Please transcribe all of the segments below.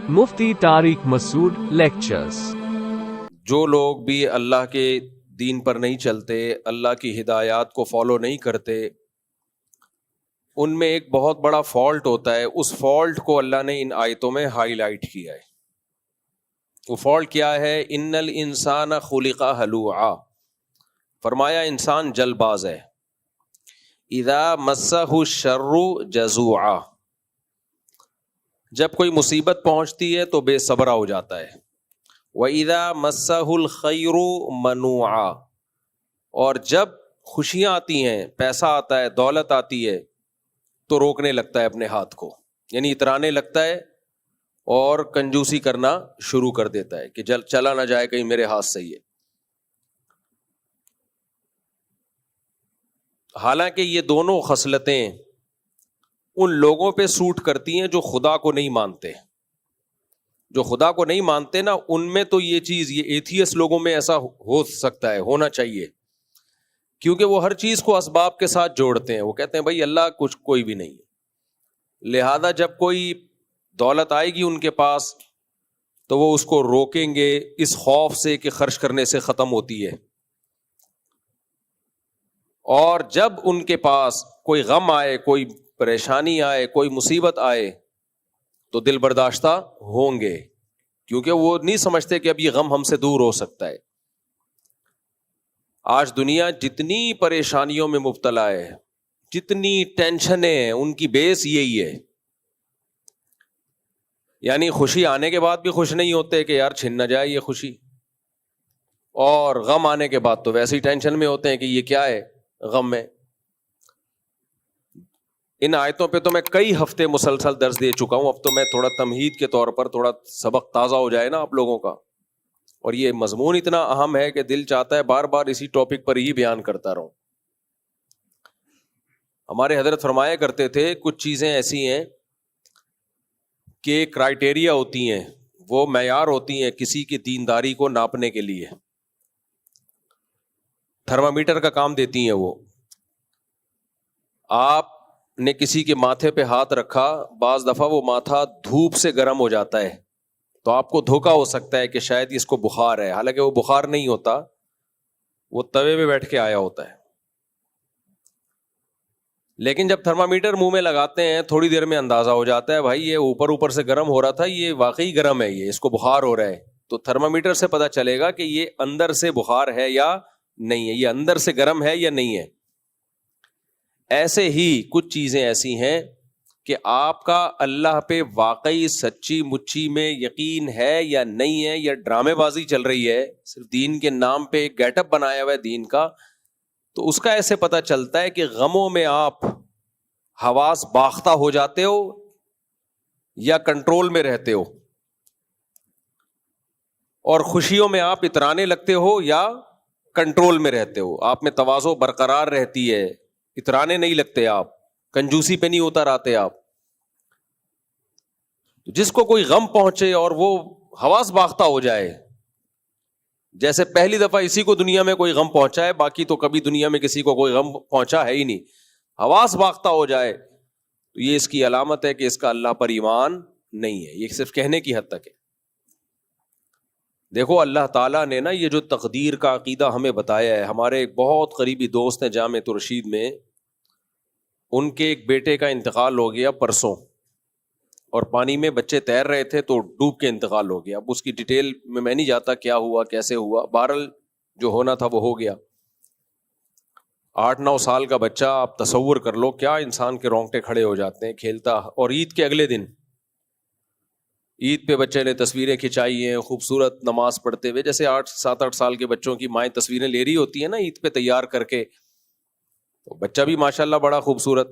مفتی طارق مسعود lectures. جو لوگ بھی اللہ کے دین پر نہیں چلتے، اللہ کی ہدایات کو فالو نہیں کرتے، ان میں ایک بہت بڑا فالٹ ہوتا ہے۔ اس فالٹ کو اللہ نے ان آیتوں میں ہائی لائٹ کیا ہے۔ وہ فالٹ کیا ہے؟ ان الانسان خلق ہلوعا، فرمایا انسان جلد باز ہے۔ اذا مسہ الشر جزوعا، جب کوئی مصیبت پہنچتی ہے تو بے صبرا ہو جاتا ہے۔ وَإِذَا مَسَّهُ الْخَيْرُ مَنُوعًا، اور جب خوشیاں آتی ہیں، پیسہ آتا ہے، دولت آتی ہے، تو روکنے لگتا ہے اپنے ہاتھ کو، یعنی اترانے لگتا ہے اور کنجوسی کرنا شروع کر دیتا ہے کہ چلا نہ جائے کہیں میرے ہاتھ سے یہ۔ حالانکہ یہ دونوں خصلتیں ان لوگوں پہ سوٹ کرتی ہیں جو خدا کو نہیں مانتے۔ جو خدا کو نہیں مانتے نا، ان میں تو یہ چیز، یہ ایتھیس لوگوں میں ایسا ہو سکتا ہے، ہونا چاہیے، کیونکہ وہ ہر چیز کو اسباب کے ساتھ جوڑتے ہیں۔ وہ کہتے ہیں بھائی اللہ کچھ کوئی بھی نہیں ہے، لہذا جب کوئی دولت آئے گی ان کے پاس تو وہ اس کو روکیں گے اس خوف سے کہ خرچ کرنے سے ختم ہوتی ہے، اور جب ان کے پاس کوئی غم آئے، کوئی پریشانی آئے، کوئی مصیبت آئے تو دل برداشتہ ہوں گے، کیونکہ وہ نہیں سمجھتے کہ اب یہ غم ہم سے دور ہو سکتا ہے۔ آج دنیا جتنی پریشانیوں میں مبتلا ہے، جتنی ٹینشنیں ہیں، ان کی بیس یہی ہے۔ یعنی خوشی آنے کے بعد بھی خوش نہیں ہوتے کہ یار چھن نہ جائے یہ خوشی، اور غم آنے کے بعد تو ویسے ہی ٹینشن میں ہوتے ہیں کہ یہ کیا ہے، غم میں۔ ان آیتوں پہ تو میں کئی ہفتے مسلسل درس دے چکا ہوں، اب تو میں تھوڑا تمہید کے طور پر تھوڑا سبق تازہ ہو جائے نا آپ لوگوں کا، اور یہ مضمون اتنا اہم ہے کہ دل چاہتا ہے بار بار اسی ٹاپک پر ہی بیان کرتا رہوں۔ ہمارے حضرت فرمایا کرتے تھے کچھ چیزیں ایسی ہیں کہ کرائٹیریا ہوتی ہیں، وہ معیار ہوتی ہیں کسی کی دینداری کو ناپنے کے لیے، تھرمامیٹر کا کام دیتی ہیں وہ۔ آپ نے کسی کے ماتھے پہ ہاتھ رکھا، بعض دفعہ وہ ماتھا دھوپ سے گرم ہو جاتا ہے تو آپ کو دھوکا ہو سکتا ہے کہ شاید اس کو بخار ہے، حالانکہ وہ بخار نہیں ہوتا، وہ توے پہ بیٹھ کے آیا ہوتا ہے۔ لیکن جب تھرمامیٹر منہ میں لگاتے ہیں تھوڑی دیر میں اندازہ ہو جاتا ہے بھائی یہ اوپر سے گرم ہو رہا تھا، یہ واقعی گرم ہے، یہ اس کو بخار ہو رہا ہے، تو تھرمامیٹر سے پتہ چلے گا کہ یہ اندر سے بخار ہے یا نہیں ہے، یہ اندر سے گرم ہے یا نہیں ہے۔ ایسے ہی کچھ چیزیں ایسی ہیں کہ آپ کا اللہ پہ واقعی سچی مچی میں یقین ہے یا نہیں ہے، یا ڈرامے بازی چل رہی ہے، صرف دین کے نام پہ ایک گیٹ اپ بنایا ہوا ہے دین کا، تو اس کا ایسے پتہ چلتا ہے کہ غموں میں آپ حواس باختہ ہو جاتے ہو یا کنٹرول میں رہتے ہو، اور خوشیوں میں آپ اترانے لگتے ہو یا کنٹرول میں رہتے ہو، آپ میں تواضع برقرار رہتی ہے، اترانے نہیں لگتے آپ، کنجوسی پہ نہیں اتر آتے آپ۔ جس کو کوئی غم پہنچے اور وہ حواس باختہ ہو جائے، جیسے پہلی دفعہ اسی کو دنیا میں کوئی غم پہنچا ہے، باقی تو کبھی دنیا میں کسی کو کوئی غم پہنچا ہے ہی نہیں، حواس باختہ ہو جائے تو یہ اس کی علامت ہے کہ اس کا اللہ پر ایمان نہیں ہے، یہ صرف کہنے کی حد تک ہے۔ دیکھو اللہ تعالیٰ نے نا یہ جو تقدیر کا عقیدہ ہمیں بتایا ہے، ہمارے ایک بہت قریبی دوست ہیں جامعۃ الرشید میں، ان کے ایک بیٹے کا انتقال ہو گیا پرسوں، اور پانی میں بچے تیر رہے تھے تو ڈوب کے انتقال ہو گیا۔ اب اس کی ڈیٹیل میں نہیں جاتا کیا ہوا کیسے ہوا، بہرحال جو ہونا تھا وہ ہو گیا۔ 8-9 سال کا بچہ، آپ تصور کر لو، کیا انسان کے رونگٹے کھڑے ہو جاتے ہیں، کھیلتا۔ اور عید کے اگلے دن، عید پہ بچے نے تصویریں کھنچائی ہیں خوبصورت نماز پڑھتے ہوئے، جیسے 7-8 سال کے بچوں کی مائیں تصویریں لے رہی ہوتی ہیں نا عید پہ تیار کر کے، تو بچہ بھی ماشاءاللہ بڑا خوبصورت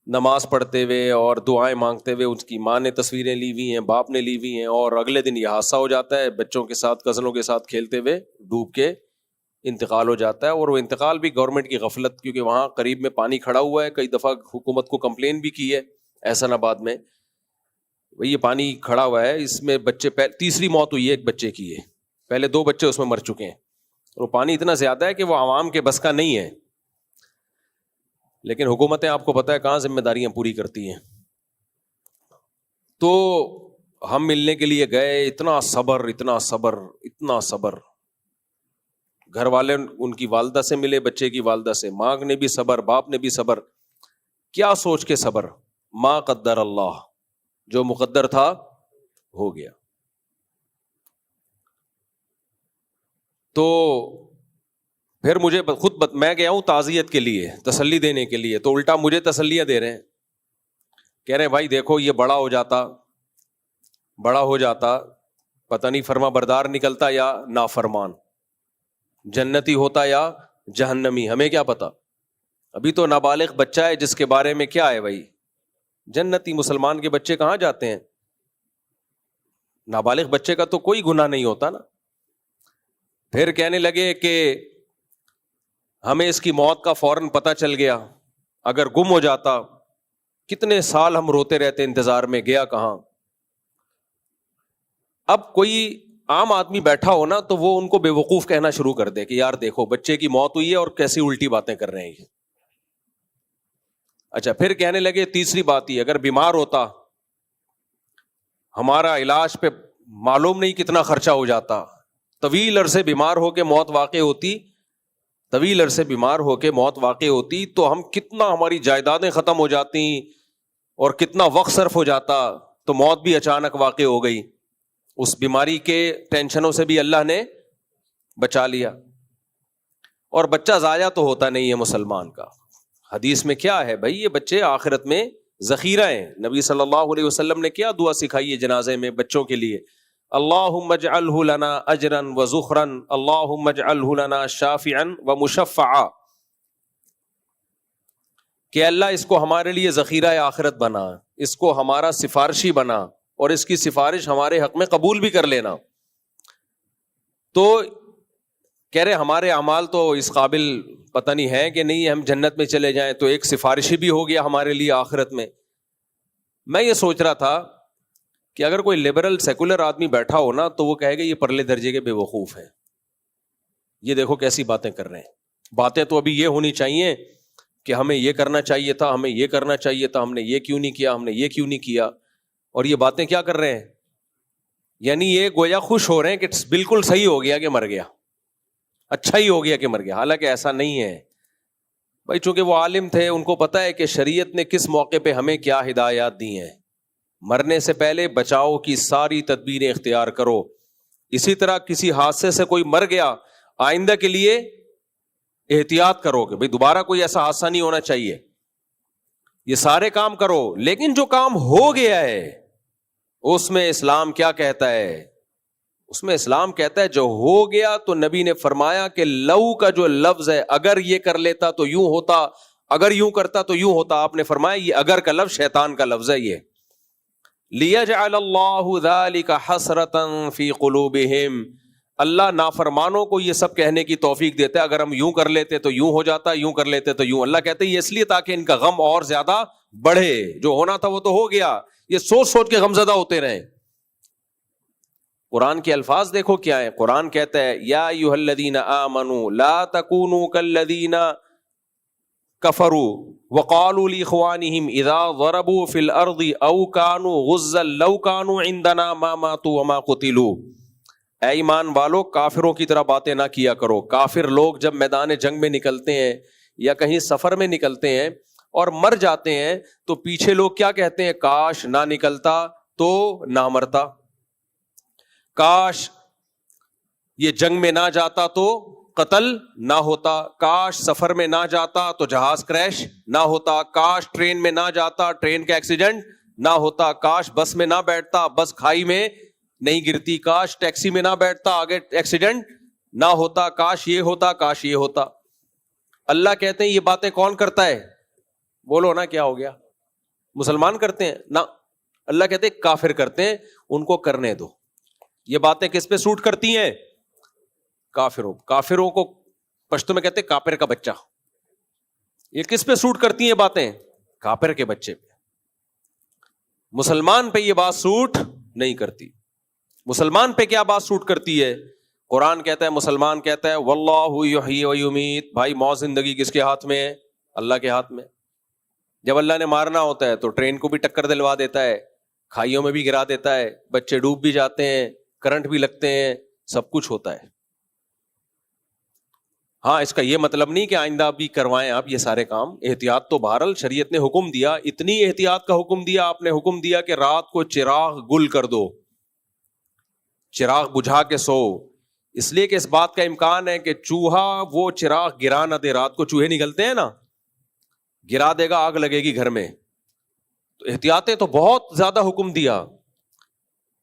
نماز پڑھتے ہوئے اور دعائیں مانگتے ہوئے، اس کی ماں نے تصویریں لی ہوئی ہیں، باپ نے لی ہوئی ہیں، اور اگلے دن یہ حادثہ ہو جاتا ہے، بچوں کے ساتھ کزنوں کے ساتھ کھیلتے ہوئے ڈوب کے انتقال ہو جاتا ہے۔ اور وہ انتقال بھی گورنمنٹ کی غفلت، کیونکہ وہاں قریب میں پانی کھڑا ہوا ہے، کئی دفعہ حکومت کو کمپلین بھی کی ہے احسن آباد میں، یہ پانی کھڑا ہوا ہے، اس میں بچے تیسری موت ہوئی ہے ایک بچے کی، ہے پہلے 2 بچے اس میں مر چکے ہیں، اور وہ پانی اتنا زیادہ ہے کہ وہ عوام کے بس کا نہیں ہے۔ لیکن حکومتیں آپ کو پتہ ہے کہاں ذمہ داریاں پوری کرتی ہیں. تو ہم ملنے کے لیے گئے, اتنا صبر اتنا صبر اتنا صبر. گھر والے ان کی والدہ سے ملے, بچے کی والدہ سے, ماں نے بھی صبر, باپ نے بھی صبر. کیا سوچ کے صبر؟ ما قدر اللہ, جو مقدر تھا ہو گیا. تو پھر مجھے خود میں گیا ہوں تعزیت کے لیے, تسلی دینے کے لیے, تو الٹا مجھے تسلیاں دے رہے ہیں, کہہ رہے ہیں بھائی دیکھو یہ بڑا ہو جاتا پتہ نہیں فرما بردار نکلتا یا نافرمان, جنتی ہوتا یا جہنمی, ہمیں کیا پتا. ابھی تو نابالغ بچہ ہے جس کے بارے میں کیا ہے بھائی, جنتی. مسلمان کے بچے کہاں جاتے ہیں؟ نابالغ بچے کا تو کوئی گناہ نہیں ہوتا نا. پھر کہنے لگے کہ ہمیں اس کی موت کا فوراً پتہ چل گیا, اگر گم ہو جاتا کتنے سال ہم روتے رہتے انتظار میں, گیا کہاں. اب کوئی عام آدمی بیٹھا ہو نا تو وہ ان کو بے وقوف کہنا شروع کر دے کہ یار دیکھو بچے کی موت ہوئی ہے اور کیسی الٹی باتیں کر رہے ہیں. اچھا, پھر کہنے لگے تیسری بات ہی, اگر بیمار ہوتا ہمارا علاج پہ معلوم نہیں کتنا خرچہ ہو جاتا, طویل عرصے بیمار ہو کے موت واقع ہوتی تو ہم کتنا, ہماری جائیدادیں ختم ہو جاتی اور کتنا وقت صرف ہو جاتا, تو موت بھی اچانک واقع ہو گئی. اس بیماری کے ٹینشنوں سے بھی اللہ نے بچا لیا. اور بچہ ضائع تو ہوتا نہیں ہے مسلمان کا. حدیث میں کیا ہے بھائی, یہ بچے آخرت میں ذخیرہ ہیں. نبی صلی اللہ علیہ وسلم نے کیا دعا سکھائی ہے جنازے میں بچوں کے لیے, اللہم اجعلہ لنا اجرا و ذخرا, اللہم اجعلہ لنا شافعا و مشفعا, کہ اللہ اس کو ہمارے لیے ذخیرہ آخرت بنا, اس کو ہمارا سفارشی بنا, اور اس کی سفارش ہمارے حق میں قبول بھی کر لینا. تو کہہ رہے ہمارے اعمال تو اس قابل پتہ نہیں ہے کہ نہیں ہم جنت میں چلے جائیں, تو ایک سفارشی بھی ہو گیا ہمارے لیے آخرت میں. میں یہ سوچ رہا تھا کہ اگر کوئی لبرل سیکولر آدمی بیٹھا ہو نا تو وہ کہے گا یہ پرلے درجے کے بے وقوف ہیں, یہ دیکھو کیسی باتیں کر رہے ہیں. باتیں تو ابھی یہ ہونی چاہیے کہ ہمیں یہ کرنا چاہیے تھا, ہمیں یہ کرنا چاہیے تھا, ہم نے یہ کیوں نہیں کیا, ہم نے یہ کیوں نہیں کیا. اور یہ باتیں کیا کر رہے ہیں, یعنی یہ گویا خوش ہو رہے ہیں کہ بالکل صحیح ہو گیا کہ مر گیا, اچھا ہی ہو گیا کہ مر گیا. حالانکہ ایسا نہیں ہے بھائی, چونکہ وہ عالم تھے, ان کو پتا ہے کہ شریعت نے کس موقع پہ ہمیں کیا ہدایات دی ہیں. مرنے سے پہلے بچاؤ کی ساری تدبیریں اختیار کرو. اسی طرح کسی حادثے سے کوئی مر گیا, آئندہ کے لیے احتیاط کرو کہ بھائی دوبارہ کوئی ایسا حادثہ نہیں ہونا چاہیے. یہ سارے کام کرو, لیکن جو کام ہو گیا ہے اس میں اسلام کیا کہتا ہے؟ اس میں اسلام کہتا ہے جو ہو گیا تو نبی نے فرمایا کہ لو کا جو لفظ ہے, اگر یہ کر لیتا تو یوں ہوتا, اگر یوں کرتا تو یوں ہوتا. آپ نے فرمایا یہ اگر کا لفظ شیطان کا لفظ ہے. یہ لِيَجْعَلَ اللَّهُ ذَلِكَ حَسْرَةً فِي قُلُوبِهِمْ, اللہ نافرمانوں کو یہ سب کہنے کی توفیق دیتا ہے, اگر ہم یوں کر لیتے تو یوں ہو جاتا, یوں کر لیتے تو یوں. اللہ کہتے ہیں یہ اس لیے تاکہ ان کا غم اور زیادہ بڑھے. جو ہونا تھا وہ تو ہو گیا, یہ سوچ سوچ کے غمزدہ ہوتے رہیں. قرآن کے الفاظ دیکھو کیا ہے. قرآن کہتا ہے یا ایھا الذین آمنوا لا تکونوا کالذین کفروا وقالوا لاخوانہم اذا ضربوا فی الارض او کانوا غزا لو کانوا عندنا ما ماتوا وما قتلوا. اے ایمان والو, کافروں کی طرح باتیں نہ کیا کرو. کافر لوگ جب میدان جنگ میں نکلتے ہیں یا کہیں سفر میں نکلتے ہیں اور مر جاتے ہیں تو پیچھے لوگ کیا کہتے ہیں, کاش نہ نکلتا تو نہ مرتا, کاش یہ جنگ میں نہ جاتا تو قتل نہ ہوتا, کاش سفر میں نہ جاتا تو جہاز کریش نہ ہوتا, کاش ٹرین میں نہ جاتا ٹرین کا ایکسیڈنٹ نہ ہوتا, کاش بس میں نہ بیٹھتا بس کھائی میں نہیں گرتی, کاش ٹیکسی میں نہ بیٹھتا آگے ایکسیڈنٹ نہ ہوتا, کاش یہ ہوتا کاش یہ ہوتا. اللہ کہتے ہیں یہ باتیں کون کرتا ہے؟ بولو نا کیا ہو گیا؟ مسلمان کرتے ہیں نا. اللہ کہتے ہیں کافر کرتے ہیں, ان کو کرنے دو. یہ باتیں کس پہ سوٹ کرتی ہیں؟ کافروں کو پشتو میں کہتے ہیں کافر کا بچہ. یہ کس پہ سوٹ کرتی ہیں باتیں؟ کافر کے بچے پہ. مسلمان پہ یہ بات سوٹ نہیں کرتی. مسلمان پہ کیا بات سوٹ کرتی ہے؟ قرآن کہتا ہے, مسلمان کہتا ہے واللہ یحیی و یمیت. بھائی موت زندگی کس کے ہاتھ میں ہے؟ اللہ کے ہاتھ میں. جب اللہ نے مارنا ہوتا ہے تو ٹرین کو بھی ٹکر دلوا دیتا ہے, کھائیوں میں بھی گرا دیتا ہے, بچے ڈوب بھی جاتے ہیں, کرنٹ بھی لگتے ہیں, سب کچھ ہوتا ہے. ہاں اس کا یہ مطلب نہیں کہ آئندہ بھی کروائیں آپ یہ سارے کام. احتیاط تو بہرحال شریعت نے حکم دیا, اتنی احتیاط کا حکم دیا آپ نے, حکم دیا کہ رات کو چراغ گل کر دو, چراغ بجھا کے سو, اس لیے کہ اس بات کا امکان ہے کہ چوہا وہ چراغ گرا نہ دے. رات کو چوہے نکلتے ہیں نا, گرا دے گا, آگ لگے گی گھر میں. تو احتیاطیں تو بہت زیادہ حکم دیا.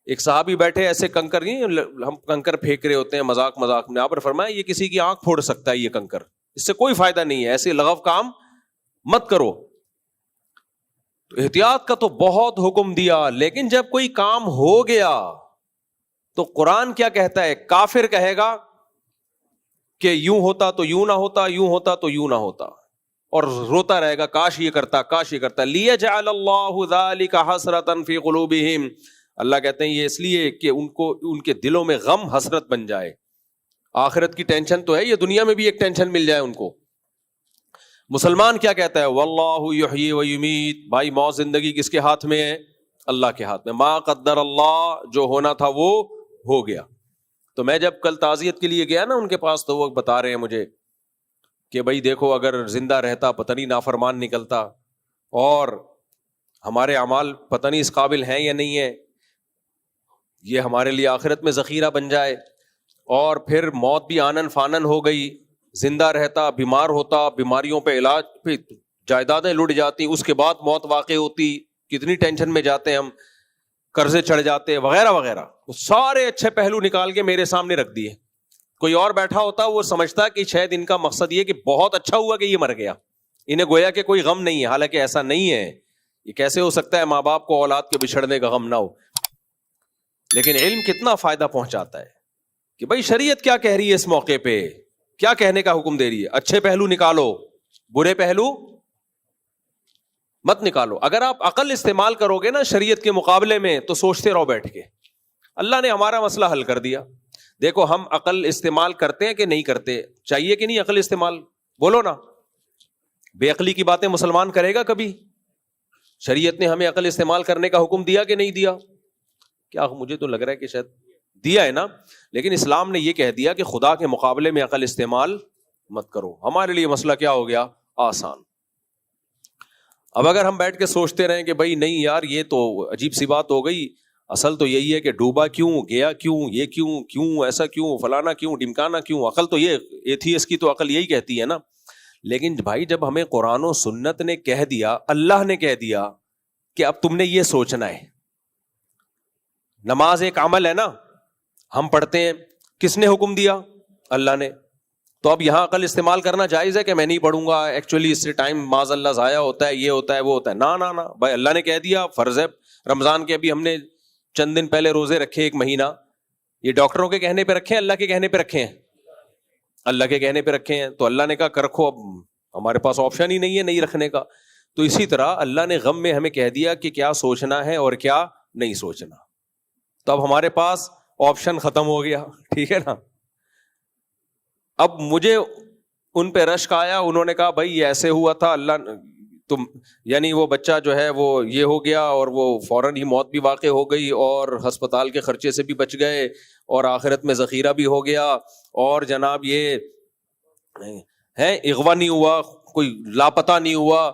ایک صحابی بیٹھے ایسے کنکر, نہیں ہم کنکر پھینک رہے ہوتے ہیں مذاق مذاق میں, آپ نے فرمایا یہ کسی کی آنکھ پھوڑ سکتا ہے یہ کنکر, اس سے کوئی فائدہ نہیں ہے, ایسے لغو کام مت کرو. تو احتیاط کا تو بہت حکم دیا, لیکن جب کوئی کام ہو گیا تو قرآن کیا کہتا ہے؟ کافر کہے گا کہ یوں ہوتا تو یوں نہ ہوتا, یوں ہوتا تو یوں نہ ہوتا, اور روتا رہے گا کاش یہ کرتا, کاش یہ کرتا. لیجعل اللہ ذلک حسرۃ فی قلوبہم, اللہ کہتے ہیں یہ اس لیے کہ ان کے دلوں میں غم حسرت بن جائے. آخرت کی ٹینشن تو ہے, یہ دنیا میں بھی ایک ٹینشن مل جائے ان کو. مسلمان کیا کہتا ہے؟ واللہ یحیی و یمیت, بھائی موت زندگی کس کے ہاتھ میں ہے؟ اللہ کے ہاتھ میں. ما قدر اللہ, جو ہونا تھا وہ ہو گیا. تو میں جب کل تعزیت کے لیے گیا نا ان کے پاس, تو وہ بتا رہے ہیں مجھے کہ بھائی دیکھو اگر زندہ رہتا پتہ نہیں نافرمان نکلتا, اور ہمارے اعمال پتہ نہیں اس قابل ہیں یا نہیں ہے, یہ ہمارے لیے آخرت میں ذخیرہ بن جائے. اور پھر موت بھی آنن فانن ہو گئی, زندہ رہتا بیمار ہوتا, بیماریوں پہ علاج پہ جائیدادیں لٹ جاتی, اس کے بعد موت واقع ہوتی, کتنی ٹینشن میں جاتے ہم, قرضے چڑھ جاتے وغیرہ وغیرہ. سارے اچھے پہلو نکال کے میرے سامنے رکھ دیے. کوئی اور بیٹھا ہوتا وہ سمجھتا کہ شاید ان کا مقصد یہ کہ بہت اچھا ہوا کہ یہ مر گیا, انہیں گویا کہ کوئی غم نہیں ہے, حالانکہ ایسا نہیں ہے. یہ کیسے ہو سکتا ہے ماں باپ کو اولاد کے بچھڑنے کا غم نہ ہو؟ لیکن علم کتنا فائدہ پہنچاتا ہے کہ بھائی شریعت کیا کہہ رہی ہے اس موقع پہ, کیا کہنے کا حکم دے رہی ہے. اچھے پہلو نکالو, برے پہلو مت نکالو. اگر آپ عقل استعمال کرو گے نا شریعت کے مقابلے میں تو سوچتے رہو بیٹھ کے. اللہ نے ہمارا مسئلہ حل کر دیا. دیکھو ہم عقل استعمال کرتے ہیں کہ نہیں کرتے, چاہیے کہ نہیں عقل استعمال؟ بولو نا. بے عقلی کی باتیں مسلمان کرے گا کبھی؟ شریعت نے ہمیں عقل استعمال کرنے کا حکم دیا کہ نہیں دیا؟ کیا مجھے تو لگ رہا ہے کہ شاید دیا ہے نا. لیکن اسلام نے یہ کہہ دیا کہ خدا کے مقابلے میں عقل استعمال مت کرو. ہمارے لیے مسئلہ کیا ہو گیا؟ آسان. اب اگر ہم بیٹھ کے سوچتے رہیں کہ بھائی نہیں یار یہ تو عجیب سی بات ہو گئی, اصل تو یہی ہے کہ ڈوبا کیوں, گیا کیوں, یہ کیوں, کیوں ایسا, کیوں فلانا, کیوں ڈمکانا, کیوں, عقل تو یہ ایتھیس کی تو عقل یہی کہتی ہے نا. لیکن بھائی جب ہمیں قرآن و سنت نے کہہ دیا, اللہ نے کہہ دیا کہ اب تم نے یہ سوچنا ہے. نماز ایک عمل ہے نا, ہم پڑھتے ہیں, کس نے حکم دیا؟ اللہ نے. تو اب یہاں عقل استعمال کرنا جائز ہے کہ میں نہیں پڑھوں گا, ایکچولی اس سے ٹائم معاذ اللہ ضائع ہوتا ہے, یہ ہوتا ہے, وہ ہوتا ہے؟ نا نا بھائی, اللہ نے کہہ دیا فرض ہے. رمضان کے ابھی ہم نے چند دن پہلے روزے رکھے, ایک مہینہ. یہ ڈاکٹروں کے کہنے پہ رکھے ہیں, اللہ کے کہنے پہ رکھے ہیں؟ اللہ کے کہنے پہ رکھے ہیں. تو اللہ نے کہا کر رکھو, اب ہمارے پاس آپشن ہی نہیں ہے نہیں رکھنے کا. تو اسی طرح اللہ نے غم میں ہمیں کہہ دیا کہ کیا سوچنا ہے اور کیا نہیں سوچنا. تو اب ہمارے پاس آپشن ختم ہو گیا, ٹھیک ہے نا. اب مجھے ان پہ رشک آیا, انہوں نے کہا بھائی یہ ایسے ہوا تھا, اللہ تم یعنی وہ بچہ جو ہے وہ یہ ہو گیا, اور وہ فوراً ہی موت بھی واقع ہو گئی, اور ہسپتال کے خرچے سے بھی بچ گئے, اور آخرت میں ذخیرہ بھی ہو گیا, اور جناب یہ ہے اغوا نہیں ہوا, کوئی لاپتہ نہیں ہوا,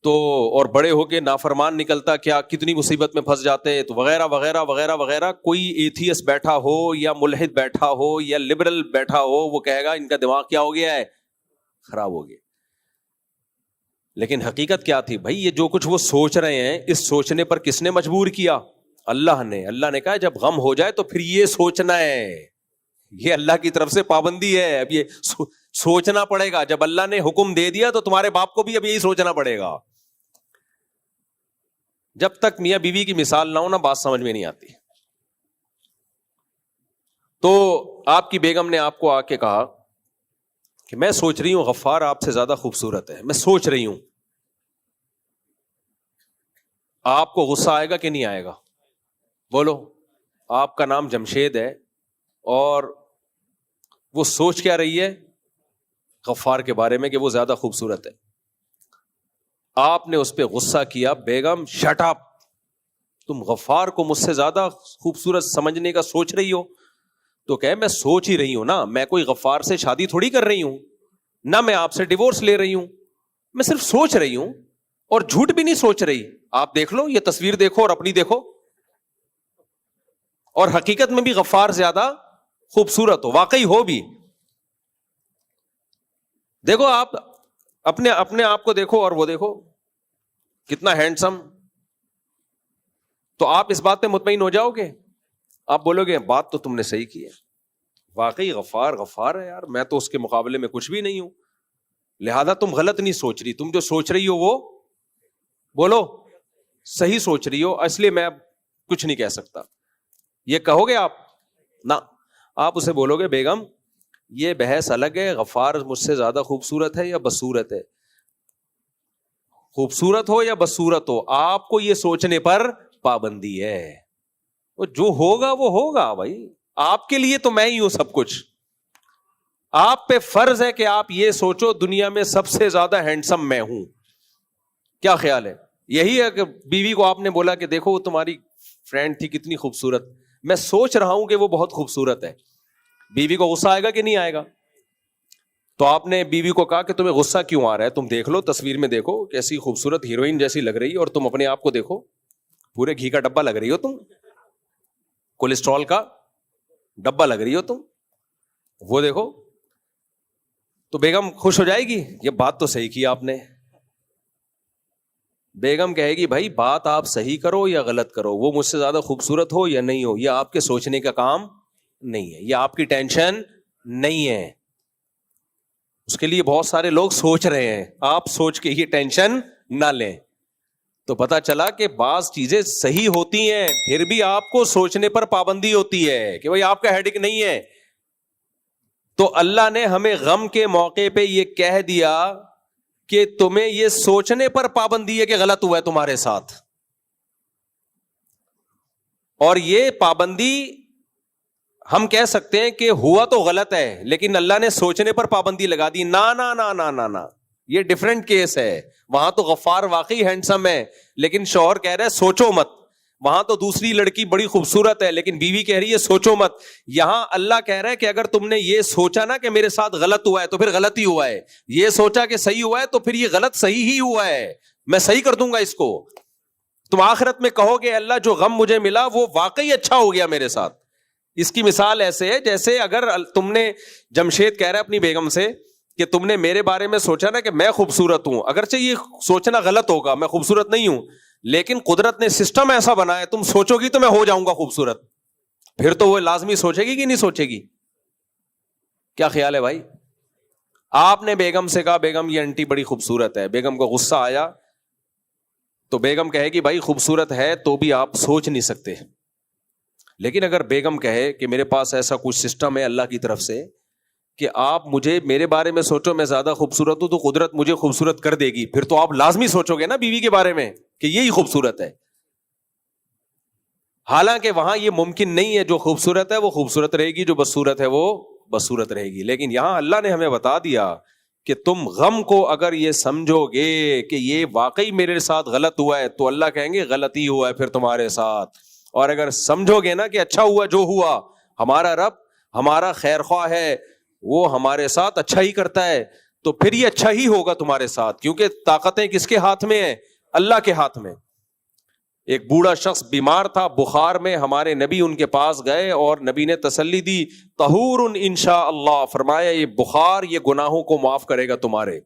تو اور بڑے ہو کے نافرمان نکلتا, کیا کتنی مصیبت میں پھنس جاتے, تو وغیرہ وغیرہ وغیرہ وغیرہ. کوئی ایتھیس بیٹھا ہو یا ملحد بیٹھا ہو یا لبرل بیٹھا ہو, وہ کہے گا ان کا دماغ کیا ہو گیا ہے, خراب ہو گیا. لیکن حقیقت کیا تھی بھائی؟ یہ جو کچھ وہ سوچ رہے ہیں, اس سوچنے پر کس نے مجبور کیا؟ اللہ نے. اللہ نے کہا جب غم ہو جائے تو پھر یہ سوچنا ہے, یہ اللہ کی طرف سے پابندی ہے. اب یہ سوچنا پڑے گا. جب اللہ نے حکم دے دیا تو تمہارے باپ کو بھی اب یہی سوچنا پڑے گا. جب تک میاں بیوی کی مثال نہ ہو نا, بات سمجھ میں نہیں آتی. تو آپ کی بیگم نے آپ کو آ کے کہا کہ میں سوچ رہی ہوں غفار آپ سے زیادہ خوبصورت ہے, میں سوچ رہی ہوں. آپ کو غصہ آئے گا کہ نہیں آئے گا؟ بولو. آپ کا نام جمشید ہے, اور وہ سوچ کیا رہی ہے غفار کے بارے میں کہ وہ زیادہ خوبصورت ہے. آپ نے اس پہ غصہ کیا, بیگم شٹ اپ, تم غفار کو مجھ سے زیادہ خوبصورت سمجھنے کا سوچ رہی ہو. تو کہ میں سوچ ہی رہی ہوں نا, میں کوئی غفار سے شادی تھوڑی کر رہی ہوں, نہ میں آپ سے ڈیورس لے رہی ہوں, میں صرف سوچ رہی ہوں, اور جھوٹ بھی نہیں سوچ رہی. آپ دیکھ لو, یہ تصویر دیکھو اور اپنی دیکھو, اور حقیقت میں بھی غفار زیادہ خوبصورت ہو, واقعی ہو بھی. دیکھو آپ اپنے آپ کو دیکھو اور وہ دیکھو کتنا ہینڈسم. تو آپ اس بات پہ مطمئن ہو جاؤ گے, آپ بولو گے بات تو تم نے صحیح کی ہے, واقعی غفار ہے یار, میں تو اس کے مقابلے میں کچھ بھی نہیں ہوں, لہذا تم غلط نہیں سوچ رہی, تم جو سوچ رہی ہو وہ بولو صحیح سوچ رہی ہو, اس لیے میں اب کچھ نہیں کہہ سکتا. یہ کہو گے آپ نہ, آپ اسے بولو گے بیگم یہ بحث الگ ہے, غفار مجھ سے زیادہ خوبصورت ہے یا بدصورت ہے, خوبصورت ہو یا بدصورت ہو, آپ کو یہ سوچنے پر پابندی ہے, وہ جو ہوگا وہ ہوگا بھائی, آپ کے لیے تو میں ہی ہوں سب کچھ. آپ پہ فرض ہے کہ آپ یہ سوچو دنیا میں سب سے زیادہ ہینڈسم میں ہوں. کیا خیال ہے؟ یہی ہے کہ بیوی کو آپ نے بولا کہ دیکھو وہ تمہاری فرینڈ تھی کتنی خوبصورت, میں سوچ رہا ہوں کہ وہ بہت خوبصورت ہے. بیوی کو غصہ آئے گا کہ نہیں آئے گا؟ تو آپ نے بیوی کو کہا کہ تمہیں غصہ کیوں آ رہا ہے, تم دیکھ لو تصویر میں دیکھو کیسی خوبصورت ہیروئن جیسی لگ رہی ہے, اور تم اپنے آپ کو دیکھو پورے گھی کا ڈبہ لگ رہی ہو, تم کولیسٹرول کا ڈبہ لگ رہی ہو تم, وہ دیکھو. تو بیگم خوش ہو جائے گی, یہ بات تو صحیح کی آپ نے. بیگم کہے گی بھائی بات آپ صحیح کرو یا غلط کرو, وہ مجھ سے زیادہ خوبصورت ہو یا نہیں ہو, یہ آپ کے سوچنے کا کام نہیں ہے, یہ آپ کی ٹینشن نہیں ہے. اس کے لیے بہت سارے لوگ سوچ رہے ہیں, آپ سوچ کے یہ ٹینشن نہ لیں. تو پتا چلا کہ بعض چیزیں صحیح ہوتی ہیں, پھر بھی آپ کو سوچنے پر پابندی ہوتی ہے کہ بھائی آپ کا ہیڈک نہیں ہے. تو اللہ نے ہمیں غم کے موقع پہ یہ کہہ دیا کہ تمہیں یہ سوچنے پر پابندی ہے کہ غلط ہوا ہے تمہارے ساتھ, اور یہ پابندی ہم کہہ سکتے ہیں کہ ہوا تو غلط ہے, لیکن اللہ نے سوچنے پر پابندی لگا دی. نا نا نا نا نا نا, یہ ڈیفرنٹ کیس ہے. وہاں تو غفار واقعی ہینڈسم ہے, لیکن شوہر کہہ رہا ہے سوچو مت. وہاں تو دوسری لڑکی بڑی خوبصورت ہے, لیکن بیوی کہہ رہی ہے سوچو مت. یہاں اللہ کہہ رہا ہے کہ اگر تم نے یہ سوچا نا کہ میرے ساتھ غلط ہوا ہے تو پھر غلط ہی ہوا ہے, یہ سوچا کہ صحیح ہوا ہے تو پھر یہ غلط صحیح ہی ہوا ہے, میں صحیح کر دوں گا اس کو. تم آخرت میں کہو گے اللہ جو غم مجھے ملا وہ واقعی اچھا ہو گیا میرے ساتھ. اس کی مثال ایسے ہے جیسے اگر تم نے, جمشید کہہ رہا ہے اپنی بیگم سے کہ تم نے میرے بارے میں سوچا نا کہ میں خوبصورت ہوں, اگرچہ یہ سوچنا غلط ہوگا, میں خوبصورت نہیں ہوں, لیکن قدرت نے سسٹم ایسا بنایا تم سوچو گی تو میں ہو جاؤں گا خوبصورت, پھر تو وہ لازمی سوچے گی کہ نہیں سوچے گی. کیا خیال ہے بھائی؟ آپ نے بیگم سے کہا بیگم یہ آنٹی بڑی خوبصورت ہے, بیگم کو غصہ آیا تو بیگم کہے گی بھائی خوبصورت ہے تو بھی آپ سوچ نہیں سکتے. لیکن اگر بیگم کہے کہ میرے پاس ایسا کچھ سسٹم ہے اللہ کی طرف سے کہ آپ مجھے میرے بارے میں سوچو میں زیادہ خوبصورت ہوں تو قدرت مجھے خوبصورت کر دے گی, پھر تو آپ لازمی سوچو گے نا بیوی کے بارے میں کہ یہی خوبصورت ہے. حالانکہ وہاں یہ ممکن نہیں ہے, جو خوبصورت ہے وہ خوبصورت رہے گی, جو بدصورت ہے وہ بدصورت رہے گی. لیکن یہاں اللہ نے ہمیں بتا دیا کہ تم غم کو اگر یہ سمجھو گے کہ یہ واقعی میرے ساتھ غلط ہوا ہے تو اللہ کہیں گے غلط ہی ہوا ہے پھر تمہارے ساتھ, اور اگر سمجھو گے نا کہ اچھا ہوا جو ہوا, ہمارا رب ہمارا خیر خواہ ہے, وہ ہمارے ساتھ اچھا ہی کرتا ہے, تو پھر یہ اچھا ہی ہوگا تمہارے ساتھ, کیونکہ طاقتیں کس کے ہاتھ میں ہیں؟ اللہ کے ہاتھ میں. ایک بوڑھا شخص بیمار تھا بخار میں, ہمارے نبی ان کے پاس گئے اور نبی نے تسلی دی, طہور انشاء اللہ, فرمایا یہ بخار یہ گناہوں کو معاف کرے گا تمہارے.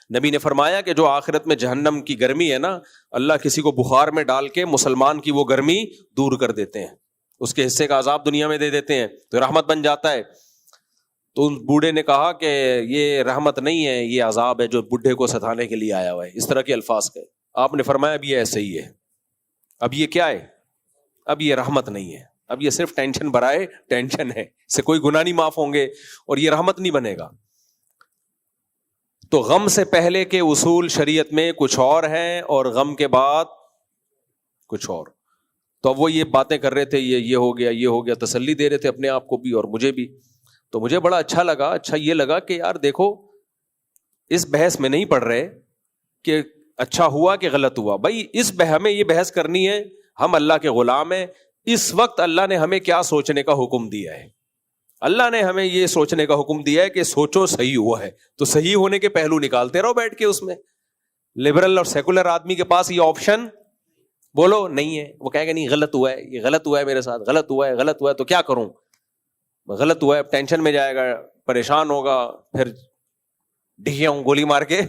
نبی نے فرمایا کہ جو آخرت میں جہنم کی گرمی ہے نا, اللہ کسی کو بخار میں ڈال کے مسلمان کی وہ گرمی دور کر دیتے ہیں, اس کے حصے کا عذاب دنیا میں دے دیتے ہیں تو رحمت بن جاتا ہے. تو ان بوڑھے نے کہا کہ یہ رحمت نہیں ہے, یہ عذاب ہے جو بڈھے کو ستانے کے لیے آیا ہوا ہے, اس طرح کے الفاظ کہے. آپ نے فرمایا اب یہ ایسے ہی ہے, اب یہ کیا ہے, اب یہ رحمت نہیں ہے, اب یہ صرف ٹینشن برائے ٹینشن ہے, اس سے کوئی گناہ نہیں معاف ہوں گے اور یہ رحمت نہیں بنے گا. تو غم سے پہلے کے اصول شریعت میں کچھ اور ہیں اور غم کے بعد کچھ اور. تو اب وہ یہ باتیں کر رہے تھے, یہ ہو گیا یہ ہو گیا, تسلی دے رہے تھے اپنے آپ کو بھی اور مجھے بھی. تو مجھے بڑا اچھا لگا, اچھا یہ لگا کہ یار دیکھو اس بحث میں نہیں پڑ رہے, کہ اچھا ہوا کہ غلط ہوا. بھائی ہمیں یہ بحث کرنی ہے, ہم اللہ کے غلام ہیں. اس وقت اللہ نے ہمیں کیا سوچنے کا حکم دیا ہے؟ اللہ نے ہمیں یہ سوچنے کا حکم دیا ہے کہ سوچو صحیح ہوا ہے, تو صحیح ہونے کے پہلو نکالتے رہو بیٹھ کے. اس میں لبرل اور سیکولر آدمی کے پاس یہ آپشن بولو نہیں ہے. وہ کہے گا نہیں غلط ہوا ہے, یہ غلط ہوا ہے میرے ساتھ, غلط ہوا ہے, غلط ہوا ہے, تو کیا کروں؟ غلط ہوا ہے, ٹینشن میں جائے گا, پریشان ہوگا, پھر گولی مار کے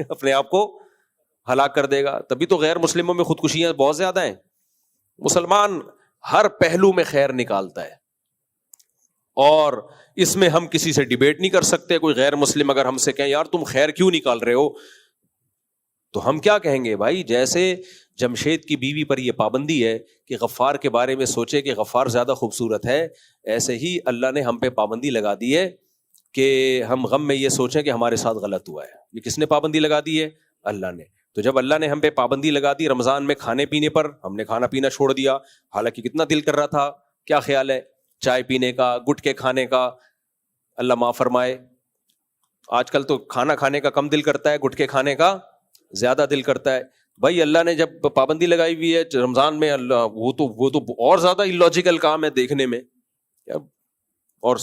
اپنے آپ کو ہلاک کر دے گا. تبھی تو غیر مسلموں میں خودکشیاں بہت زیادہ ہیں. مسلمان ہر پہلو میں خیر نکالتا ہے, اور اس میں ہم کسی سے ڈیبیٹ نہیں کر سکتے. کوئی غیر مسلم اگر ہم سے کہیں یار تم خیر کیوں نکال رہے ہو, تو ہم کیا کہیں گے؟ بھائی جیسے جمشید کی بیوی پر یہ پابندی ہے کہ غفار کے بارے میں سوچے کہ غفار زیادہ خوبصورت ہے, ایسے ہی اللہ نے ہم پہ پابندی لگا دی ہے کہ ہم غم میں یہ سوچیں کہ ہمارے ساتھ غلط ہوا ہے. یہ کس نے پابندی لگا دی ہے؟ اللہ نے. تو جب اللہ نے ہم پہ پابندی لگا دی رمضان میں کھانے پینے پر, ہم نے کھانا پینا چھوڑ دیا, حالانکہ کتنا دل کر رہا تھا. کیا خیال ہے چائے پینے کا, گٹکے کھانے کا؟ اللہ معاف فرمائے, آج کل تو کھانا کھانے کا کم دل کرتا ہے, گٹکے کھانے کا زیادہ دل کرتا ہے. بھائی اللہ نے جب پابندی لگائی ہوئی ہے رمضان میں, اللہ وہ تو اور زیادہ الوجیکل کام ہے دیکھنے میں. اور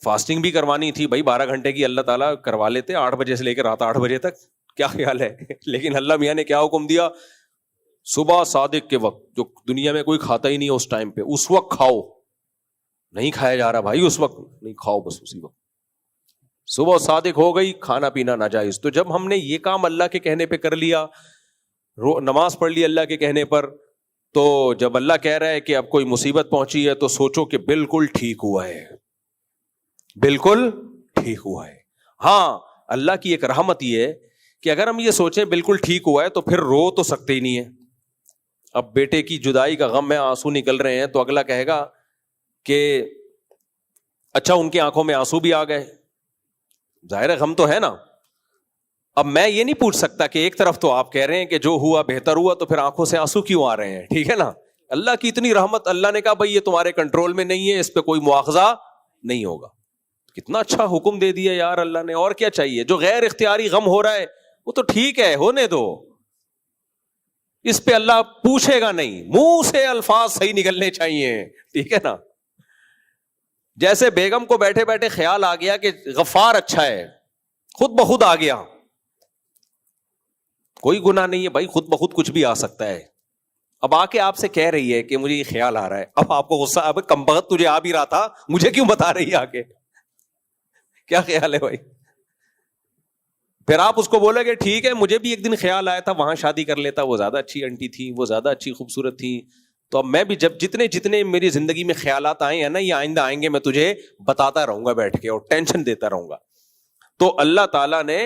فاسٹنگ بھی کروانی تھی بھائی 12 گھنٹے کی, اللہ تعالیٰ کروا لیتے 8 بجے سے لے کر رات 8 بجے تک. کیا خیال ہے؟ لیکن اللہ میاں نے کیا حکم دیا؟ صبح صادق کے وقت, جو دنیا میں کوئی کھاتا ہی نہیں ہے اس ٹائم پہ, اس وقت کھاؤ. نہیں کھایا جا رہا بھائی, اس وقت نہیں کھاؤ, بس اسی وقت. صبح صادق ہو گئی, کھانا پینا ناجائز. تو جب ہم نے یہ کام اللہ کے کہنے پہ کر لیا, نماز پڑھ لی اللہ کے کہنے پر, تو جب اللہ کہہ رہا ہے کہ اب کوئی مصیبت پہنچی ہے تو سوچو کہ بالکل ٹھیک ہوا ہے, بالکل ٹھیک ہوا ہے. ہاں اللہ کی ایک رحمت یہ ہے کہ اگر ہم یہ سوچیں بالکل ٹھیک ہوا ہے تو پھر رو تو سکتے ہی نہیں ہے. اب بیٹے کی جدائی کا غم میں آنسو نکل رہے ہیں, تو اگلا کہے گا کہ اچھا ان کی آنکھوں میں آنسو بھی آ گئے, ظاہر ہے غم تو ہے نا. اب میں یہ نہیں پوچھ سکتا کہ ایک طرف تو آپ کہہ رہے ہیں کہ جو ہوا بہتر ہوا, تو پھر آنکھوں سے آنسو کیوں آ رہے ہیں؟ ٹھیک ہے نا, اللہ کی اتنی رحمت, اللہ نے کہا بھائی یہ تمہارے کنٹرول میں نہیں ہے, اس پہ کوئی مواخذہ نہیں ہوگا. کتنا اچھا حکم دے دیا یار اللہ نے, اور کیا چاہیے؟ جو غیر اختیاری غم ہو رہا ہے وہ تو ٹھیک ہے, ہونے دو, اس پہ اللہ پوچھے گا نہیں, منہ سے الفاظ صحیح نکلنے چاہیے. ٹھیک ہے نا. جیسے بیگم کو بیٹھے بیٹھے خیال آ گیا کہ غفار اچھا ہے, خود بخود آ گیا, کوئی گناہ نہیں ہے بھائی, خود بخود کچھ بھی آ سکتا ہے. اب آ کے آپ سے کہہ رہی ہے کہ مجھے یہ خیال آ رہا ہے, اب آپ کو غصہ, اب کم بخت تجھے آ بھی رہا تھا, مجھے کیوں بتا رہی ہے آ کے؟ کیا خیال ہے بھائی؟ پھر آپ اس کو بولے کہ ٹھیک ہے مجھے بھی ایک دن خیال آیا تھا وہاں شادی کر لیتا, وہ زیادہ اچھی انٹی تھی, وہ زیادہ اچھی خوبصورت تھی, تو اب میں بھی جب جتنے میری زندگی میں خیالات آئے ہیں نا, یہ آئندہ آئیں گے, میں تجھے بتاتا رہوں گا بیٹھ کے اور ٹینشن دیتا رہوں گا. تو اللہ تعالیٰ نے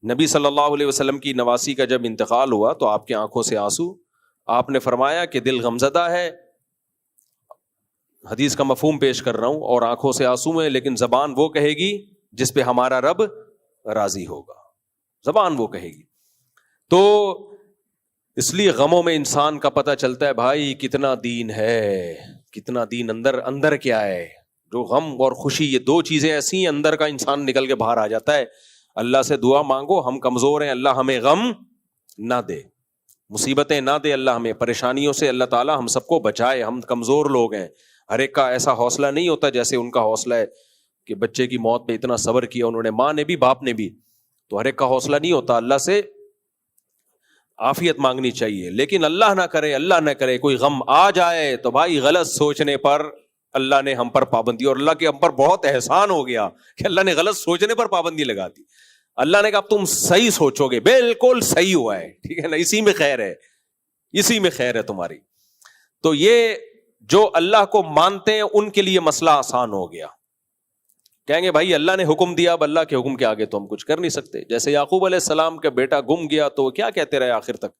نبی صلی اللہ علیہ وسلم کی نواسی کا جب انتقال ہوا تو آپ کی آنکھوں سے آنسو, آپ نے فرمایا کہ دل غمزدہ ہے, حدیث کا مفہوم پیش کر رہا ہوں, اور آنکھوں سے آنسو ہے, لیکن زبان وہ کہے گی جس پہ ہمارا رب راضی ہوگا, زبان وہ کہے گی. تو اس لیے غموں میں انسان کا پتہ چلتا ہے بھائی کتنا دین ہے, کتنا دین اندر کیا ہے. جو غم اور خوشی, یہ دو چیزیں ایسی ہیں, اندر کا انسان نکل کے باہر آ جاتا ہے. اللہ سے دعا مانگو, ہم کمزور ہیں, اللہ ہمیں غم نہ دے, مصیبتیں نہ دے اللہ ہمیں, پریشانیوں سے اللہ تعالیٰ ہم سب کو بچائے. ہم کمزور لوگ ہیں, ہر ایک کا ایسا حوصلہ نہیں ہوتا جیسے ان کا حوصلہ ہے کہ بچے کی موت پہ اتنا صبر کیا انہوں نے, ماں نے بھی باپ نے بھی, تو ہر ایک کا حوصلہ نہیں ہوتا. اللہ سے عافیت مانگنی چاہیے, لیکن اللہ نہ کرے کوئی غم آ جائے تو بھائی غلط سوچنے پر اللہ نے ہم پر پابندی, اور اللہ کے ہم پر بہت احسان ہو گیا کہ اللہ نے غلط سوچنے پر پابندی لگا دی. اللہ نے کہا تم صحیح سوچو گے, بالکل صحیح ہوا ہے, ٹھیک ہے نا, اسی میں خیر ہے, اسی میں خیر ہے تمہاری. تو یہ جو اللہ کو مانتے ہیں ان کے لیے مسئلہ آسان ہو گیا. کہیں گے بھائی اللہ نے حکم دیا, اب اللہ کے حکم کے آگے تو ہم کچھ کر نہیں سکتے. جیسے یعقوب علیہ السلام کا بیٹا گم گیا تو کیا کہتے رہے آخر تک,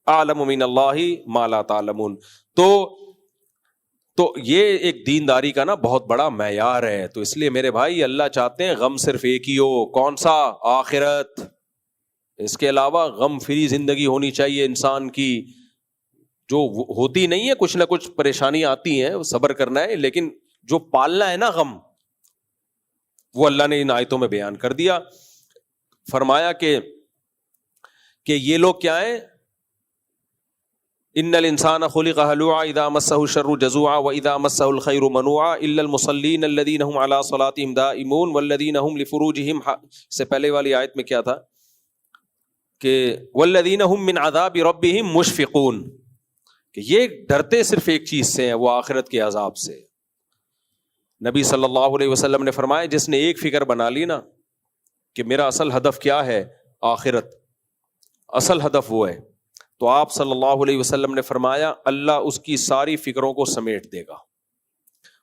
اعلم من اللہ ما لا تعلمون. تو یہ ایک دینداری کا نا بہت بڑا معیار ہے. تو اس لیے میرے بھائی اللہ چاہتے ہیں غم صرف ایک ہی ہو, کون سا؟ آخرت. اس کے علاوہ غم فری زندگی ہونی چاہیے انسان کی, جو ہوتی نہیں ہے, کچھ نہ کچھ پریشانی آتی ہیں, صبر کرنا ہے, لیکن جو پالنا ہے نا غم, وہ اللہ نے ان آیتوں میں بیان کر دیا. فرمایا کہ کہ یہ لوگ کیا ہیں؟ ان الانسان خلق ہلوعا اذا مسہ الشر جزوعا واذا مسہ الخیر منوعا الا المصلین الذین هم علی صلاتهم دائمون والذین هم لفروجهم سے پہلے والی آیت میں کیا تھا کہ والذین هم من عذاب ربهم مشفقون، کہ یہ ڈرتے صرف ایک چیز سے ہیں، وہ آخرت کے عذاب سے۔ نبی صلی اللہ علیہ وسلم نے فرمایا جس نے ایک فکر بنا لی نا کہ میرا اصل ہدف کیا ہے، آخرت، اصل ہدف وہ ہے، تو آپ صلی اللہ علیہ وسلم نے فرمایا اللہ اس کی ساری فکروں کو سمیٹ دے گا،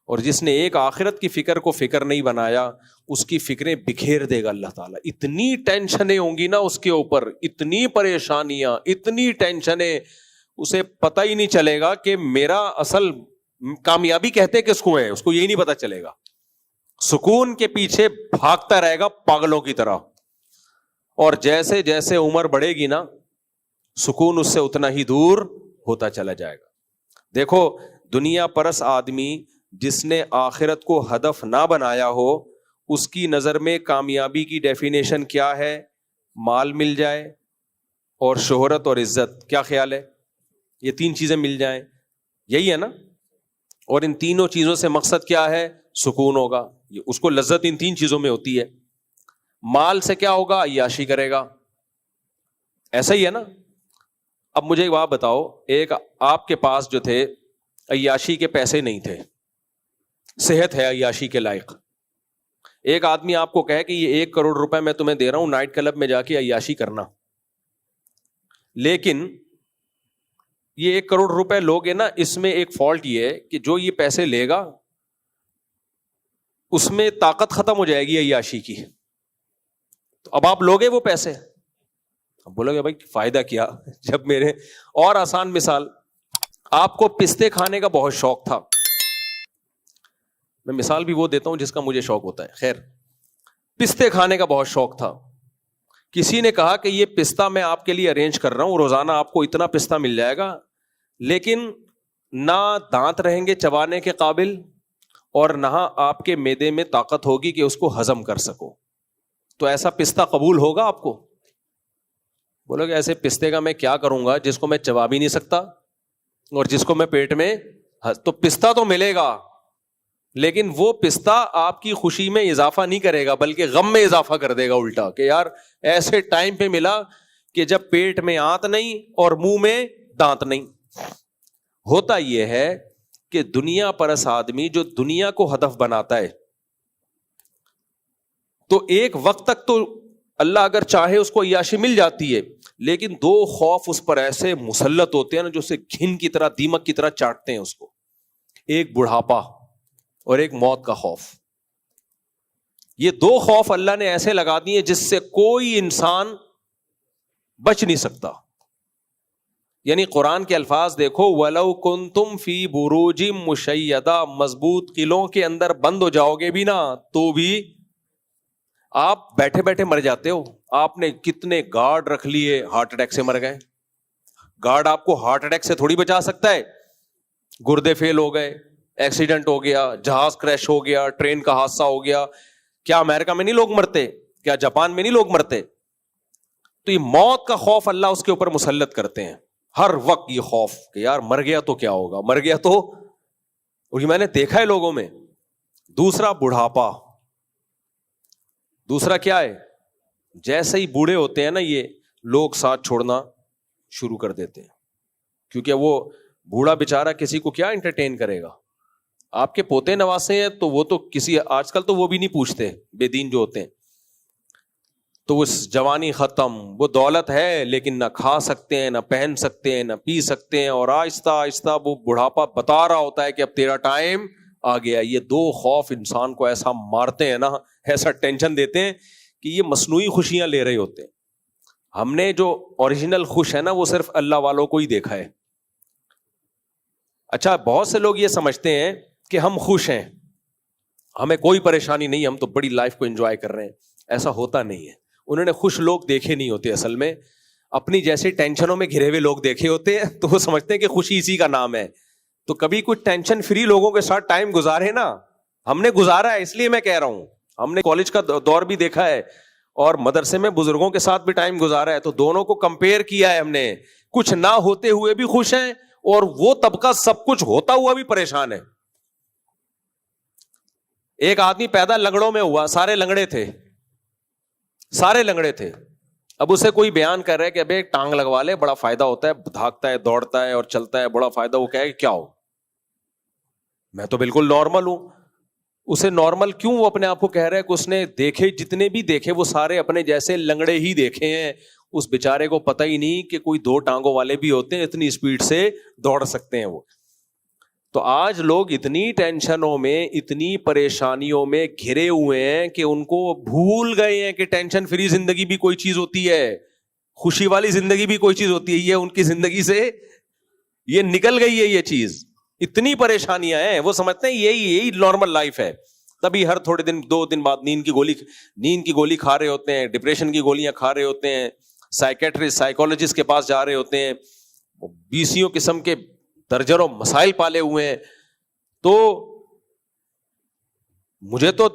اور جس نے ایک آخرت کی فکر کو فکر نہیں بنایا اس کی فکریں بکھیر دے گا اللہ تعالیٰ۔ اتنی ٹینشنیں ہوں گی نا اس کے اوپر، اتنی پریشانیاں، اتنی ٹینشنیں، اسے پتہ ہی نہیں چلے گا کہ میرا اصل کامیابی کہتے کس کو ہے، اس کو یہی نہیں پتہ چلے گا، سکون کے پیچھے بھاگتا رہے گا پاگلوں کی طرح، اور جیسے جیسے عمر بڑھے گی نا سکون اس سے اتنا ہی دور ہوتا چلا جائے گا۔ دیکھو دنیا پرس آدمی جس نے آخرت کو ہدف نہ بنایا ہو، اس کی نظر میں کامیابی کی ڈیفینیشن کیا ہے؟ مال مل جائے اور شہرت اور عزت۔ کیا خیال ہے؟ یہ تین چیزیں مل جائیں، یہی ہے نا؟ اور ان تینوں چیزوں سے مقصد کیا ہے؟ سکون ہوگا، اس کو لذت ان تین چیزوں میں ہوتی ہے۔ مال سے کیا ہوگا؟ عیاشی کرے گا، ایسا ہی ہے نا؟ اب مجھے ایک بات بتاؤ، ایک آپ کے پاس جو تھے عیاشی کے پیسے نہیں تھے، صحت ہے عیاشی کے لائق، ایک آدمی آپ کو کہے کہ یہ 1 کروڑ روپے میں تمہیں دے رہا ہوں، نائٹ کلب میں جا کے عیاشی کرنا، لیکن یہ 1 کروڑ روپے لوگے نا، اس میں ایک فالٹ یہ ہے کہ جو یہ پیسے لے گا اس میں طاقت ختم ہو جائے گی عیاشی کی، تو اب آپ لوگے وہ پیسے، اب بولو گے بھائی فائدہ کیا جب میرے۔ اور آسان مثال، آپ کو پستے کھانے کا بہت شوق تھا، میں مثال بھی وہ دیتا ہوں جس کا مجھے شوق ہوتا ہے، خیر پستے کھانے کا بہت شوق تھا، کسی نے کہا کہ یہ پستہ میں آپ کے لیے ارینج کر رہا ہوں، روزانہ آپ کو اتنا پستہ مل جائے گا، لیکن نہ دانت رہیں گے چبانے کے قابل اور نہ آپ کے معدے میں طاقت ہوگی کہ اس کو ہضم کر سکو، تو ایسا پستہ قبول ہوگا آپ کو؟ بولو کہ ایسے پستے کا میں کیا کروں گا جس کو میں چبا بھی نہیں سکتا اور جس کو میں پیٹ میں، تو پستہ تو ملے گا لیکن وہ پستہ آپ کی خوشی میں اضافہ نہیں کرے گا بلکہ غم میں اضافہ کر دے گا الٹا، کہ یار ایسے ٹائم پہ ملا کہ جب پیٹ میں آنت نہیں اور منہ میں دانت نہیں۔ ہوتا یہ ہے کہ دنیا پرس آدمی جو دنیا کو ہدف بناتا ہے تو ایک وقت تک تو اللہ اگر چاہے اس کو عیاشی مل جاتی ہے، لیکن 2 خوف اس پر ایسے مسلط ہوتے ہیں نا جو اسے گھن کی طرح، دیمک کی طرح چاٹتے ہیں اس کو، ایک بڑھاپا اور ایک موت کا خوف۔ یہ 2 خوف اللہ نے ایسے لگا دیے جس سے کوئی انسان بچ نہیں سکتا۔ یعنی قرآن کے الفاظ دیکھو، وَلَوْ كُنْتُمْ فِي بُرُوجٍ مُشَيَّدَةٍ، مضبوط قلعوں کے اندر بند ہو جاؤ گے بھی نا تو بھی آپ بیٹھے بیٹھے مر جاتے ہو۔ آپ نے کتنے گارڈ رکھ لیے، ہارٹ اٹیک سے مر گئے۔ گارڈ آپ کو ہارٹ اٹیک سے تھوڑی بچا سکتا ہے، گردے فیل ہو گئے، ایکسیڈنٹ ہو گیا، جہاز کریش ہو گیا، ٹرین کا حادثہ ہو گیا، کیا امریکہ میں نہیں لوگ مرتے؟ کیا جاپان میں نہیں لوگ مرتے؟ تو یہ موت کا خوف اللہ اس کے اوپر مسلط کرتے ہیں ہر وقت، یہ خوف کہ یار مر گیا تو کیا ہوگا، مر گیا تو، اور یہ میں نے دیکھا ہے لوگوں میں۔ دوسرا بڑھاپا، دوسرا کیا ہے؟ جیسے ہی بوڑھے ہوتے ہیں نا یہ لوگ ساتھ چھوڑنا شروع کر دیتے ہیں، کیونکہ وہ بوڑھا بیچارہ کسی کو کیا انٹرٹین کرے گا۔ آپ کے پوتے نواسے ہیں تو وہ تو کسی، آج کل تو وہ بھی نہیں پوچھتے، بے دین جو ہوتے ہیں، تو وہ جوانی ختم، وہ دولت ہے لیکن نہ کھا سکتے ہیں، نہ پہن سکتے ہیں، نہ پی سکتے ہیں، اور آہستہ آہستہ وہ بڑھاپا بتا رہا ہوتا ہے کہ اب تیرا ٹائم آ گیا۔ یہ 2 خوف انسان کو ایسا مارتے ہیں نا، ایسا ٹینشن دیتے ہیں کہ یہ مصنوعی خوشیاں لے رہے ہوتے ہیں۔ ہم نے جو اوریجنل خوش ہے نا وہ صرف اللہ والوں کو ہی دیکھا ہے۔ اچھا، بہت سے لوگ یہ سمجھتے ہیں کہ ہم خوش ہیں، ہمیں کوئی پریشانی نہیں، ہم تو بڑی لائف کو انجوائے کر رہے ہیں۔ ایسا ہوتا نہیں ہے، انہوں نے خوش لوگ دیکھے نہیں ہوتے، اصل میں اپنی جیسے ٹینشنوں میں گھرے ہوئے لوگ دیکھے ہوتے ہیں تو وہ سمجھتے ہیں کہ خوشی اسی کا نام ہے۔ تو کبھی کچھ ٹینشن فری لوگوں کے ساتھ ٹائم گزارے نا، ہم نے گزارا ہے، اس لیے میں کہہ رہا ہوں، ہم نے کالج کا دور بھی دیکھا ہے اور مدرسے میں بزرگوں کے ساتھ بھی ٹائم گزارا ہے, تو دونوں کو کمپیئر کیا ہے ہم نے. کچھ نہ ہوتے ہوئے بھی خوش ہیں, اور وہ طبقہ سب کچھ ہوتا ہوا بھی پریشان ہے. ایک آدمی پیدا لنگڑوں میں ہوا, سارے لنگڑے تھے, سارے لنگڑے تھے. اب اسے کوئی بیان کر رہا ہے کہ ابے ایک ٹانگ لگوا لے, بڑا فائدہ ہوتا ہے, بھاگتا ہے, دوڑتا ہے اور چلتا ہے, بڑا فائدہ. وہ کہے کہ کیا ہو, میں تو بالکل نارمل ہوں. اسے نارمل کیوں وہ اپنے آپ کو کہہ رہا ہے کہ اس نے دیکھے, جتنے بھی دیکھے وہ سارے اپنے جیسے لنگڑے ہی دیکھے ہیں. اس بیچارے کو پتہ ہی نہیں کہ کوئی 2 ٹانگوں والے بھی ہوتے ہیں, اتنی اسپیڈ سے دوڑ سکتے ہیں وہ. تو آج لوگ اتنی ٹینشنوں میں, اتنی پریشانیوں میں گھرے ہوئے ہیں کہ ان کو بھول گئے ہیں کہ ٹینشن فری زندگی بھی کوئی چیز ہوتی ہے, خوشی والی زندگی بھی کوئی چیز ہوتی ہے. یہ ان کی زندگی سے یہ نکل گئی ہے یہ چیز. اتنی پریشانیاں ہیں, وہ سمجھتے ہیں یہی نارمل لائف ہے. تبھی ہر تھوڑے دن 2 دن بعد نیند کی گولی کھا رہے ہوتے ہیں, ڈپریشن کی گولیاں کھا رہے ہوتے ہیں, سائیکیٹرسٹ سائیکولوجسٹ کے پاس جا رہے ہوتے ہیں, 20 قسم کے درجنوں مسائل پالے ہوئے ہیں. تو مجھے تو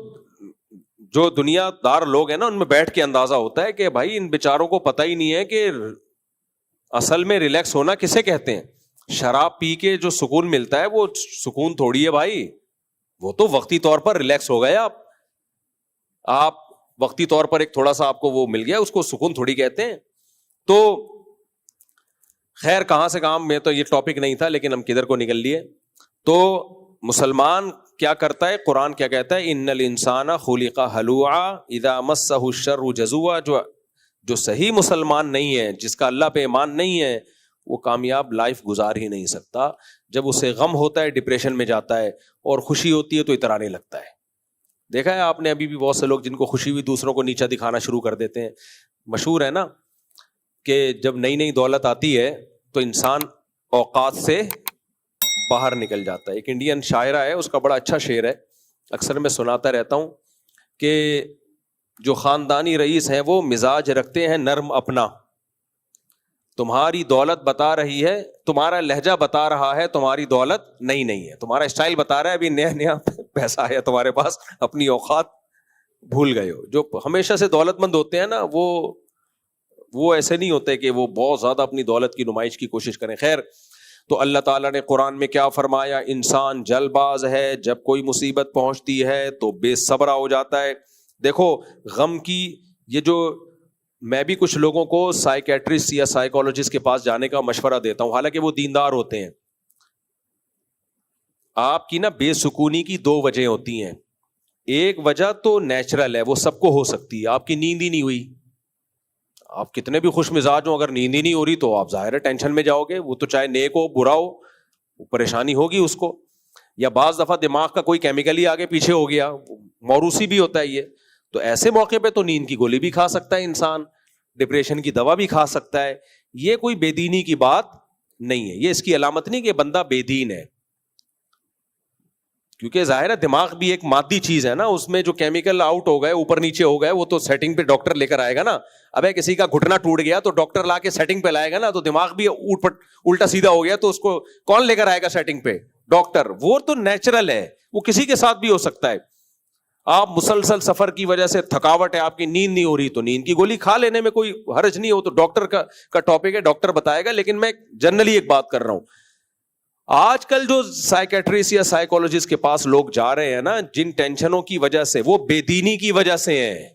جو دنیا دار لوگ ہیں نا, ان میں بیٹھ کے اندازہ ہوتا ہے کہ بھائی ان بیچاروں کو پتہ ہی نہیں ہے کہ اصل میں ریلیکس ہونا کسے کہتے ہیں. شراب پی کے جو سکون ملتا ہے وہ سکون تھوڑی ہے بھائی, وہ تو وقتی طور پر ریلیکس ہو گئے. آپ وقتی طور پر ایک تھوڑا سا آپ کو وہ مل گیا, اس کو سکون تھوڑی کہتے ہیں. تو خیر کہاں سے کام میں تو یہ ٹاپک نہیں تھا, لیکن ہم کدھر کو نکل لیے. تو مسلمان کیا کرتا ہے, قرآن کیا کہتا ہے, ان الانسان خلق ہلوعا اذا مسہ الشر جزوعا. جو صحیح مسلمان نہیں ہے, جس کا اللہ پہ ایمان نہیں ہے, وہ کامیاب لائف گزار ہی نہیں سکتا. جب اسے غم ہوتا ہے ڈپریشن میں جاتا ہے, اور خوشی ہوتی ہے تو اترانے لگتا ہے. دیکھا ہے آپ نے ابھی بھی بہت سے لوگ جن کو خوشی ہوئی دوسروں کو نیچا دکھانا شروع کر دیتے ہیں. مشہور ہے نا کہ جب نئی دولت آتی ہے تو انسان اوقات سے باہر نکل جاتا ہے. ایک انڈین شاعرہ ہے, اس کا بڑا اچھا شعر ہے, اکثر میں سناتا رہتا ہوں کہ جو خاندانی رئیس ہیں وہ مزاج رکھتے ہیں نرم اپنا. تمہاری دولت بتا رہی ہے, تمہارا لہجہ بتا رہا ہے تمہاری دولت نہیں ہے. تمہارا اسٹائل بتا رہا ہے ابھی نیا پیسہ ہے تمہارے پاس, اپنی اوقات بھول گئے ہو. جو ہمیشہ سے دولت مند ہوتے ہیں نا, وہ ایسے نہیں ہوتے کہ وہ بہت زیادہ اپنی دولت کی نمائش کی کوشش کریں. خیر, تو اللہ تعالیٰ نے قرآن میں کیا فرمایا, انسان جلد باز ہے, جب کوئی مصیبت پہنچتی ہے تو بے صبرا ہو جاتا ہے. دیکھو غم کی یہ جو, میں بھی کچھ لوگوں کو سائیکیٹرسٹ یا سائیکولوجسٹ کے پاس جانے کا مشورہ دیتا ہوں, حالانکہ وہ دیندار ہوتے ہیں. آپ کی نا بے سکونی کی 2 وجہ ہوتی ہیں. ایک وجہ تو نیچرل ہے, وہ سب کو ہو سکتی ہے, آپ کی نیند ہی نہیں ہوئی. آپ کتنے بھی خوش مزاج ہو, اگر نیند ہی نہیں ہو رہی تو آپ ظاہر ہے ٹینشن میں جاؤ گے. وہ تو چاہے نیک ہو برا ہو, پریشانی ہوگی اس کو. یا بعض دفعہ دماغ کا کوئی کیمیکل ہی آگے پیچھے ہو گیا, موروثی بھی ہوتا ہے یہ. تو ایسے موقع پہ تو نیند کی گولی بھی کھا سکتا ہے انسان, ڈپریشن کی دوا بھی کھا سکتا ہے. یہ کوئی بے دینی کی بات نہیں ہے, یہ اس کی علامت نہیں کہ بندہ بے دین ہے. کیونکہ ظاہر ہے دماغ بھی ایک مادی چیز ہے نا, اس میں جو کیمیکل آؤٹ ہو گئے, اوپر نیچے ہو گئے, وہ تو سیٹنگ پہ ڈاکٹر لے کر آئے گا نا. ابے کسی کا گھٹنا ٹوٹ گیا تو ڈاکٹر لا کے سیٹنگ پہ لائے گا نا, تو دماغ بھی الٹا سیدھا ہو گیا تو اس کو کون لے کر آئے گا سیٹنگ پہ؟ ڈاکٹر. وہ تو نیچرل ہے, وہ کسی کے ساتھ بھی ہو سکتا ہے. آپ مسلسل سفر کی وجہ سے تھکاوٹ ہے, آپ کی نیند نہیں ہو رہی, تو نیند کی گولی کھا لینے میں کوئی حرج نہیں ہو. تو ڈاکٹر کا ٹاپک ہے, ڈاکٹر بتائے گا. لیکن میں جنرلی ایک بات کر رہا ہوں, آج کل جو سائیکیٹرسٹ یا سائیکولوجسٹ کے پاس لوگ جا رہے ہیں نا, جن ٹینشنوں کی وجہ سے, وہ بے دینی کی وجہ سے ہیں.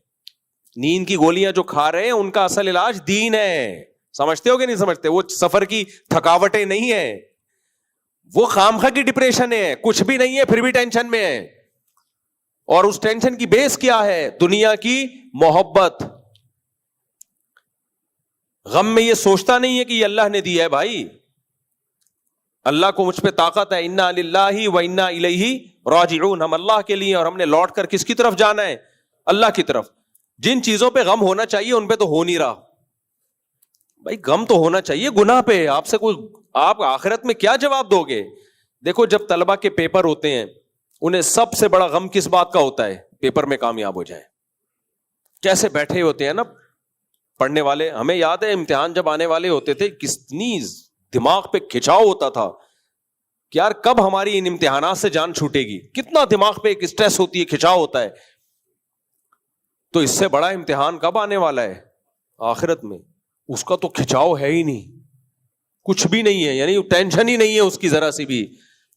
نیند کی گولیاں جو کھا رہے ہیں ان کا اصل علاج دین ہے. سمجھتے ہو کہ نہیں سمجھتے؟ وہ سفر کی تھکاوٹیں نہیں ہیں, وہ خامخواہ کی ڈپریشن ہے, کچھ بھی نہیں ہے پھر بھی ٹینشن میں ہے. اور اس ٹینشن کی بیس کیا ہے؟ دنیا کی محبت. غم میں یہ سوچتا نہیں ہے کہ یہ اللہ نے دیا ہے. بھائی اللہ کو مجھ پہ طاقت ہے, انا للہ و انا الیہ راجعون, ہم اللہ کے لیے اور ہم نے لوٹ کر کس کی طرف جانا ہے؟ اللہ کی طرف. جن چیزوں پہ غم ہونا چاہیے ان پہ تو ہو نہیں رہا. بھائی غم تو ہونا چاہیے گناہ پہ. آپ سے کوئی, آپ آخرت میں کیا جواب دو گے؟ دیکھو جب طلبہ کے پیپر ہوتے ہیں, انہیں سب سے بڑا غم کس بات کا ہوتا ہے؟ پیپر میں کامیاب ہو جائے. کیسے بیٹھے ہوتے ہیں نا پڑھنے والے. ہمیں یاد ہے امتحان جب آنے والے ہوتے تھے, کتنی دماغ پہ کھچاؤ ہوتا تھا کہ یار کب ہماری ان امتحانات سے جان چھوٹے گی. کتنا دماغ پہ ایک اسٹریس ہوتی ہے, کھچاؤ ہوتا ہے. تو اس سے بڑا امتحان کب آنے والا ہے؟ آخرت میں. اس کا تو کھچاؤ ہے ہی نہیں, کچھ بھی نہیں ہے, یعنی ٹینشن ہی نہیں ہے اس کی ذرا سی بھی.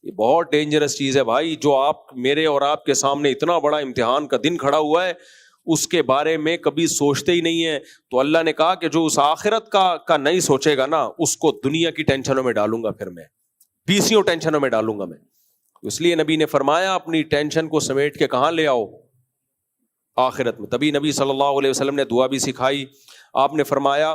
یہ بہت ڈینجرس چیز ہے بھائی. جو آپ میرے اور آپ کے سامنے اتنا بڑا امتحان کا دن کھڑا ہوا ہے, اس کے بارے میں کبھی سوچتے ہی نہیں ہے. تو اللہ نے کہا کہ جو اس آخرت کا نہیں سوچے گا نا, اس کو دنیا کی ٹینشنوں میں ڈالوں گا, پھر میں پیسیوں ٹینشنوں میں ڈالوں گا میں. اس لیے نبی نے فرمایا اپنی ٹینشن کو سمیٹ کے کہاں لے آؤ؟ آخرت میں. تبھی نبی صلی اللہ علیہ وسلم نے دعا بھی سکھائی. آپ نے فرمایا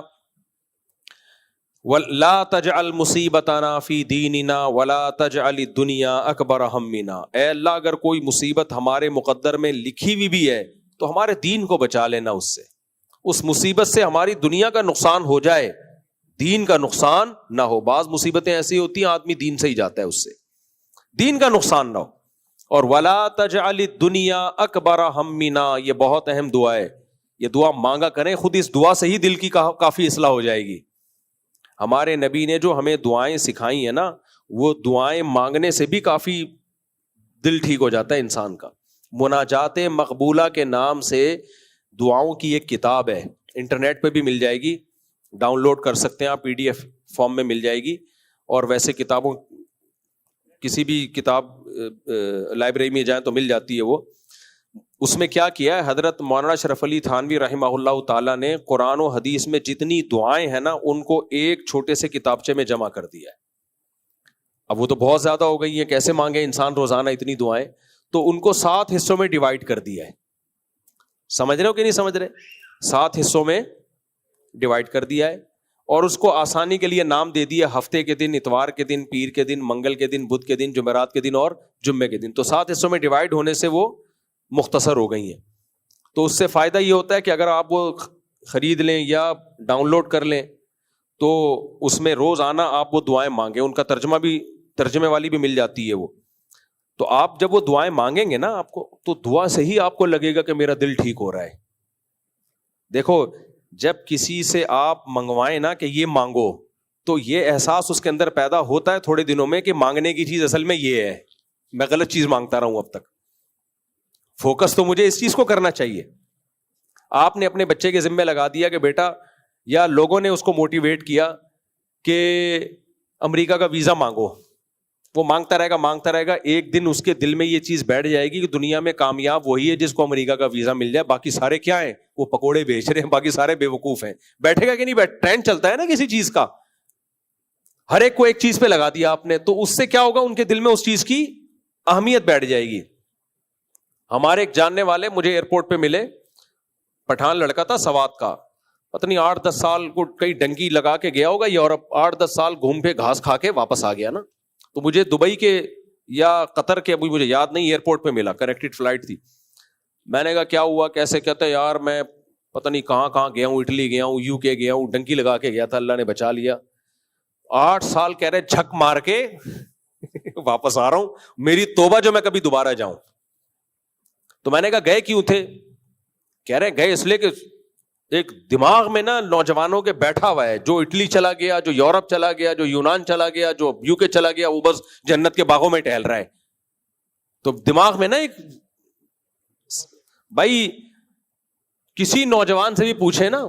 وَلَا تَجْعَلْ مُصِيبَتَنَا فِي دِينِنَا وَلَا تَجْعَلِ الدُّنْيَا أَكْبَرَ هَمِّنَا. اے اللہ اگر کوئی مصیبت ہمارے مقدر میں لکھی ہوئی بھی ہے تو ہمارے دین کو بچا لینا اس سے. اس مصیبت سے ہماری دنیا کا نقصان ہو جائے, دین کا نقصان نہ ہو. بعض مصیبتیں ایسی ہوتی ہیں آدمی دین سے ہی جاتا ہے, اس سے دین کا نقصان نہ ہو. اور وَلَا تَجْعَلِ الدُّنْيَا أَكْبَرَ هَمِّنَا, یہ بہت اہم دعا ہے. یہ دعا مانگا کریں, خود اس دعا سے ہی دل کی کافی اصلاح ہو جائے گی. ہمارے نبی نے جو ہمیں دعائیں سکھائی ہیں نا, وہ دعائیں مانگنے سے بھی کافی دل ٹھیک ہو جاتا ہے انسان کا. مناجات مقبولہ کے نام سے دعاؤں کی ایک کتاب ہے, انٹرنیٹ پہ بھی مل جائے گی, ڈاؤن لوڈ کر سکتے ہیں آپ, PDF فارم میں مل جائے گی. اور ویسے کتابوں کسی بھی کتاب لائبریری میں جائیں تو مل جاتی ہے وہ. اس میں کیا کیا ہے حضرت مولانا اشرف علی تھانوی رحمہ اللہ تعالیٰ نے قرآن و حدیث میں جتنی دعائیں ہیں نا, ان کو ایک چھوٹے سے کتابچے میں جمع کر دیا ہے. اب وہ تو بہت زیادہ ہو گئی ہیں, کیسے مانگے انسان روزانہ اتنی دعائیں, تو ان کو 7 حصوں میں ڈیوائڈ کر دیا ہے. سمجھ رہے ہو کہ نہیں سمجھ رہے؟ 7 حصوں میں ڈیوائڈ کر دیا ہے. اور اس کو آسانی کے لیے نام دے دیا ہفتے کے دن, اتوار کے دن, پیر کے دن, منگل کے دن, بدھ کے دن, جمعرات کے دن اور جمعے کے دن. تو 7 حصوں میں ڈیوائڈ ہونے سے وہ مختصر ہو گئی ہیں. تو اس سے فائدہ یہ ہوتا ہے کہ اگر آپ وہ خرید لیں یا ڈاؤن لوڈ کر لیں تو اس میں روز آنا آپ وہ دعائیں مانگیں, ان کا ترجمے والی بھی مل جاتی ہے وہ. تو آپ جب وہ دعائیں مانگیں گے نا آپ کو, تو دعا سے ہی آپ کو لگے گا کہ میرا دل ٹھیک ہو رہا ہے. دیکھو جب کسی سے آپ منگوائیں نا کہ یہ مانگو, تو یہ احساس اس کے اندر پیدا ہوتا ہے تھوڑے دنوں میں کہ مانگنے کی چیز اصل میں یہ ہے, میں غلط چیز مانگتا رہا ہوں اب تک. فوکس تو مجھے اس چیز کو کرنا چاہیے. آپ نے اپنے بچے کے ذمہ لگا دیا کہ بیٹا, یا لوگوں نے اس کو موٹیویٹ کیا کہ امریکہ کا ویزا مانگو, وہ مانگتا رہے گا. ایک دن اس کے دل میں یہ چیز بیٹھ جائے گی کہ دنیا میں کامیاب وہی ہے جس کو امریکہ کا ویزا مل جائے, باقی سارے کیا ہیں, وہ پکوڑے بیچ رہے ہیں, باقی سارے بے وقوف ہیں. بیٹھے گا کہ نہیں ٹرینڈ چلتا ہے نا کسی چیز کا, ہر ایک کو ایک چیز پہ لگا دیا آپ نے, تو اس سے کیا ہوگا, ان کے دل میں اس چیز کی اہمیت بیٹھ جائے گی. ہمارے ایک جاننے والے مجھے ایئرپورٹ پہ ملے, پٹھان لڑکا تھا سوات کا, پتہ نہیں 8-10 سال کو کئی ڈنکی لگا کے گیا ہوگا یورپ, 8-10 سال گھوم پہ گھاس کھا کے واپس آ گیا نا. تو مجھے دبئی کے یا قطر کے, ابھی مجھے یاد نہیں, ایئرپورٹ پہ ملا, کنیکٹڈ فلائٹ تھی. میں نے کہا کیا ہوا کیسے, کہتا ہے یار میں پتہ نہیں کہاں گیا ہوں, اٹلی گیا ہوں, UK گیا ہوں, ڈنکی لگا کے گیا تھا, اللہ نے بچا لیا. 8 سال کہہ رہے جھک مار کے واپس آ رہا ہوں, میری توبہ جو میں کبھی دوبارہ جاؤں. تو میں نے کہا گئے کیوں تھے؟ کہہ رہے گئے اس لیے کہ ایک دماغ میں نا نوجوانوں کے بیٹھا ہوا ہے, جو اٹلی چلا گیا, جو یورپ چلا گیا, جو یونان چلا گیا, جو UK چلا گیا, وہ بس جنت کے باغوں میں ٹہل رہا ہے. تو دماغ میں نا ایک, بھائی کسی نوجوان سے بھی پوچھے نا,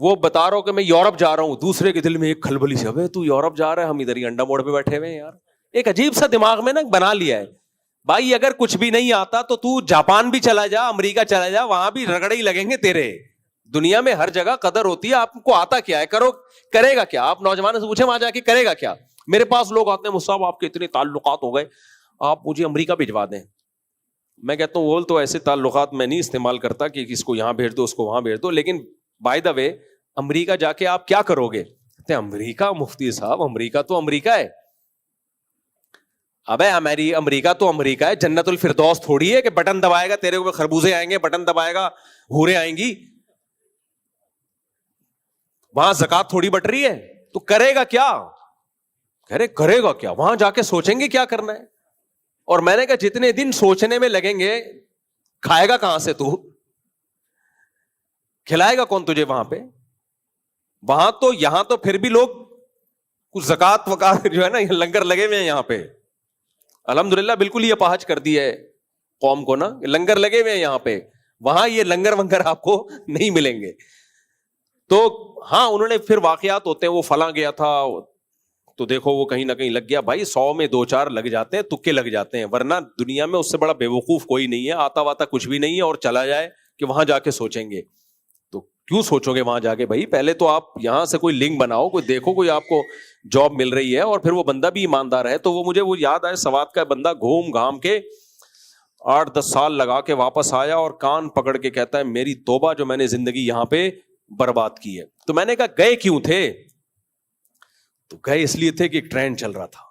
وہ بتا رہا ہو کہ میں یورپ جا رہا ہوں, دوسرے کے دل میں ایک کھلبلی سے, ابے تو یورپ جا رہا ہے, ہم ادھر ہی انڈا موڑ پہ بیٹھے ہوئے ہیں یار. ایک عجیب سا دماغ میں نا بنا لیا ہے. بھائی اگر کچھ بھی نہیں آتا تو جاپان بھی چلا جا, امریکہ چلا جا, وہاں بھی رگڑے ہی لگیں گے تیرے. دنیا میں ہر جگہ قدر ہوتی ہے, آپ کو آتا کیا ہے, کرے گا کیا. آپ نوجوان سے پوچھیں وہاں جا کے کرے گا کیا. میرے پاس لوگ آتے ہیں, مصعب آپ کے اتنے تعلقات ہو گئے, آپ مجھے امریکہ بھجوا دیں. میں کہتا ہوں تو ایسے تعلقات میں نہیں استعمال کرتا کہ اس کو یہاں بھیج دو, اس کو وہاں بھیج دو. لیکن بائی دا وے امریکہ جا کے آپ کیا کرو گے؟ کہتے امریکہ, مفتی صاحب امریکہ تو امریکہ ہے. ابے امریکہ تو امریکہ ہے, جنت الفردوس تھوڑی ہے کہ بٹن دبائے گا تیرے کو خربوزے آئیں گے, بٹن دبائے گا حوریں آئیں گی. وہاں زکات تھوڑی بٹ رہی ہے. تو کرے گا کیا, کرے گا کیا, وہاں جا کے سوچیں گے کیا کرنا ہے. اور میں نے کہا جتنے دن سوچنے میں لگیں گے, کھائے گا کہاں سے تو, کھلائے گا کون تجھے وہاں پہ. وہاں تو یہاں تو پھر بھی لوگ کچھ زکات وکات جو ہے نا لنگر لگے ہوئے ہیں یہاں پہ, الحمدللہ بالکل یہ پہنچ کر دی ہے قوم کو نا, لنگر لگے ہوئے ہیں یہاں پہ. وہاں یہ لنگر ونگر آپ کو نہیں ملیں گے. تو ہاں انہوں نے پھر واقعات ہوتے ہیں, وہ فلاں گیا تھا تو دیکھو وہ کہیں نہ کہیں لگ گیا. بھائی 100 میں 2-4 لگ جاتے ہیں, تکے لگ جاتے ہیں, ورنہ دنیا میں اس سے بڑا بیوقوف کوئی نہیں ہے. آتا واتا کچھ بھی نہیں ہے, اور چلا جائے کہ وہاں جا کے سوچیں گے. تو کیوں سوچو گے وہاں جا کے؟ بھائی پہلے تو آپ یہاں سے کوئی لنک بناؤ, کوئی دیکھو کوئی آپ کو جاب مل رہی ہے, اور پھر وہ بندہ بھی ایماندار ہے. تو وہ مجھے وہ یاد آئے, سوات کا بندہ گھوم گھام کے 8-10 سال لگا کے واپس آیا, اور کان پکڑ کے کہتا ہے میری توبہ جو میں نے زندگی یہاں پہ برباد کی ہے. تو میں نے کہا گئے کیوں تھے؟ تو گئے اس لیے تھے کہ ایک ٹرینڈ چل رہا تھا,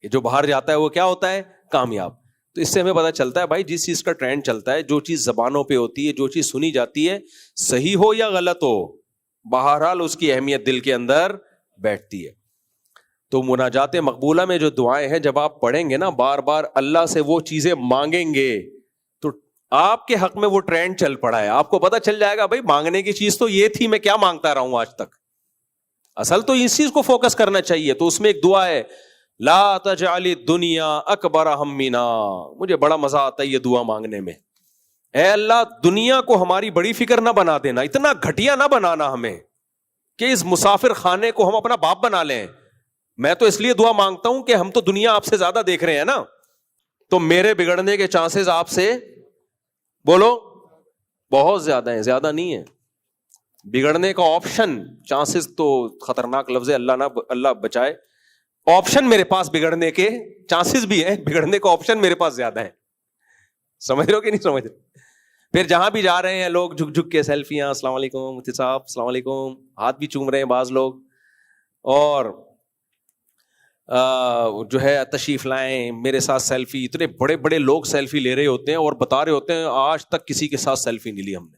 یہ جو باہر جاتا ہے وہ کیا ہوتا ہے؟ کامیاب. تو اس سے ہمیں پتا چلتا ہے بھائی جس چیز کا ٹرینڈ چلتا ہے, جو چیز زبانوں پہ ہوتی ہے, جو چیز سنی جاتی ہے, صحیح ہو یا غلط ہو, بہرحال اس کی اہمیت دل کے اندر بیٹھتی ہے. تو مناجات مقبولہ میں جو دعائیں ہیں جب آپ پڑھیں گے نا, بار بار اللہ سے وہ چیزیں مانگیں گے, تو آپ کے حق میں وہ ٹرینڈ چل پڑا ہے. آپ کو پتا چل جائے گا بھائی مانگنے کی چیز تو یہ تھی, میں کیا مانگتا رہا ہوں آج تک. اصل تو اس چیز کو فوکس کرنا چاہیے. تو اس میں ایک دعا ہے, لا تجعل الدنیا اکبر ہمنا. مجھے بڑا مزہ آتا ہے یہ دعا مانگنے میں. اے اللہ دنیا کو ہماری بڑی فکر نہ بنا دینا, اتنا گھٹیا نہ بنانا ہمیں کہ اس مسافر خانے کو ہم اپنا باپ بنا لیں. میں تو اس لیے دعا مانگتا ہوں کہ ہم تو دنیا آپ سے زیادہ دیکھ رہے ہیں نا, تو میرے بگڑنے کے چانسز آپ سے بولو بہت زیادہ ہیں. زیادہ نہیں ہے بگڑنے کا آپشن, چانسز تو خطرناک لفظ ہے, اللہ بچائے. آپشن میرے پاس بگڑنے کے چانسز بھی ہیں, بگڑنے کا آپشن میرے پاس زیادہ ہے. سمجھ رہے ہو کہ نہیں سمجھ رہے؟ پھر جہاں بھی جا رہے ہیں لوگ جھک جھک کے سیلفیاں, السلام علیکم مفتی صاحب, السلام علیکم, ہاتھ بھی چوم رہے ہیں بعض لوگ, اور جو ہے تشریف لائیں میرے ساتھ سیلفی. اتنے بڑے بڑے لوگ سیلفی لے رہے ہوتے ہیں اور بتا رہے ہوتے ہیں آج تک کسی کے ساتھ سیلفی نہیں لی ہم نے.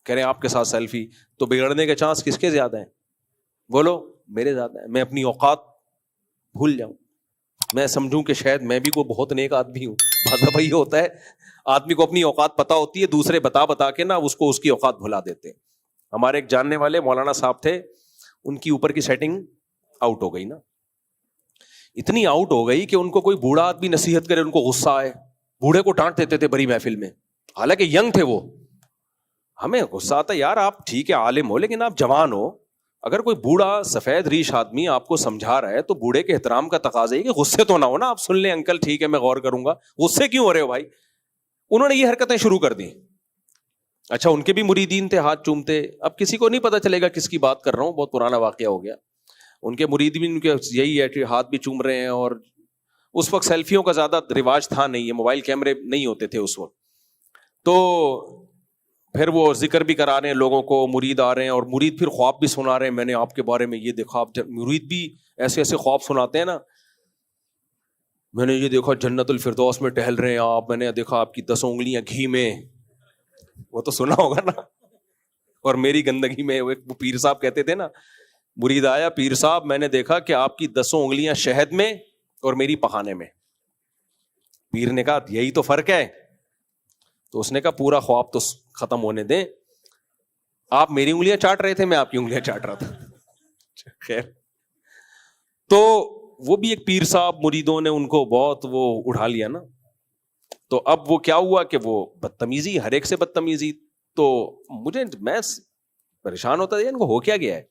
کہہ رہے ہیں آپ کے ساتھ سیلفی. تو بگڑنے کے چانس کس کے زیادہ ہیں؟ بولو میرے زیادہ ہیں. میں اپنی اوقات بھول جاؤں, میں سمجھوں کہ شاید میں بھی کوئی بہت نیک آدمی ہوں. بعض دفعہ یہ ہوتا ہے آدمی کو اپنی اوقات پتہ ہوتی ہے, دوسرے بتا کے نا اس کو اس کی اوقات بھلا دیتے ہیں. ہمارے ایک جاننے والے مولانا صاحب تھے, ان کی اوپر کی سیٹنگ آؤٹ ہو گئی نا, اتنی آؤٹ ہو گئی کہ ان کو کوئی بوڑھا آدمی نصیحت کرے ان کو غصہ آئے. بوڑھے کو ڈانٹ دیتے تھے بڑی محفل میں, حالانکہ ینگ تھے وہ. ہمیں غصہ آتا یار آپ ٹھیک ہے عالم ہو لیکن آپ جوان ہو, اگر کوئی بوڑھا سفید ریش آدمی آپ کو سمجھا رہا ہے تو بوڑھے کے احترام کا تقاضا ہے کہ غصے تو نہ ہو نا, آپ سن لیں انکل ٹھیک ہے میں غور کروں گا, غصے کیوں ہو رہے ہو بھائی. انہوں نے یہ حرکتیں شروع کر دی. اچھا ان کے بھی مریدین تھے, ہاتھ چومتے. اب کسی کو نہیں پتا چلے گا کس کی بات کر رہا ہوں, بہت پرانا واقعہ ہو گیا. ان کے مرید بھی ان کے یہی ہے کہ ہاتھ بھی چوم رہے ہیں, اور اس وقت سیلفیوں کا زیادہ رواج تھا نہیں, موبائل کیمرے نہیں ہوتے تھے اس وقت. تو پھر وہ ذکر بھی کرا رہے ہیں لوگوں کو, مرید آ رہے ہیں, اور مرید پھر خواب بھی سنا رہے ہیں, میں نے آپ کے بارے میں یہ دیکھا. آپ مرید بھی ایسے ایسے خواب سناتے ہیں نا, میں نے یہ دیکھا جنت الفردوس میں ٹہل رہے ہیں آپ, میں نے دیکھا آپ کی 10 انگلیاں گھی میں, وہ تو سنا ہوگا نا, اور میری گندگی میں. وہ پیر صاحب کہتے تھے نا, مرید آیا, پیر صاحب میں نے دیکھا کہ آپ کی 10 انگلیاں شہد میں اور میری پخانے میں. پیر نے کہا یہی تو فرق ہے. تو اس نے کہا پورا خواب تو ختم ہونے دیں, آپ میری انگلیاں چاٹ رہے تھے, میں آپ کی انگلیاں چاٹ رہا تھا. خیر, تو وہ بھی ایک پیر صاحب, مریدوں نے ان کو بہت وہ اٹھا لیا نا. تو اب وہ کیا ہوا کہ وہ بدتمیزی, ہر ایک سے بدتمیزی. تو میں پریشان ہوتا تھا ان کو ہو کیا گیا ہے.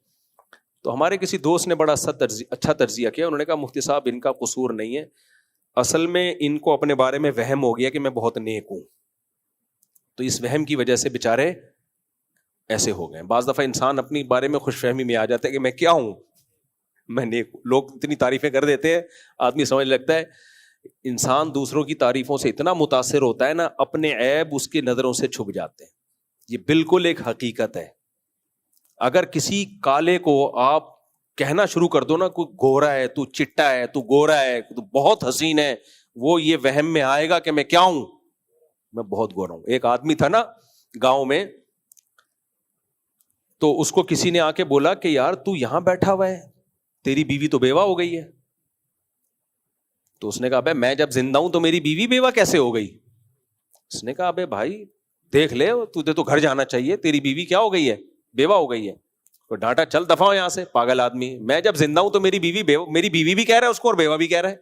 تو ہمارے کسی دوست نے بڑا اچھا تجزیہ کیا. انہوں نے کہا مفتی صاحب ان کا قصور نہیں ہے, اصل میں ان کو اپنے بارے میں وہم ہو گیا کہ میں بہت نیک ہوں, تو اس وہم کی وجہ سے بےچارے ایسے ہو گئے. بعض دفعہ انسان اپنی بارے میں خوش فہمی میں آ جاتا ہے کہ میں کیا ہوں, میں نیک ہوں. لوگ اتنی تعریفیں کر دیتے ہیں, آدمی سمجھ لگتا ہے. انسان دوسروں کی تعریفوں سے اتنا متاثر ہوتا ہے نا, اپنے عیب اس کی نظروں سے چھپ جاتے ہیں. یہ بالکل ایک حقیقت ہے. اگر کسی کالے کو آپ کہنا شروع کر دو نا, کوئی گورا ہے, تو چٹا ہے, تو گورا ہے, تو بہت حسین ہے, وہ یہ وہم میں آئے گا کہ میں کیا ہوں, میں بہت گورا ہوں. ایک آدمی تھا نا گاؤں میں, تو اس کو کسی نے آ کے بولا کہ یار تو یہاں بیٹھا ہوا ہے, تیری بیوی تو بیوہ ہو گئی ہے. تو اس نے کہا بھائی میں جب زندہ ہوں تو میری بیوی بیوہ کیسے ہو گئی. اس نے کہا بھائی بھائی دیکھ لے, تجھے تو گھر جانا چاہیے, تیری بیوی کیا ہو گئی ہے, بیوہ ہو گئی ہے. تو ڈانٹا چل دفعہ ہو یہاں سے پاگل آدمی, میں جب زندہ ہوں تو میری بیوی بھی کہہ رہا ہے اس کو, اور بیوہ بھی کہہ رہا ہے.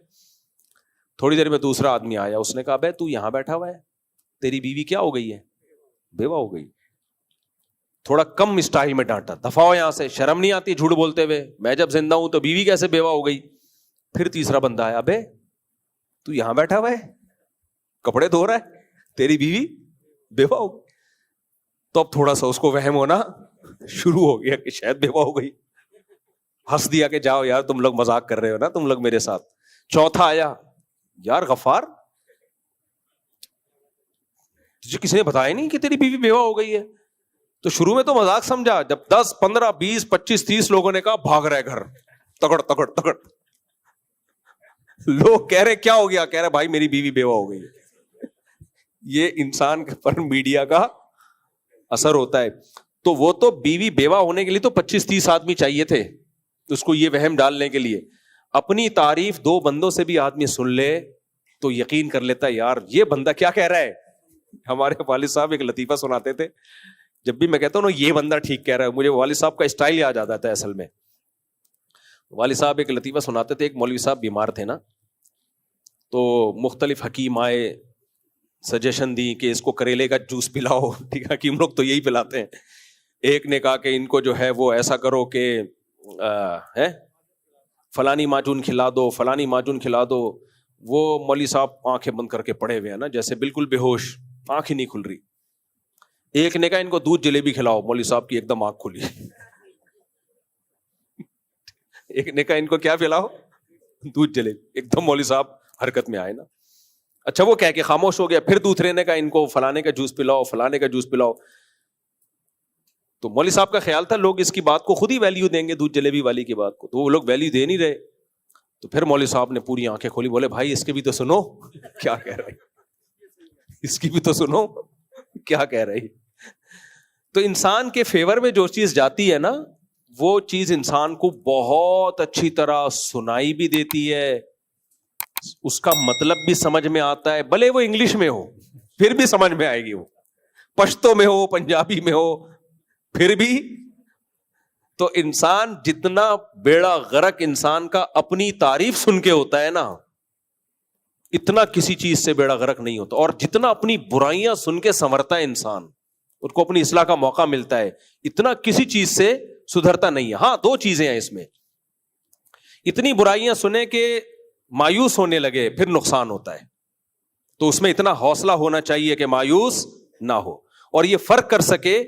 تھوڑی دیر میں دوسرا آدمی آیا, اس نے کہا بھائی تو یہاں بیٹھا ہوا ہے, تیری بیوی کیا ہو گئی ہے, بیوہ ہو گئی. تھوڑا کم اسٹائل میں ڈانٹا, دفع ہو یہاں سے, شرم نہیں آتی جھوٹ بولتے ہوئے, میں جب زندہ ہوں تو بیوی کیسے بیوہ ہو گئی. پھر تیسرا بندہ آیا, ابے تو یہاں بیٹھا ہوا ہے, کپڑے دھو رہا ہے, تیری بیوی بیوہ ہو گئی. تو اب تھوڑا سا اس کو وہم ہونا شروع ہو گیا کہ شاید بیوہ ہو گئی. ہنس دیا کہ جاؤ یار, تم لوگ مذاق کر رہے ہو نا تم لوگ میرے ساتھ. چوتھا آیا, یار غفار تجھے کسی نے بتایا نہیں کہ تیری بیوی بیوہ ہو گئی ہے؟ تو شروع میں تو مذاق سمجھا, جب 10 15 20 25 30 لوگوں نے کہا بھاگ رہے گھر, تگڑ تگڑ تگڑ. لوگ کہہ رہے کیا ہو گیا, کہہ رہے بھائی میری بیوی بیوہ ہو گئی. یہ انسان پر میڈیا کا اثر ہوتا ہے. تو وہ تو بیوی بیوہ ہونے کے لیے تو 25 30 آدمی چاہیے تھے اس کو یہ وہم ڈالنے کے لیے. اپنی تعریف 2 بندوں سے بھی آدمی سن لے تو یقین کر لیتا ہے یار یہ بندہ کیا کہہ رہا ہے. ہمارے والد صاحب ایک لطیفہ سناتے تھے, جب بھی میں کہتا ہوں نا یہ بندہ ٹھیک کہہ رہا ہے, مجھے والد صاحب کا اسٹائل یاد آ جاتا ہے. اصل میں والد صاحب ایک لطیفہ سناتے تھے, ایک مولوی صاحب بیمار تھے نا, تو مختلف حکیم آئے, سجیشن دی کہ اس کو کریلے کا جوس پلاؤ. ٹھیک ہے, حکیم لوگ تو یہی پلاتے ہیں. ایک نے کہا کہ ان کو جو ہے وہ ایسا کرو کہ فلانی معجون کھلا دو, فلانی معجون کھلا دو. وہ مولوی صاحب آنکھیں بند کر کے پڑے ہوئے ہیں نا, جیسے بالکل بے ہوش, آنکھ ہی نہیں کھل رہی. ایک نے کہا ان کو دودھ جلیبی کھلاؤ, مولوی صاحب کی ایک دم آنکھ کھلی. ایک نے کہا ان کو کیا پلاؤ, دودھ جلیبی, ایک دم مولوی صاحب حرکت میں آئے نا. اچھا وہ کہہ کے خاموش ہو گیا. پھر دوسرے نے کہا ان کو فلانے کا جوس پلاؤ, فلانے کا جوس پلاؤ. تو مولوی صاحب کا خیال تھا لوگ اس کی بات کو خود ہی ویلیو دیں گے, دودھ جلیبی والی کی بات کو, تو وہ لوگ ویلیو دے نہیں رہے. تو پھر مولوی صاحب نے پوری آنکھیں کھولی, بولے بھائی اس کے بھی تو سنو کیا کہہ رہے, اس کی بھی تو سنو کیا کہہ رہی. تو انسان کے فیور میں جو چیز جاتی ہے نا, وہ چیز انسان کو بہت اچھی طرح سنائی بھی دیتی ہے, اس کا مطلب بھی سمجھ میں آتا ہے, بھلے وہ انگلش میں ہو پھر بھی سمجھ میں آئے گی, وہ پشتو میں ہو, پنجابی میں ہو, پھر بھی. تو انسان جتنا بیڑا غرق انسان کا اپنی تعریف سن کے ہوتا ہے نا, اتنا کسی چیز سے بیڑا غرق نہیں ہوتا. اور جتنا اپنی برائیاں سن کے سنورتا ہے انسان, ان کو اپنی اصلاح کا موقع ملتا ہے, اتنا کسی چیز سے سدھرتا نہیں ہے. ہاں 2 چیزیں ہیں اس میں, اتنی برائیاں سنے کہ مایوس ہونے لگے پھر نقصان ہوتا ہے, تو اس میں اتنا حوصلہ ہونا چاہیے کہ مایوس نہ ہو, اور یہ فرق کر سکے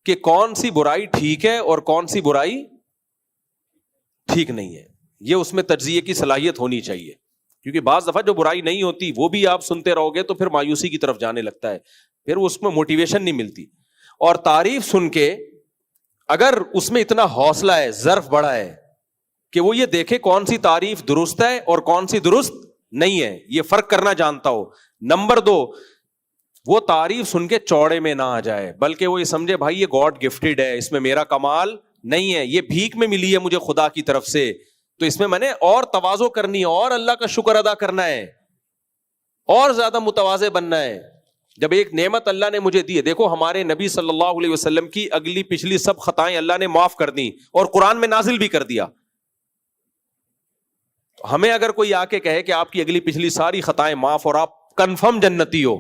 کہ کون سی برائی ٹھیک ہے اور کون سی برائی ٹھیک نہیں ہے. یہ اس میں تجزیے کی صلاحیت ہونی چاہیے, کیونکہ بعض دفعہ جو برائی نہیں ہوتی وہ بھی آپ سنتے رہو گے تو پھر مایوسی کی طرف جانے لگتا ہے, پھر اس میں موٹیویشن نہیں ملتی. اور تعریف سن کے اگر اس میں اتنا حوصلہ ہے, ظرف بڑا ہے کہ وہ یہ دیکھے کون سی تعریف درست ہے اور کون سی درست نہیں ہے, یہ فرق کرنا جانتا ہو. نمبر 2, وہ تعریف سن کے چوڑے میں نہ آ جائے, بلکہ وہ یہ سمجھے بھائی یہ گاڈ گفٹڈ ہے, اس میں میرا کمال نہیں ہے, یہ بھیک میں ملی ہے مجھے خدا کی طرف سے, تو اس میں نے اور تواضع کرنی ہے, اور اللہ کا شکر ادا کرنا ہے, اور زیادہ متواضع بننا ہے. جب ایک نعمت اللہ نے مجھے دی ہے, دیکھو ہمارے نبی صلی اللہ علیہ وسلم کی اگلی پچھلی سب خطائیں اللہ نے معاف کر دی اور قرآن میں نازل بھی کر دیا. ہمیں اگر کوئی آ کے کہے کہ آپ کی اگلی پچھلی ساری خطائیں معاف اور آپ کنفرم جنتی ہو,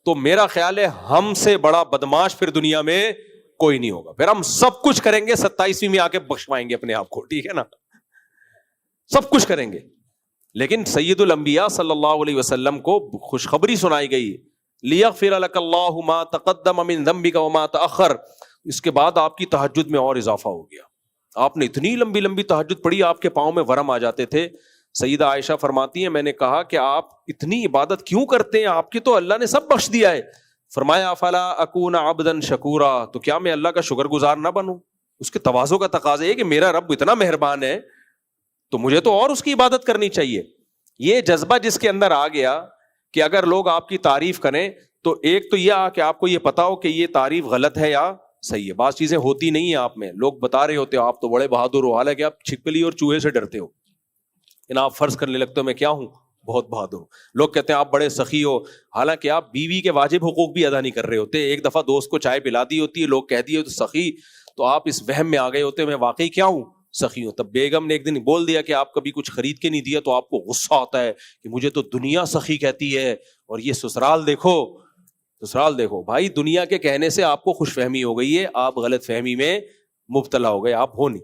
تو میرا خیال ہے ہم سے بڑا بدماش پھر دنیا میں کوئی نہیں ہوگا. پھر ہم سب کچھ کریں گے, 27ویں میں آ کے بخشوائیں گے اپنے آپ کو, ٹھیک ہے نا, سب کچھ کریں گے. لیکن سید الانبیاء صلی اللہ علیہ وسلم کو خوشخبری سنائی گئی, لیغفر لک اللہ ما تقدم من ذنبک وما تأخر. اس کے بعد آپ کی تہجد میں اور اضافہ ہو گیا, آپ نے اتنی لمبی لمبی تہجد پڑھی آپ کے پاؤں میں ورم آ جاتے تھے. سیدہ عائشہ فرماتی ہیں میں نے کہا کہ آپ اتنی عبادت کیوں کرتے ہیں, آپ کی تو اللہ نے سب بخش دیا ہے. فرمایا افلا اکون عبدا شکورا, تو کیا میں اللہ کا شکر گزار نہ بنوں. اس کے تواضع کا تقاضا ہے کہ میرا رب اتنا مہربان ہے تو مجھے تو اور اس کی عبادت کرنی چاہیے. یہ جذبہ جس کے اندر آ گیا کہ اگر لوگ آپ کی تعریف کریں تو ایک تو یہ کہ آپ کو یہ پتا ہو کہ یہ تعریف غلط ہے یا صحیح ہے. بعض چیزیں ہوتی نہیں ہیں آپ میں, لوگ بتا رہے ہوتے ہو آپ تو بڑے بہادر ہو, حالانکہ آپ چھپکلی اور چوہے سے ڈرتے ہو. آپ فرض کرنے لگتے ہو میں کیا ہوں, بہت بہادر ہوں. لوگ کہتے ہیں آپ بڑے سخی ہو, حالانکہ آپ بیوی کے واجب حقوق بھی ادا نہیں کر رہے ہوتے. ایک دفعہ دوست کو چائے پلا دی ہوتی ہے, لوگ کہہ دیے تو سخی, تو آپ اس وہم میں آ گئے ہوتے میں واقعی کیا ہوں, سخی ہوں. تب بیگم نے ایک دن بول دیا کہ آپ کبھی کچھ خرید کے نہیں دیا, تو آپ کو غصہ آتا ہے کہ مجھے تو دنیا سخی کہتی ہے اور یہ سسرال دیکھو. تو سوال دیکھو بھائی, دنیا کے کہنے سے آپ کو خوش فہمی ہو گئی ہے, آپ غلط فہمی میں مبتلا ہو گئے, آپ ہو نہیں.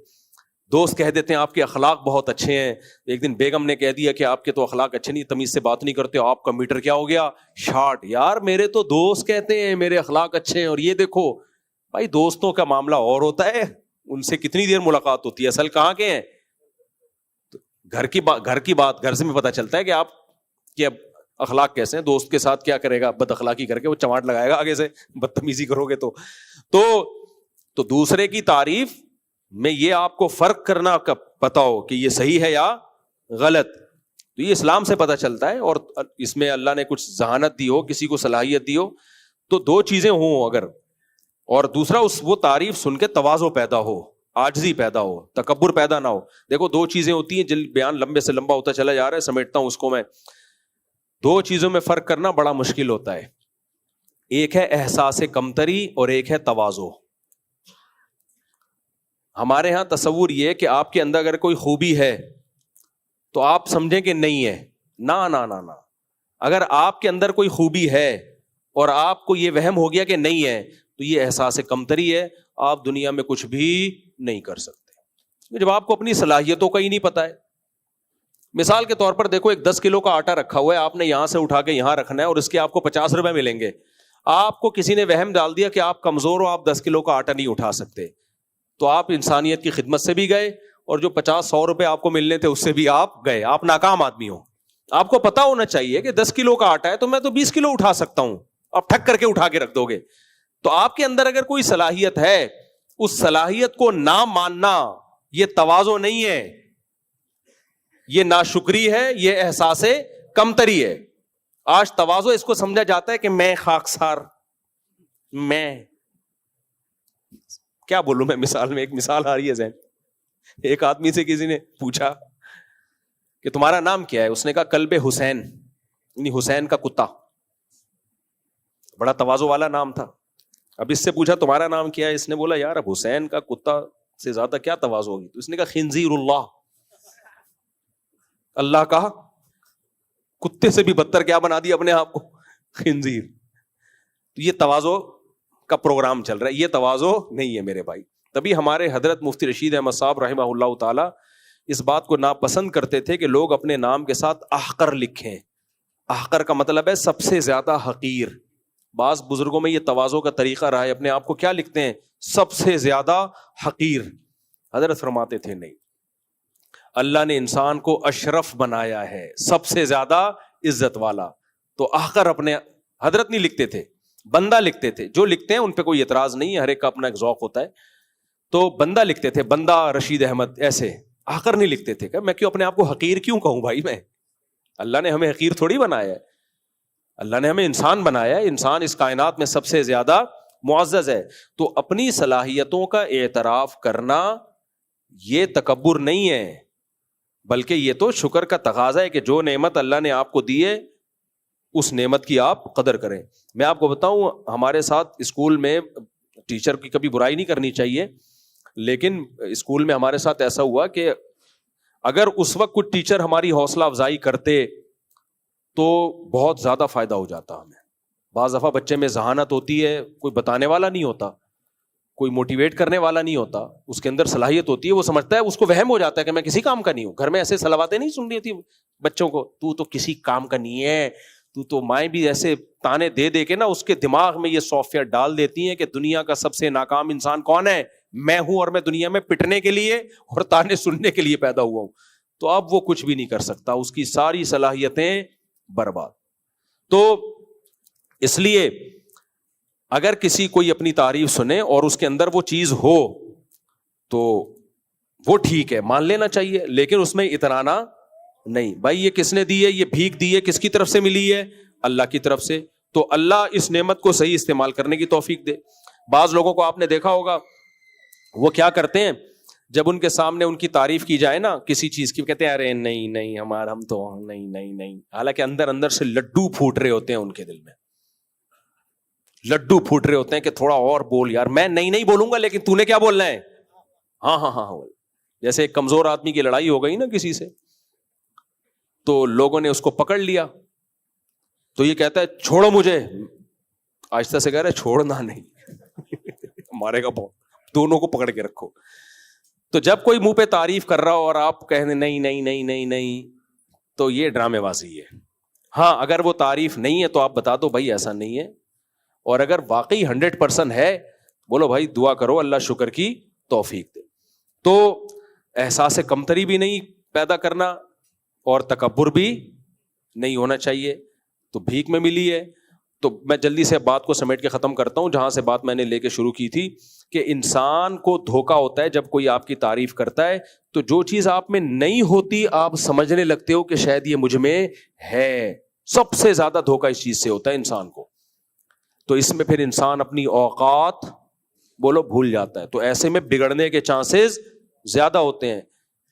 دوست کہہ دیتے ہیں آپ کے اخلاق بہت اچھے ہیں, ایک دن بیگم نے کہہ دیا کہ آپ کے تو اخلاق اچھے نہیں, تمیز سے بات نہیں کرتے, آپ کا میٹر کیا ہو گیا, شارٹ. یار میرے تو دوست کہتے ہیں میرے اخلاق اچھے ہیں, اور یہ دیکھو بھائی دوستوں کا معاملہ اور ہوتا ہے, ان سے کتنی دیر ملاقات ہوتی ہے, اصل کہاں کے ہیں. گھر کی بات گھر سے بھی پتہ چلتا ہے کہ آپ کے اخلاق کیسے ہیں. دوست کے ساتھ کیا کرے گا, بد اخلاقی کر کے وہ چماٹ لگائے گا آگے سے, بدتمیزی کرو گے تو دوسرے کی تعریف میں یہ آپ کو فرق کرنا پتا ہو کہ یہ صحیح ہے یا غلط, تو یہ اسلام سے پتہ چلتا ہے. اور اس میں اللہ نے کچھ ذہانت دی ہو, کسی کو صلاحیت دی ہو, تو دو چیزیں ہوں اگر, اور دوسرا وہ تعریف سن کے تواضع پیدا ہو, عاجزی پیدا ہو, تکبر پیدا نہ ہو. دیکھو دو چیزیں ہوتی ہیں, جن بیان لمبے سے لمبا ہوتا چلا جا رہا ہے, سمیٹتا ہوں اس کو میں. دو چیزوں میں فرق کرنا بڑا مشکل ہوتا ہے. ایک ہے احساس کمتری اور ایک ہے تواضع. ہمارے ہاں تصور یہ ہے کہ آپ کے اندر اگر کوئی خوبی ہے تو آپ سمجھیں کہ نہیں ہے. نا نا نا نا, اگر آپ کے اندر کوئی خوبی ہے اور آپ کو یہ وہم ہو گیا کہ نہیں ہے, تو یہ احساس کمتری ہے, آپ دنیا میں کچھ بھی نہیں کر سکتے. جب آپ کو اپنی صلاحیتوں کا ہی نہیں پتا ہے. مثال کے طور پر دیکھو, ایک 10 کلو کا آٹا رکھا ہوا ہے, آپ نے یہاں سے اٹھا کے یہاں رکھنا ہے, اور اس کے آپ کو 50 روپے ملیں گے. آپ کو کسی نے وہم ڈال دیا کہ آپ کمزور ہو, آپ 10 کلو کا آٹا نہیں اٹھا سکتے, تو آپ انسانیت کی خدمت سے بھی گئے, اور جو 50-100 روپے آپ کو ملنے تھے اس سے بھی آپ گئے, آپ ناکام آدمی ہو. آپ کو پتا ہونا چاہیے کہ 10 کلو کا آٹا ہے تو میں تو 20 کلو اٹھا سکتا ہوں, آپ ٹھک کر کے اٹھا کے رکھ دو گے. تو آپ کے اندر اگر کوئی صلاحیت ہے, اس صلاحیت کو نہ ماننا یہ تواضع نہیں ہے, یہ ناشکری ہے, یہ احساس کمتری ہے. آج تواضع اس کو سمجھا جاتا ہے کہ میں خاکسار, میں کیا بولوں میں مثال میں, ایک مثال آ رہی ہے ذہن. ایک آدمی سے کسی نے پوچھا کہ تمہارا نام کیا ہے, اس نے کہا کلب حسین, یعنی حسین کا کتا. بڑا تواضع والا نام تھا. اب اس سے پوچھا تمہارا نام کیا ہے, اس نے بولا یار اب حسین کا کتا سے زیادہ کیا تواضع ہوگی. تو اس نے کہا خنزیر اللہ, اللہ کا کتے سے بھی بدتر کیا بنا دیا اپنے آپ کو, خنزیر. تو یہ تواضع کا پروگرام چل رہا ہے, یہ تواضع نہیں ہے میرے بھائی. تبھی ہمارے حضرت مفتی رشید احمد صاحب رحمہ اللہ تعالی اس بات کو ناپسند کرتے تھے کہ لوگ اپنے نام کے ساتھ احقر لکھیں. احقر کا مطلب ہے سب سے زیادہ حقیر. بعض بزرگوں میں یہ تواضع کا طریقہ رہا ہے, اپنے آپ کو کیا لکھتے ہیں, سب سے زیادہ حقیر. حضرت فرماتے تھے نہیں, اللہ نے انسان کو اشرف بنایا ہے, سب سے زیادہ عزت والا. تو احقر اپنے حضرت نہیں لکھتے تھے, بندہ لکھتے تھے. جو لکھتے ہیں ان پہ کوئی اعتراض نہیں ہے, ہر ایک کا اپنا ایک ذوق ہوتا ہے. تو بندہ لکھتے تھے, بندہ رشید احمد, ایسے. حقر نہیں لکھتے تھے. کہ میں کیوں اپنے آپ کو حقیر کیوں کہوں بھائی, میں اللہ نے ہمیں حقیر تھوڑی بنایا ہے, اللہ نے ہمیں انسان بنایا ہے. انسان اس کائنات میں سب سے زیادہ معزز ہے. تو اپنی صلاحیتوں کا اعتراف کرنا یہ تکبر نہیں ہے, بلکہ یہ تو شکر کا تقاضا ہے کہ جو نعمت اللہ نے آپ کو دی ہے اس نعمت کی آپ قدر کریں. میں آپ کو بتاؤں, ہمارے ساتھ اسکول میں ٹیچر کی کبھی برائی نہیں کرنی چاہیے, لیکن اسکول میں ہمارے ساتھ ایسا ہوا کہ اگر اس وقت کچھ ٹیچر ہماری حوصلہ افزائی کرتے تو بہت زیادہ فائدہ ہو جاتا ہمیں. بعض دفعہ بچے میں ذہانت ہوتی ہے, کوئی بتانے والا نہیں ہوتا, کوئی موٹیویٹ کرنے والا نہیں ہوتا, اس کے اندر صلاحیت ہوتی ہے, وہ سمجھتا ہے, اس کو وہم ہو جاتا ہے کہ میں کسی کام کا نہیں ہوں. گھر میں ایسے صلواتیں نہیں سن رہی ہوتی بچوں کو, تو کسی کام کا نہیں ہے, تو مائیں بھی ایسے تانے دے دے کے نا اس کے دماغ میں یہ سافٹ ویئر ڈال دیتی ہیں کہ دنیا کا سب سے ناکام انسان کون ہے, میں ہوں, اور میں دنیا میں پٹنے کے لیے اور تانے سننے کے لیے پیدا ہوا ہوں. تو اب وہ کچھ بھی نہیں کر سکتا, اس کی ساری صلاحیتیں برباد. تو اس لیے اگر کسی کوئی اپنی تعریف سنے اور اس کے اندر وہ چیز ہو تو وہ ٹھیک ہے, مان لینا چاہیے, لیکن اس میں اترانا نہیں. بھائی یہ کس نے دی ہے, یہ بھیک دی ہے, کس کی طرف سے ملی ہے, اللہ کی طرف سے. تو اللہ اس نعمت کو صحیح استعمال کرنے کی توفیق دے. بعض لوگوں کو آپ نے دیکھا ہوگا, وہ کیا کرتے ہیں, جب ان کے سامنے ان کی تعریف کی جائے نا کسی چیز کی, کہتے ہیں ارے نہیں نہیں ہمارا, ہم تو نہیں نہیں نہیں, حالانکہ اندر اندر سے لڈو پھوٹ رہے ہوتے ہیں ان کے دل میں, لڈو پھوٹ رہے ہوتے ہیں کہ تھوڑا اور بول یار, میں نہیں بولوں گا لیکن تو نے کیا بولنا ہے, ہاں ہاں ہاں. جیسے ایک کمزور آدمی کی لڑائی ہو گئی نا کسی سے, تو لوگوں نے اس کو پکڑ لیا, تو یہ کہتا ہے چھوڑو مجھے, آہستہ سے کہہ رہے چھوڑنا نہیں مارے گا بہت, دونوں کو پکڑ کے رکھو. تو جب کوئی منہ پہ تعریف کر رہا ہو اور آپ کہنے نہیں نہیں نہیں نہیں نہیں, تو یہ ڈرامے بازی ہے. ہاں اگر وہ تعریف نہیں ہے تو آپ بتا دو بھائی ایسا نہیں ہے, اور اگر واقعی 100% ہے بولو بھائی دعا کرو اللہ شکر کی توفیق دے. تو احساس کمتری بھی نہیں پیدا کرنا اور تکبر بھی نہیں ہونا چاہیے. تو بھیک میں ملی ہے. تو میں جلدی سے بات کو سمیٹ کے ختم کرتا ہوں جہاں سے بات میں نے لے کے شروع کی تھی کہ انسان کو دھوکا ہوتا ہے جب کوئی آپ کی تعریف کرتا ہے تو جو چیز آپ میں نہیں ہوتی آپ سمجھنے لگتے ہو کہ شاید یہ مجھ میں ہے. سب سے زیادہ دھوکا اس چیز سے ہوتا ہے انسان کو. تو اس میں پھر انسان اپنی اوقات بولو بھول جاتا ہے. تو ایسے میں بگڑنے کے چانسز زیادہ ہوتے ہیں.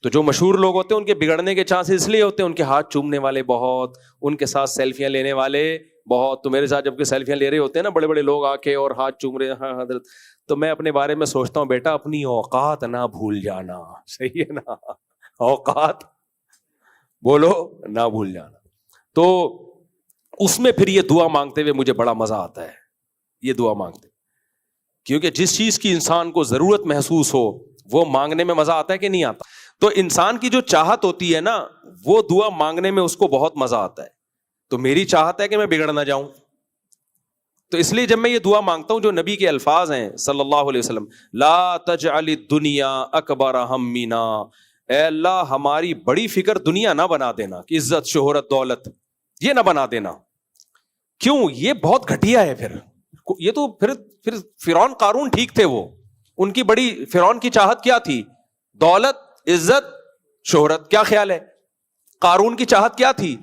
تو جو مشہور لوگ ہوتے ہیں ان کے بگڑنے کے چانسز اس لیے ہوتے ہیں ان کے ہاتھ چومنے والے بہت, ان کے ساتھ سیلفیاں لینے والے بہت. تو میرے ساتھ جب کہ سیلفیاں لے رہے ہوتے ہیں نا بڑے بڑے لوگ آ کے اور ہاتھ چوم رہے ہیں, ہاں حضرت, تو میں اپنے بارے میں سوچتا ہوں بیٹا اپنی اوقات نہ بھول جانا. صحیح ہے نا, اوقات بولو نہ بھول جانا. تو اس میں پھر یہ دعا مانگتے ہوئے مجھے بڑا مزہ آتا ہے, یہ دعا مانگتے, کیونکہ جس چیز کی انسان کو ضرورت محسوس ہو وہ مانگنے میں مزہ آتا ہے کہ نہیں آتا. تو انسان کی جو چاہت ہوتی ہے نا وہ دعا مانگنے میں اس کو بہت مزہ آتا ہے. تو میری چاہت ہے کہ میں بگڑ نہ جاؤں, تو اس لیے جب میں یہ دعا مانگتا ہوں جو نبی کے الفاظ ہیں صلی اللہ علیہ وسلم, لا تجعل الدنیا اکبر ہمنا, اے اللہ ہماری بڑی فکر دنیا نہ بنا دینا کہ عزت شہرت دولت یہ نہ بنا دینا. کیوں؟ یہ بہت گھٹیا ہے. پھر یہ تو پھر فرعون قارون ٹھیک تھے, وہ ان کی بڑی فرعون کی چاہت کیا تھی؟ دولت عزت شہرت. کیا خیال ہے قارون کی چاہت کیا تھی؟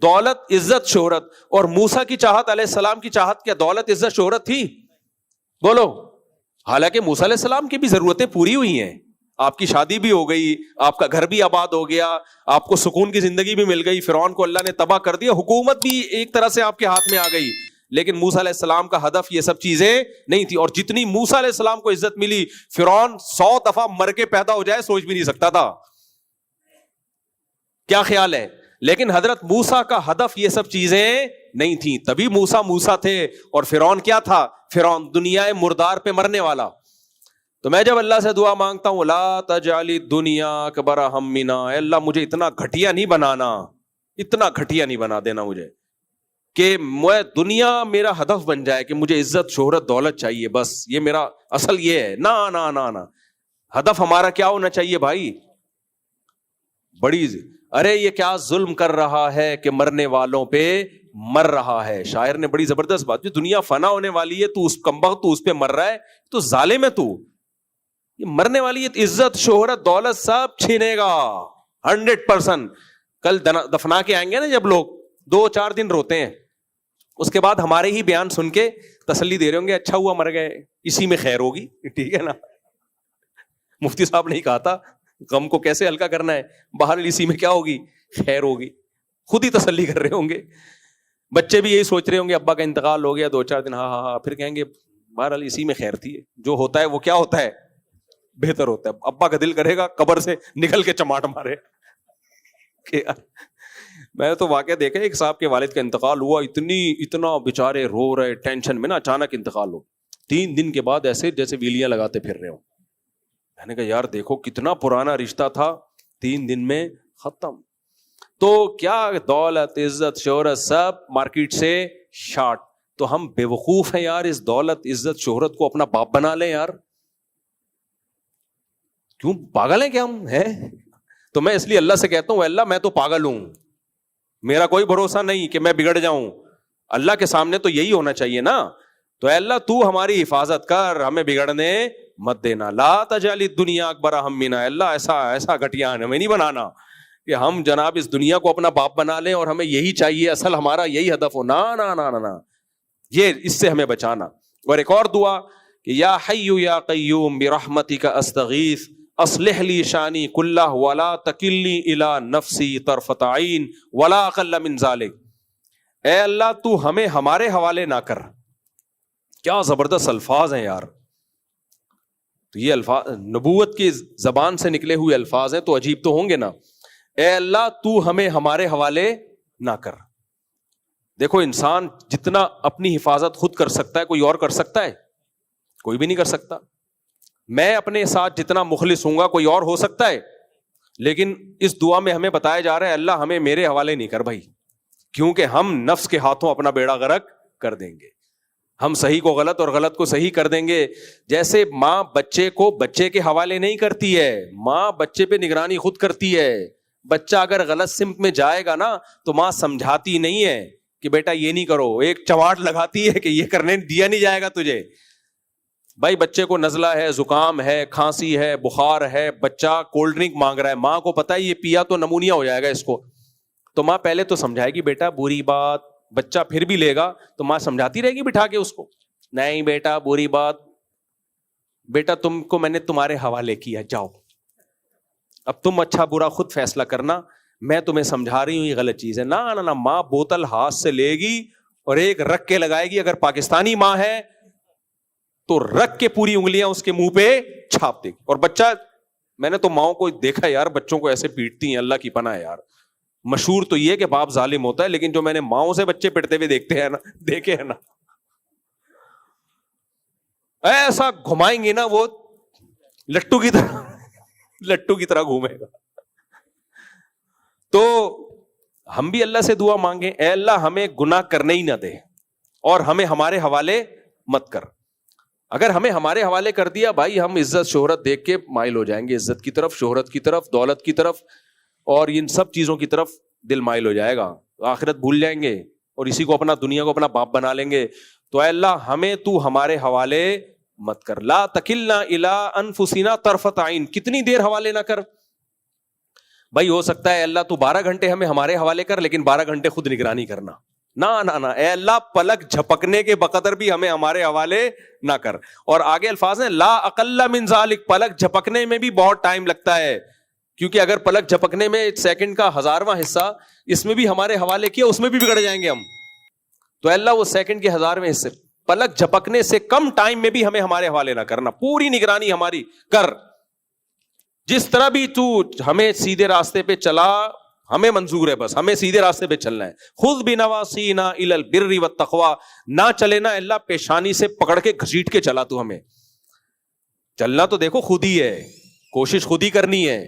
دولت عزت شہرت. اور موسیٰ کی چاہت علیہ السلام کی چاہت کیا دولت عزت شہرت تھی؟ بولو. حالانکہ موسیٰ علیہ السلام کی بھی ضرورتیں پوری ہوئی ہیں, آپ کی شادی بھی ہو گئی, آپ کا گھر بھی آباد ہو گیا, آپ کو سکون کی زندگی بھی مل گئی, فرعون کو اللہ نے تباہ کر دیا, حکومت بھی ایک طرح سے آپ کے ہاتھ میں آ گئی. لیکن موسیٰ علیہ السلام کا ہدف یہ سب چیزیں نہیں تھی. اور جتنی موسیٰ علیہ السلام کو عزت ملی فرعون 100 دفعہ مر کے پیدا ہو جائے سوچ بھی نہیں سکتا تھا. کیا خیال ہے؟ لیکن حضرت موسیٰ کا ہدف یہ سب چیزیں نہیں تھیں, تبھی موسیٰ تھے. اور فرعون کیا تھا؟ فرعون دنیا مردار پہ مرنے والا. تو میں جب اللہ سے دعا مانگتا ہوں لا تجعل الدنیا اکبر ہمنا, اے اللہ مجھے اتنا گھٹیا نہیں بنانا, اتنا گھٹیا نہیں بنا دینا مجھے کہ میں دنیا میرا ہدف بن جائے کہ مجھے عزت شہرت دولت چاہیے, بس یہ میرا اصل یہ ہے. نا نا نا نا, ہدف ہمارا کیا ہونا چاہیے بھائی؟ بڑی ارے یہ کیا ظلم کر رہا ہے کہ مرنے والوں پہ مر رہا ہے. شاعر نے بڑی زبردست بات, دنیا فنا ہونے والی ہے, تو اس کمبخت تو اس پہ مر رہا ہے, تو ظالم ہے تو. یہ مرنے والی ہے, عزت شہرت دولت سب چھینے گا 100%. کل دفنا کے آئیں گے نا جب لوگ 2-4 دن روتے ہیں, اس کے بعد ہمارے ہی بیان سن کے تسلی دے رہے ہوں گے اچھا ہوا مر گئے, اسی میں خیر ہوگی. ٹھیک ہے نا, مفتی صاحب نے کہا تھا غم کو کیسے ہلکا کرنا ہے, بہرحال اسی میں کیا ہوگی خیر ہوگی. خود ہی تسلی کر رہے ہوں گے. بچے بھی یہی سوچ رہے ہوں گے ابا کا انتقال ہو گیا 2-4 دن, ہاں پھر کہیں گے بہرحال اسی میں خیر تھی, جو ہوتا ہے وہ کیا ہوتا ہے بہتر ہوتا ہے. ابا کا دل کرے گا قبر سے نکل کے چماٹ مارے. میں تو واقعہ دیکھا ایک صاحب کے والد کا انتقال ہوا, اتنا بیچارے رو رہے ٹینشن میں نا, اچانک انتقال ہو. 3 دن کے بعد ایسے جیسے ویلیاں لگاتے پھر رہے ہوں. میں نے کہا یار دیکھو کتنا پرانا رشتہ تھا, 3 دن میں ختم. تو کیا دولت عزت شہرت سب مارکیٹ سے شارٹ. تو ہم بے وقوف ہیں یار, اس دولت عزت شہرت کو اپنا باپ بنا لیں یار. کیوں پاگل ہیں کیا ہم ہیں؟ تو میں اس لیے اللہ سے کہتا ہوں اللہ میں تو پاگل ہوں, میرا کوئی بھروسہ نہیں کہ میں بگڑ جاؤں. اللہ کے سامنے تو یہی ہونا چاہیے نا. تو اے اللہ تو ہماری حفاظت کر, ہمیں بگڑنے مت دینا. لا تجعل الدنیا اکبر ہمنا, اللہ ایسا گھٹیا ہمیں نہیں بنانا کہ ہم جناب اس دنیا کو اپنا باپ بنا لیں اور ہمیں یہی چاہیے, اصل ہمارا یہی ہدف ہو. نا نا نا نا, یہ اس سے ہمیں بچانا. اور ایک اور دعا کہ یا حی یا قیوم برحمتک استغیث اصلح لی شانی کلہ ولا تکلنی الی نفسی طرفۃ عین ولا اقل من ذلک. اے اللہ تو ہمیں ہمارے حوالے نہ کر. کیا زبردست الفاظ ہیں یار. تو یہ الفاظ نبوت کی زبان سے نکلے ہوئے الفاظ ہیں, تو عجیب تو ہوں گے نا. اے اللہ تو ہمیں ہمارے حوالے نہ کر. دیکھو انسان جتنا اپنی حفاظت خود کر سکتا ہے کوئی اور کر سکتا ہے؟ کوئی بھی نہیں کر سکتا. میں اپنے ساتھ جتنا مخلص ہوں گا کوئی اور ہو سکتا ہے؟ لیکن اس دعا میں ہمیں بتایا جا رہا ہے اللہ ہمیں میرے حوالے نہیں کر بھائی, کیونکہ ہم نفس کے ہاتھوں اپنا بیڑا غرق کر دیں گے. ہم صحیح کو غلط اور غلط کو صحیح کر دیں گے. جیسے ماں بچے کو بچے کے حوالے نہیں کرتی ہے, ماں بچے پہ نگرانی خود کرتی ہے. بچہ اگر غلط سمت میں جائے گا نا تو ماں سمجھاتی نہیں ہے کہ بیٹا یہ نہیں کرو, ایک چواٹ لگاتی ہے کہ یہ کرنے دیا نہیں جائے گا تجھے. بھائی بچے کو نزلہ ہے, زکام ہے, کھانسی ہے, بخار ہے, بچہ کولڈ ڈرنک مانگ رہا ہے, ماں کو پتا ہے یہ پیا تو نمونیا ہو جائے گا اس کو, تو ماں پہلے تو سمجھائے گی بیٹا بری بات, بچہ پھر بھی لے گا تو ماں سمجھاتی رہے گی بٹھا کے اس کو, نہیں بیٹا بری بات, بیٹا تم کو میں نے تمہارے حوالے کیا, جاؤ اب تم اچھا برا خود فیصلہ کرنا, میں تمہیں سمجھا رہی ہوں یہ غلط چیز ہے. نہ ماں بوتل ہاتھ سے لے گی اور ایک رکھ کے لگائے گی, اگر پاکستانی ماں ہے تو رکھ کے پوری انگلیاں اس کے منہ پہ چھاپ دے گی. اور بچہ, میں نے تو ماؤں کو دیکھا یار بچوں کو ایسے پیٹتی ہیں, اللہ کی پناہ ہے یار. مشہور تو یہ کہ باپ ظالم ہوتا ہے, لیکن جو میں نے ماؤں سے بچے پٹتے ہوئے دیکھے ہیں نا ایسا گھمائیں گے نا وہ لٹو کی طرح گھومے گا. تو ہم بھی اللہ سے دعا مانگیں, اے اللہ ہمیں گناہ کرنے ہی نہ دے اور ہمیں ہمارے حوالے مت کر. اگر ہمیں ہمارے حوالے کر دیا بھائی, ہم عزت شہرت دیکھ کے مائل ہو جائیں گے, عزت کی طرف, شہرت کی طرف, دولت کی طرف اور ان سب چیزوں کی طرف دل مائل ہو جائے گا, آخرت بھول جائیں گے اور اسی کو اپنا دنیا کو اپنا باپ بنا لیں گے. تو اے اللہ ہمیں تو ہمارے حوالے مت کر. لا تکلنا الی انفسنا طرفۃ عین, کتنی دیر حوالے نہ کر بھائی. ہو سکتا ہے اللہ تو 12 گھنٹے ہمیں ہمارے حوالے کر, لیکن 12 گھنٹے خود نگرانی کرنا. نہ اے اللہ پلک جھپکنے کے بقدر بھی ہمیں ہمارے حوالے نہ کر. اور آگے الفاظ ہیں لا اقل من ذالک, پلک جھپکنے میں بھی بہت ٹائم لگتا ہے, کیونکہ اگر پلک جھپکنے میں سیکنڈ کا 1000واں حصہ اس میں بھی ہمارے حوالے کیا, اس میں بھی بگڑ جائیں گے ہم. تو اللہ وہ سیکنڈ کے 1000ویں حصے, پلک جھپکنے سے کم ٹائم میں بھی ہمیں ہمارے حوالے نہ کرنا, پوری نگرانی ہماری کر. جس طرح بھی تو ہمیں سیدھے راستے پہ چلا ہمیں منظور ہے, بس ہمیں سیدھے راستے پہ چلنا ہے. خذ بنواسینا الی البر والتقوی, نہ چلے نا اللہ پیشانی سے پکڑ کے گھسیٹ کے چلا. تو ہمیں چلنا تو دیکھو خود ہی ہے, کوشش خود ہی کرنی ہے,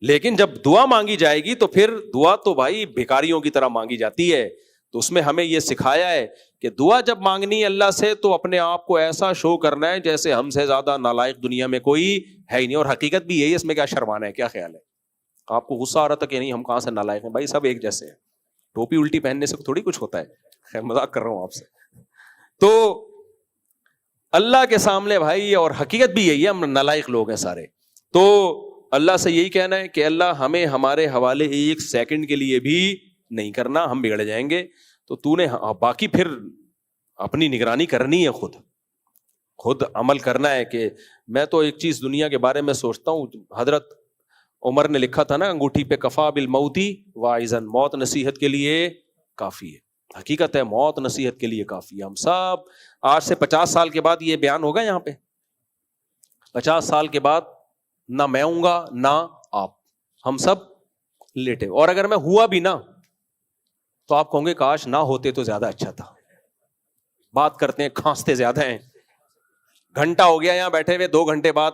لیکن جب دعا مانگی جائے گی تو پھر دعا تو بھائی بھکاریوں کی طرح مانگی جاتی ہے. تو اس میں ہمیں یہ سکھایا ہے کہ دعا جب مانگنی ہے اللہ سے تو اپنے آپ کو ایسا شو کرنا ہے جیسے ہم سے زیادہ نالائق دنیا میں کوئی ہے ہی نہیں. اور حقیقت بھی یہی ہے, اس میں کیا شرمانا ہے, کیا خیال ہے؟ آپ کو غصہ آ رہا تھا کہ نہیں ہم کہاں سے نالائق ہیں؟ بھائی سب ایک جیسے ہیں, ٹوپی الٹی پہننے سے تھوڑی کچھ ہوتا ہے. خیر مذاق کر رہا ہوں آپ سے. تو اللہ کے سامنے بھائی, اور حقیقت بھی یہی ہے, ہم نالائق لوگ ہیں سارے. تو اللہ سے یہی کہنا ہے کہ اللہ ہمیں ہمارے حوالے ایک سیکنڈ کے لیے بھی نہیں کرنا, ہم بگڑ جائیں گے. تو نے باقی پھر اپنی نگرانی کرنی ہے, خود عمل کرنا ہے. کہ میں تو ایک چیز دنیا کے بارے میں سوچتا ہوں, حضرت عمر نے لکھا تھا نا انگوٹھی پہ, کفا بالموتی واعظن, موت نصیحت کے لیے کافی ہے. حقیقت ہے موت نصیحت کے لیے کافی ہے. ہم سب آج سے 50 سال کے بعد یہ بیان ہوگا یہاں پہ, 50 سال کے بعد نہ میں ہوں گا نہ آپ, ہم سب لیٹے. اور اگر میں ہوا بھی نا تو آپ کہوں گے کاش نہ ہوتے تو زیادہ اچھا تھا. بات کرتے ہیں, کھانستے زیادہ ہیں, گھنٹہ ہو گیا یہاں بیٹھے ہوئے, 2 گھنٹے بعد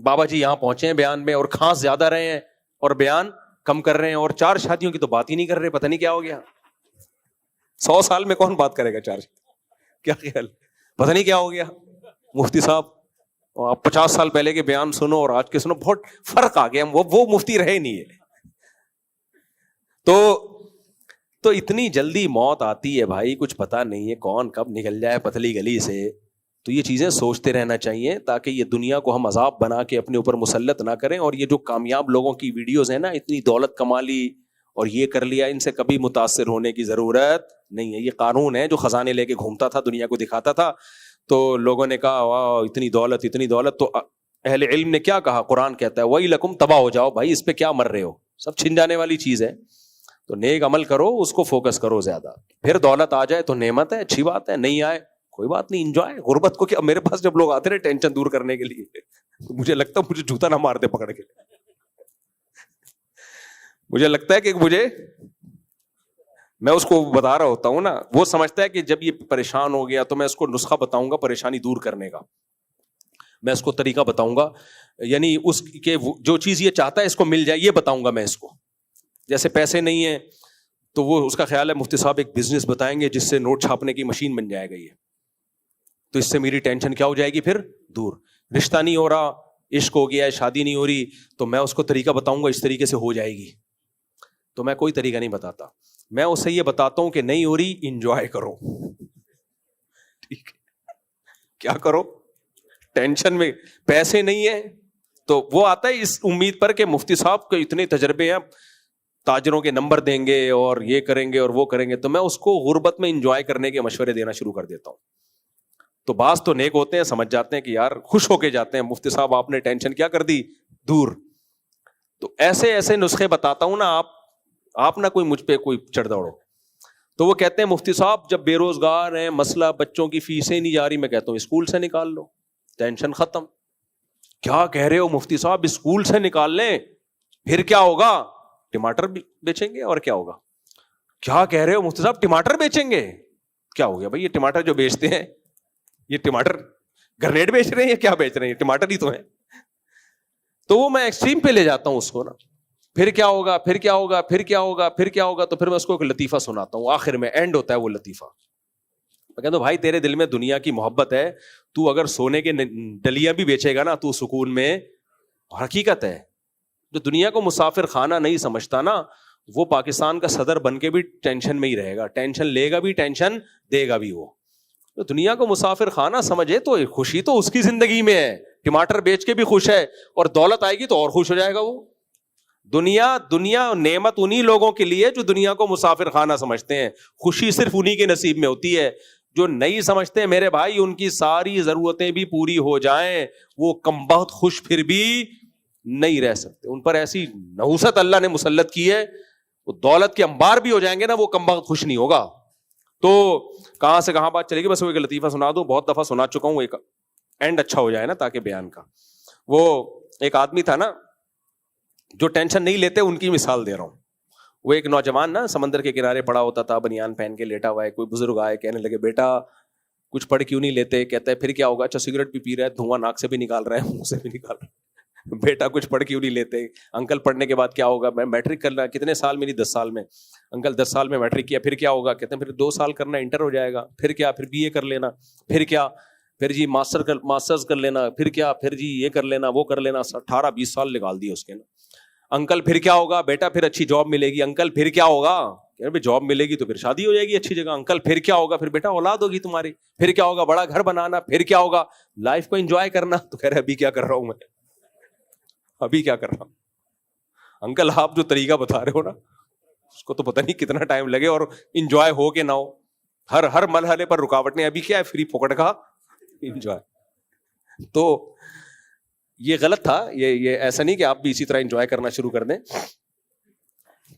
بابا جی یہاں پہنچے ہیں بیان میں, اور کھانس زیادہ رہے ہیں اور بیان کم کر رہے ہیں. اور 4 شادیوں کی تو بات ہی نہیں کر رہے, پتہ نہیں کیا ہو گیا. 100 سال میں کون بات کرے گا 4؟ کیا خیال, پتہ نہیں کیا ہو گیا. مفتی صاحب آپ 50 سال پہلے کے بیان سنو اور آج کے سنو, بہت فرق آ گیا. وہ مفتی رہے نہیں ہے. تو اتنی جلدی موت آتی ہے بھائی, کچھ پتا نہیں ہے کون کب نکل جائے پتلی گلی سے. تو یہ چیزیں سوچتے رہنا چاہیے تاکہ یہ دنیا کو ہم عذاب بنا کے اپنے اوپر مسلط نہ کریں. اور یہ جو کامیاب لوگوں کی ویڈیوز ہیں نا, اتنی دولت کما لی اور یہ کر لیا, ان سے کبھی متاثر ہونے کی ضرورت نہیں ہے. یہ قارون ہے جو خزانے لے کے گھومتا تھا, دنیا کو دکھاتا تھا, تو لوگوں نے کہا واہ اتنی دولت اتنی دولت. تو اہل علم نے کیا کہا, قرآن کہتا ہے وہی لکم, تباہ ہو جاؤ بھائی, اس پہ کیا مر رہے ہو, سب چھن جانے والی چیز ہے. تو نیک عمل کرو, اس کو فوکس کرو زیادہ. پھر دولت آ جائے تو نعمت ہے, اچھی بات ہے, نہیں آئے کوئی بات نہیں, انجوائے. غربت کو کیا, میرے پاس جب لوگ آتے رہے ٹینشن دور کرنے کے لیے, تو مجھے لگتا ہے مجھے جوتا نہ مار دے پکڑ کے. مجھے لگتا ہے کہ مجھے میں اس کو بتا رہا ہوتا ہوں نا, وہ سمجھتا ہے کہ جب یہ پریشان ہو گیا تو میں اس کو نسخہ بتاؤں گا پریشانی دور کرنے کا, میں اس کو طریقہ بتاؤں گا, یعنی اس کے جو چیز یہ چاہتا ہے اس کو مل جائے یہ بتاؤں گا میں اس کو. جیسے پیسے نہیں ہیں تو وہ اس کا خیال ہے مفتی صاحب ایک بزنس بتائیں گے جس سے نوٹ چھاپنے کی مشین بن جائے گا یہ, تو اس سے میری ٹینشن کیا ہو جائے گی پھر دور. رشتہ نہیں ہو رہا, عشق ہو گیا ہے, شادی نہیں ہو رہی, تو میں اس کو طریقہ بتاؤں گا اس طریقے سے ہو جائے گی. تو میں کوئی طریقہ نہیں بتاتا, میں اسے یہ بتاتا ہوں کہ نہیں ہو رہی, انجوائے کرو. ٹھیک ہے, کیا کرو, ٹینشن میں پیسے نہیں ہیں تو وہ آتا ہے اس امید پر کہ مفتی صاحب کے اتنے تجربے ہیں, تاجروں کے نمبر دیں گے اور یہ کریں گے اور وہ کریں گے, تو میں اس کو غربت میں انجوائے کرنے کے مشورے دینا شروع کر دیتا ہوں. تو بعض تو نیک ہوتے ہیں, سمجھ جاتے ہیں کہ یار خوش ہو کے جاتے ہیں, مفتی صاحب آپ نے ٹینشن کیا کر دی دور. تو ایسے ایسے نسخے بتاتا ہوں نا, آپ نہ کوئی مجھ پہ کوئی چڑھ دوڑو. تو وہ کہتے ہیں مفتی صاحب جب بے روزگار ہیں, مسئلہ بچوں کی فیسیں نہیں جا رہی, میں کہتا ہوں اسکول سے نکال لو, ٹینشن ختم. کیا کہہ رہے ہو مفتی صاحب, اسکول سے نکال لیں پھر کیا ہوگا, ٹماٹر بیچیں گے اور کیا ہوگا. کیا کہہ رہے ہو مفتی صاحب, ٹماٹر بیچیں گے, کیا ہو گیا بھائی, یہ ٹماٹر جو بیچتے ہیں یہ ٹماٹر گرنیڈ بیچ رہے ہیں یا کیا بیچ رہے ہیں, ٹماٹر ہی تو ہیں. تو وہ میں ایکسٹریم پہ لے جاتا ہوں اس کو نا, پھر کیا ہوگا, پھر کیا ہوگا, پھر کیا ہوگا, پھر کیا ہوگا, تو پھر میں اس کو ایک لطیفہ سناتا ہوں, آخر میں اینڈ ہوتا ہے وہ لطیفہ. میں کہتا ہوں بھائی تیرے دل میں دنیا کی محبت ہے, تو اگر سونے کے ڈلیاں بھی بیچے گا نا تو سکون میں. حقیقت ہے, جو دنیا کو مسافر خانہ نہیں سمجھتا نا, وہ پاکستان کا صدر بن کے بھی ٹینشن میں ہی رہے گا, ٹینشن لے گا بھی, ٹینشن دے گا بھی. وہ تو دنیا کو مسافر خانہ سمجھے تو خوشی تو اس کی زندگی میں ہے, ٹماٹر بیچ کے بھی خوش ہے, اور دولت آئے گی تو اور خوش ہو جائے گا وہ. دنیا نعمت انہی لوگوں کے لیے جو دنیا کو مسافر خانہ سمجھتے ہیں, خوشی صرف انہی کے نصیب میں ہوتی ہے. جو نہیں سمجھتے میرے بھائی, ان کی ساری ضرورتیں بھی پوری ہو جائیں وہ کم بخت خوش پھر بھی نہیں رہ سکتے. ان پر ایسی نحوست اللہ نے مسلط کی ہے, وہ دولت کے انبار بھی ہو جائیں گے نا, وہ کم بخت خوش نہیں ہوگا. تو کہاں سے کہاں بات چلے گی, بس وہ ایک لطیفہ سنا دوں, بہت دفعہ سنا چکا ہوں, ایک اینڈ اچھا ہو جائے نا تاکہ بیان کا. وہ ایک آدمی تھا نا جو ٹینشن نہیں لیتے, ان کی مثال دے رہا ہوں. وہ ایک نوجوان نا سمندر کے کنارے پڑا ہوتا تھا, بنیان پہن کے لیٹا ہوا ہے. کوئی بزرگ آئے, کہنے لگے بیٹا کچھ پڑھ کیوں نہیں لیتے. کہتا ہے پھر کیا ہوگا, اچھا سگریٹ بھی پی رہا ہے, دھواں ناک سے بھی نکال رہا ہے, منہ سے بھی نکال رہا ہے, بیٹا کچھ پڑھ کیوں نہیں لیتے. انکل پڑھنے کے بعد کیا ہوگا, میں میٹرک کرنا, کتنے سال میں, 10 سال میں. انکل 10 سال میں میٹرک کیا, پھر کیا ہوگا. کہتے ہیں پھر 2 سال کرنا, انٹر ہو جائے گا. پھر کیا, پھر BA کر لینا. پھر کیا, پھر جی ماسٹرز کر لینا. پھر کیا, پھر جی یہ کر لینا, وہ کر لینا. 18-20 سال نکال دیے اس کے نا. انکل پھر کیا ہوگا, بیٹا پھر اچھی جاب ملے گی. انکل پھر کیا ہوگا, جاب ملے گی تو پھر شادی ہو جائے گی اچھی جگہ. انکل پھر کیا ہوگا, پھر بیٹا اولاد ہوگی تمہاری. پھر کیا ہوگا, بڑا گھر بنانا. پھر کیا ہوگا, لائف کو انجوائے کرنا. تو کہہ رہے ابھی کیا کر رہا ہوں میں, ابھی کیا کر رہا ہوں. انکل آپ جو طریقہ بتا رہے ہو نا, اس کو تو پتہ نہیں کتنا ٹائم لگے اور انجوائے ہو کہ نہ ہو, ہر مرحلے پر رکاوٹ نہیں. ابھی کیا ہے, فری پھوکٹ کا انجوائے. تو یہ غلط تھا, یہ ایسا نہیں کہ آپ بھی اسی طرح انجوائے کرنا شروع کر دیں.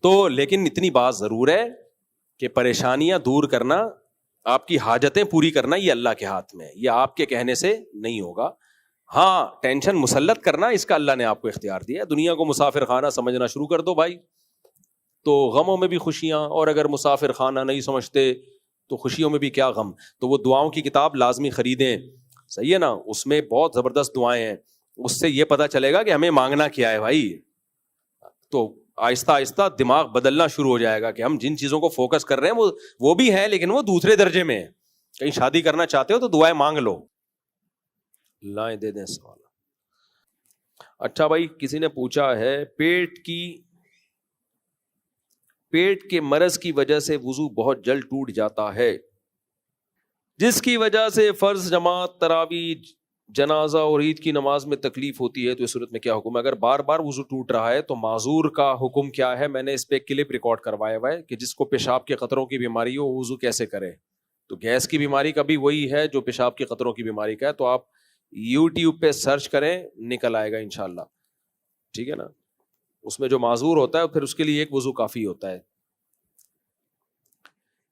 تو لیکن اتنی بات ضرور ہے کہ پریشانیاں دور کرنا, آپ کی حاجتیں پوری کرنا, یہ اللہ کے ہاتھ میں ہے, یہ آپ کے کہنے سے نہیں ہوگا. ہاں ٹینشن مسلط کرنا, اس کا اللہ نے آپ کو اختیار دیا ہے. دنیا کو مسافر خانہ سمجھنا شروع کر دو بھائی, تو غموں میں بھی خوشیاں. اور اگر مسافر خانہ نہیں سمجھتے تو خوشیوں میں بھی کیا غم. تو وہ دعاؤں کی کتاب لازمی خریدیں, صحیح ہے نا, اس میں بہت زبردست دعائیں ہیں. اس سے یہ پتا چلے گا کہ ہمیں مانگنا کیا ہے بھائی. تو آہستہ آہستہ دماغ بدلنا شروع ہو جائے گا کہ ہم جن چیزوں کو فوکس کر رہے ہیں وہ بھی ہیں, لیکن وہ دوسرے درجے میں ہیں. کہیں شادی کرنا چاہتے ہو تو دعائیں مانگ لو, لائیں دے دیں سوال. اچھا بھائی, کسی نے پوچھا ہے پیٹ کے مرض کی وجہ سے وضو بہت جلد ٹوٹ جاتا ہے, جس کی وجہ سے فرض, جماعت, تراویح, جنازہ اور عید کی نماز میں تکلیف ہوتی ہے, تو اس صورت میں کیا حکم ہے؟ اگر بار بار وضو ٹوٹ رہا ہے تو معذور کا حکم کیا ہے؟ میں نے اس پہ ایک کلپ ریکارڈ کروایا ہوا ہے کہ جس کو پیشاب کے قطروں کی بیماری ہو وضو کیسے کرے. تو گیس کی بیماری کا بھی وہی ہے جو پیشاب کے قطروں کی بیماری کا ہے. تو آپ YouTube پہ سرچ کریں, نکل آئے گا انشاءاللہ, ٹھیک ہے نا. اس میں جو معذور ہوتا ہے پھر اس کے لیے ایک وضو کافی ہوتا ہے.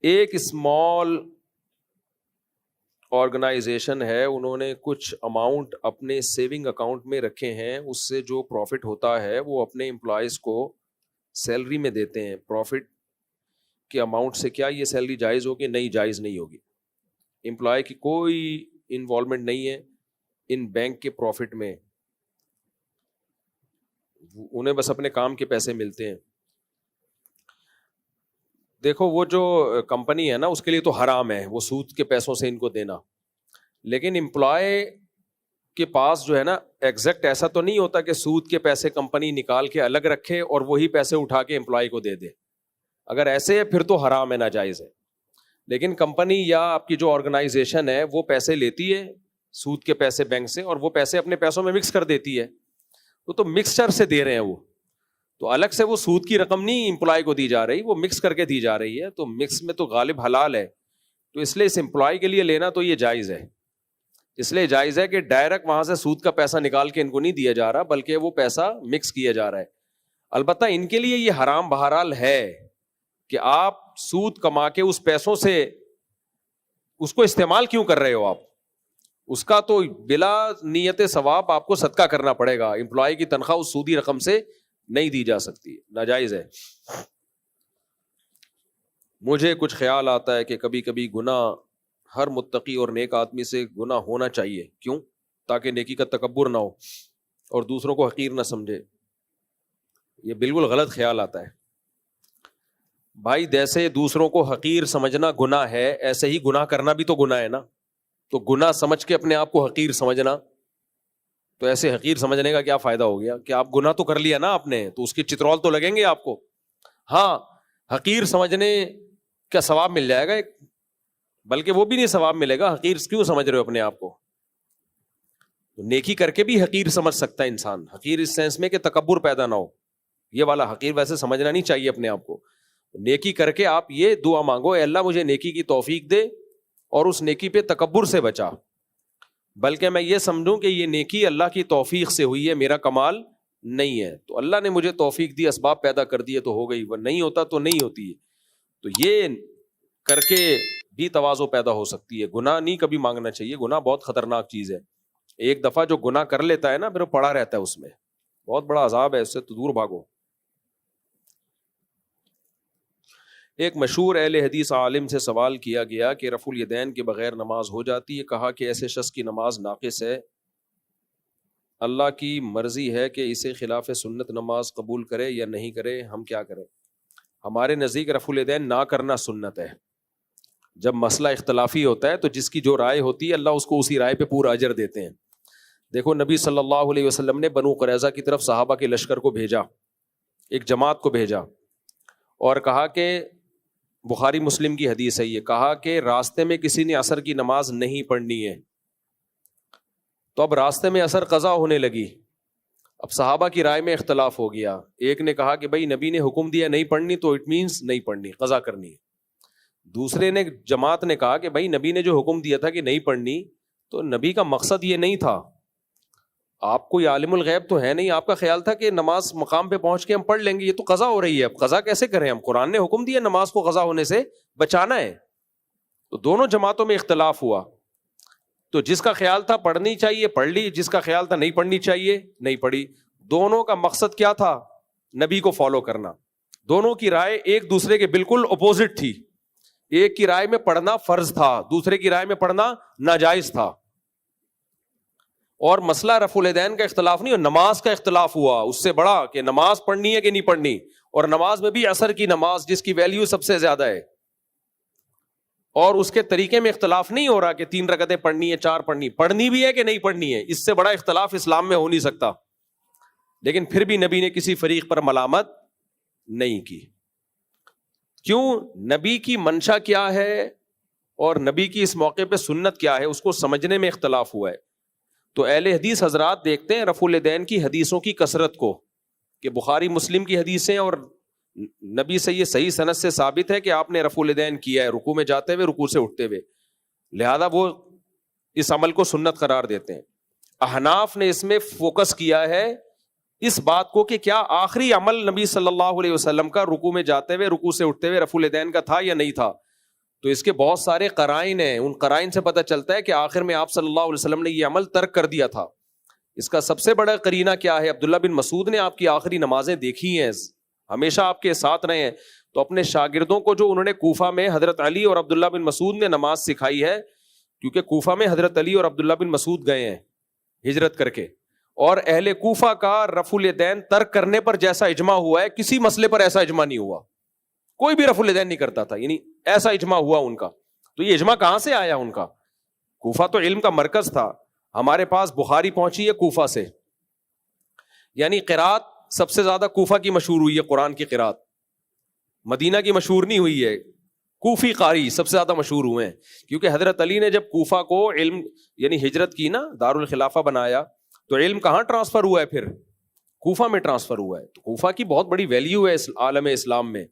ایک اسمال آرگنائزیشن ہے, انہوں نے کچھ اماؤنٹ اپنے سیونگ اکاؤنٹ میں رکھے ہیں, اس سے جو پروفٹ ہوتا ہے وہ اپنے امپلائیز کو سیلری میں دیتے ہیں. پروفٹ کے اماؤنٹ سے کیا یہ سیلری جائز ہوگی؟ نہیں، جائز نہیں ہوگی. امپلائی کی کوئی انوالومنٹ نہیں ہے ان بینک کے پروفٹ میں، انہیں بس اپنے کام کے پیسے ملتے ہیں. دیکھو وہ جو کمپنی ہے نا اس کے لیے تو حرام ہے وہ سود کے پیسوں سے ان کو دینا، لیکن امپلائی کے پاس جو ہے نا ایگزیکٹ ایسا تو نہیں ہوتا کہ سود کے پیسے کمپنی نکال کے الگ رکھے اور وہی پیسے اٹھا کے امپلائی کو دے دے. اگر ایسے ہے پھر تو حرام ہے، ناجائز ہے. لیکن کمپنی یا آپ کی جو آرگنائزیشن ہے وہ پیسے لیتی ہے سود کے پیسے بینک سے اور وہ پیسے اپنے پیسوں میں مکس کر دیتی ہے، تو مکسچر سے دے رہے ہیں وہ، تو الگ سے وہ سود کی رقم نہیں امپلائی کو دی جا رہی، وہ مکس کر کے دی جا رہی ہے. تو مکس میں تو غالب حلال ہے، تو اس لیے اس امپلائی کے لیے لینا تو یہ جائز ہے. اس لیے جائز ہے کہ ڈائریکٹ وہاں سے سود کا پیسہ نکال کے ان کو نہیں دیا جا رہا بلکہ وہ پیسہ مکس کیا جا رہا ہے. البتہ ان کے لیے یہ حرام بہرحال ہے کہ آپ سود کما کے اس پیسوں سے اس کو استعمال کیوں کر رہے ہو آپ؟ اس کا تو بلا نیت ثواب آپ کو صدقہ کرنا پڑے گا. امپلائی کی تنخواہ اس سودی رقم سے نہیں دی جا سکتی، ناجائز ہے. مجھے کچھ خیال آتا ہے کہ کبھی کبھی گناہ ہر متقی اور نیک آدمی سے گناہ ہونا چاہیے. کیوں؟ تاکہ نیکی کا تکبر نہ ہو اور دوسروں کو حقیر نہ سمجھے. یہ بالکل غلط خیال آتا ہے بھائی. جیسے دوسروں کو حقیر سمجھنا گناہ ہے ایسے ہی گناہ کرنا بھی تو گناہ ہے نا. تو گناہ سمجھ کے اپنے آپ کو حقیر سمجھنا، تو ایسے حقیر سمجھنے کا کیا فائدہ ہو گیا کہ آپ گناہ تو کر لیا نا آپ نے، تو اس کے چترول تو لگیں گے آپ کو. ہاں حقیر سمجھنے کا ثواب مل جائے گا، بلکہ وہ بھی نہیں ثواب ملے گا. حقیر کیوں سمجھ رہے ہو اپنے آپ کو؟ تو نیکی کر کے بھی حقیر سمجھ سکتا ہے انسان. حقیر اس سینس میں کہ تکبر پیدا نہ ہو، یہ والا حقیر ویسے سمجھنا نہیں چاہیے اپنے آپ کو. نیکی کر کے آپ یہ دعا مانگو، اے اللہ مجھے نیکی کی توفیق دے اور اس نیکی پہ تکبر سے بچا، بلکہ میں یہ سمجھوں کہ یہ نیکی اللہ کی توفیق سے ہوئی ہے، میرا کمال نہیں ہے. تو اللہ نے مجھے توفیق دی، اسباب پیدا کر دیے تو ہو گئی، وہ نہیں ہوتا تو نہیں ہوتی ہے. تو یہ کر کے بھی تواضع پیدا ہو سکتی ہے. گناہ نہیں کبھی مانگنا چاہیے، گناہ بہت خطرناک چیز ہے. ایک دفعہ جو گناہ کر لیتا ہے نا پھر وہ پڑا رہتا ہے، اس میں بہت بڑا عذاب ہے، اس سے تو دور بھاگو. ایک مشہور اہل حدیث عالم سے سوال کیا گیا کہ رفع الیدین کے بغیر نماز ہو جاتی ہے؟ کہا کہ ایسے شخص کی نماز ناقص ہے، اللہ کی مرضی ہے کہ اسے خلاف سنت نماز قبول کرے یا نہیں کرے، ہم کیا کریں؟ ہمارے نزدیک رفع الیدین نہ کرنا سنت ہے. جب مسئلہ اختلافی ہوتا ہے تو جس کی جو رائے ہوتی ہے اللہ اس کو اسی رائے پہ پورا اجر دیتے ہیں. دیکھو نبی صلی اللہ علیہ وسلم نے بنو قریظہ کی طرف صحابہ کے لشکر کو بھیجا، ایک جماعت کو بھیجا، اور کہا کہ بخاری مسلم کی حدیث ہے، یہ کہا کہ راستے میں کسی نے عصر کی نماز نہیں پڑھنی ہے. تو اب راستے میں عصر قضا ہونے لگی، اب صحابہ کی رائے میں اختلاف ہو گیا. ایک نے کہا کہ بھائی نبی نے حکم دیا نہیں پڑھنی تو اٹ مینس نہیں پڑھنی، قضا کرنی ہے. دوسرے نے جماعت نے کہا کہ بھائی نبی نے جو حکم دیا تھا کہ نہیں پڑھنی تو نبی کا مقصد یہ نہیں تھا. آپ کوئی عالم الغیب تو ہے نہیں، آپ کا خیال تھا کہ نماز مقام پہ پہنچ کے ہم پڑھ لیں گے، یہ تو قضا ہو رہی ہے، اب قضا کیسے کریں ہم؟ قرآن نے حکم دیا نماز کو قضا ہونے سے بچانا ہے. تو دونوں جماعتوں میں اختلاف ہوا، تو جس کا خیال تھا پڑھنی چاہیے پڑھ لی، جس کا خیال تھا نہیں پڑھنی چاہیے نہیں پڑھی. دونوں کا مقصد کیا تھا؟ نبی کو فالو کرنا. دونوں کی رائے ایک دوسرے کے بالکل اپوزٹ تھی. ایک کی رائے میں پڑھنا فرض تھا، دوسرے کی رائے میں پڑھنا ناجائز تھا. اور مسئلہ رفع الیدین کا اختلاف نہیں، نماز کا اختلاف ہوا اس سے بڑا، کہ نماز پڑھنی ہے کہ نہیں پڑھنی. اور نماز میں بھی عصر کی نماز جس کی ویلیو سب سے زیادہ ہے، اور اس کے طریقے میں اختلاف نہیں ہو رہا کہ 3 رکعتیں پڑھنی ہے 4 پڑھنی بھی ہے کہ نہیں پڑھنی ہے. اس سے بڑا اختلاف اسلام میں ہو نہیں سکتا. لیکن پھر بھی نبی نے کسی فریق پر ملامت نہیں کی. کیوں؟ نبی کی منشا کیا ہے اور نبی کی اس موقع پہ سنت کیا ہے، اس کو سمجھنے میں اختلاف ہوا ہے. تو اہل حدیث حضرات دیکھتے ہیں رفع الیدین کی حدیثوں کی کثرت کو، کہ بخاری مسلم کی حدیثیں اور نبی سے یہ صحیح سند سے ثابت ہے کہ آپ نے رفع الیدین کیا ہے رکوع میں جاتے ہوئے، رکوع سے اٹھتے ہوئے، لہذا وہ اس عمل کو سنت قرار دیتے ہیں. احناف نے اس میں فوکس کیا ہے اس بات کو کہ کیا آخری عمل نبی صلی اللہ علیہ وسلم کا رکوع میں جاتے ہوئے رکوع سے اٹھتے ہوئے رفع الیدین کا تھا یا نہیں تھا. تو اس کے بہت سارے قرائن ہیں، ان قرائن سے پتہ چلتا ہے کہ آخر میں آپ صلی اللہ علیہ وسلم نے یہ عمل ترک کر دیا تھا. اس کا سب سے بڑا قرینہ کیا ہے؟ عبداللہ بن مسعود نے آپ کی آخری نمازیں دیکھی ہیں، ہمیشہ آپ کے ساتھ رہے ہیں. تو اپنے شاگردوں کو جو انہوں نے کوفہ میں حضرت علی اور عبداللہ بن مسعود نے نماز سکھائی ہے، کیونکہ کوفہ میں حضرت علی اور عبداللہ بن مسعود گئے ہیں ہجرت کر کے، اور اہل کوفہ کا رفع الیدین ترک کرنے پر جیسا اجماع ہوا ہے، کسی مسئلے پر ایسا اجماع نہیں ہوا، کوئی بھی رفع الیدین نہیں کرتا تھا، یعنی ایسا اجماع ہوا ان کا. تو یہ اجماع کہاں سے آیا ان کا؟ کوفہ تو علم کا مرکز تھا. ہمارے پاس بخاری پہنچی ہے کوفہ سے، یعنی قرات سب سے زیادہ کوفہ کی مشہور ہوئی ہے، قرآن کی قرات مدینہ کی مشہور نہیں ہوئی ہے، کوفی قاری سب سے زیادہ مشہور ہوئے ہیں. کیونکہ حضرت علی نے جب کوفہ کو علم یعنی ہجرت کی نا، دارالخلافہ بنایا، تو علم کہاں ٹرانسفر ہوا ہے؟ پھر کوفہ میں ٹرانسفر ہوا ہے. تو کوفہ کی بہت بڑی ویلیو ہے عالم اسلام میں.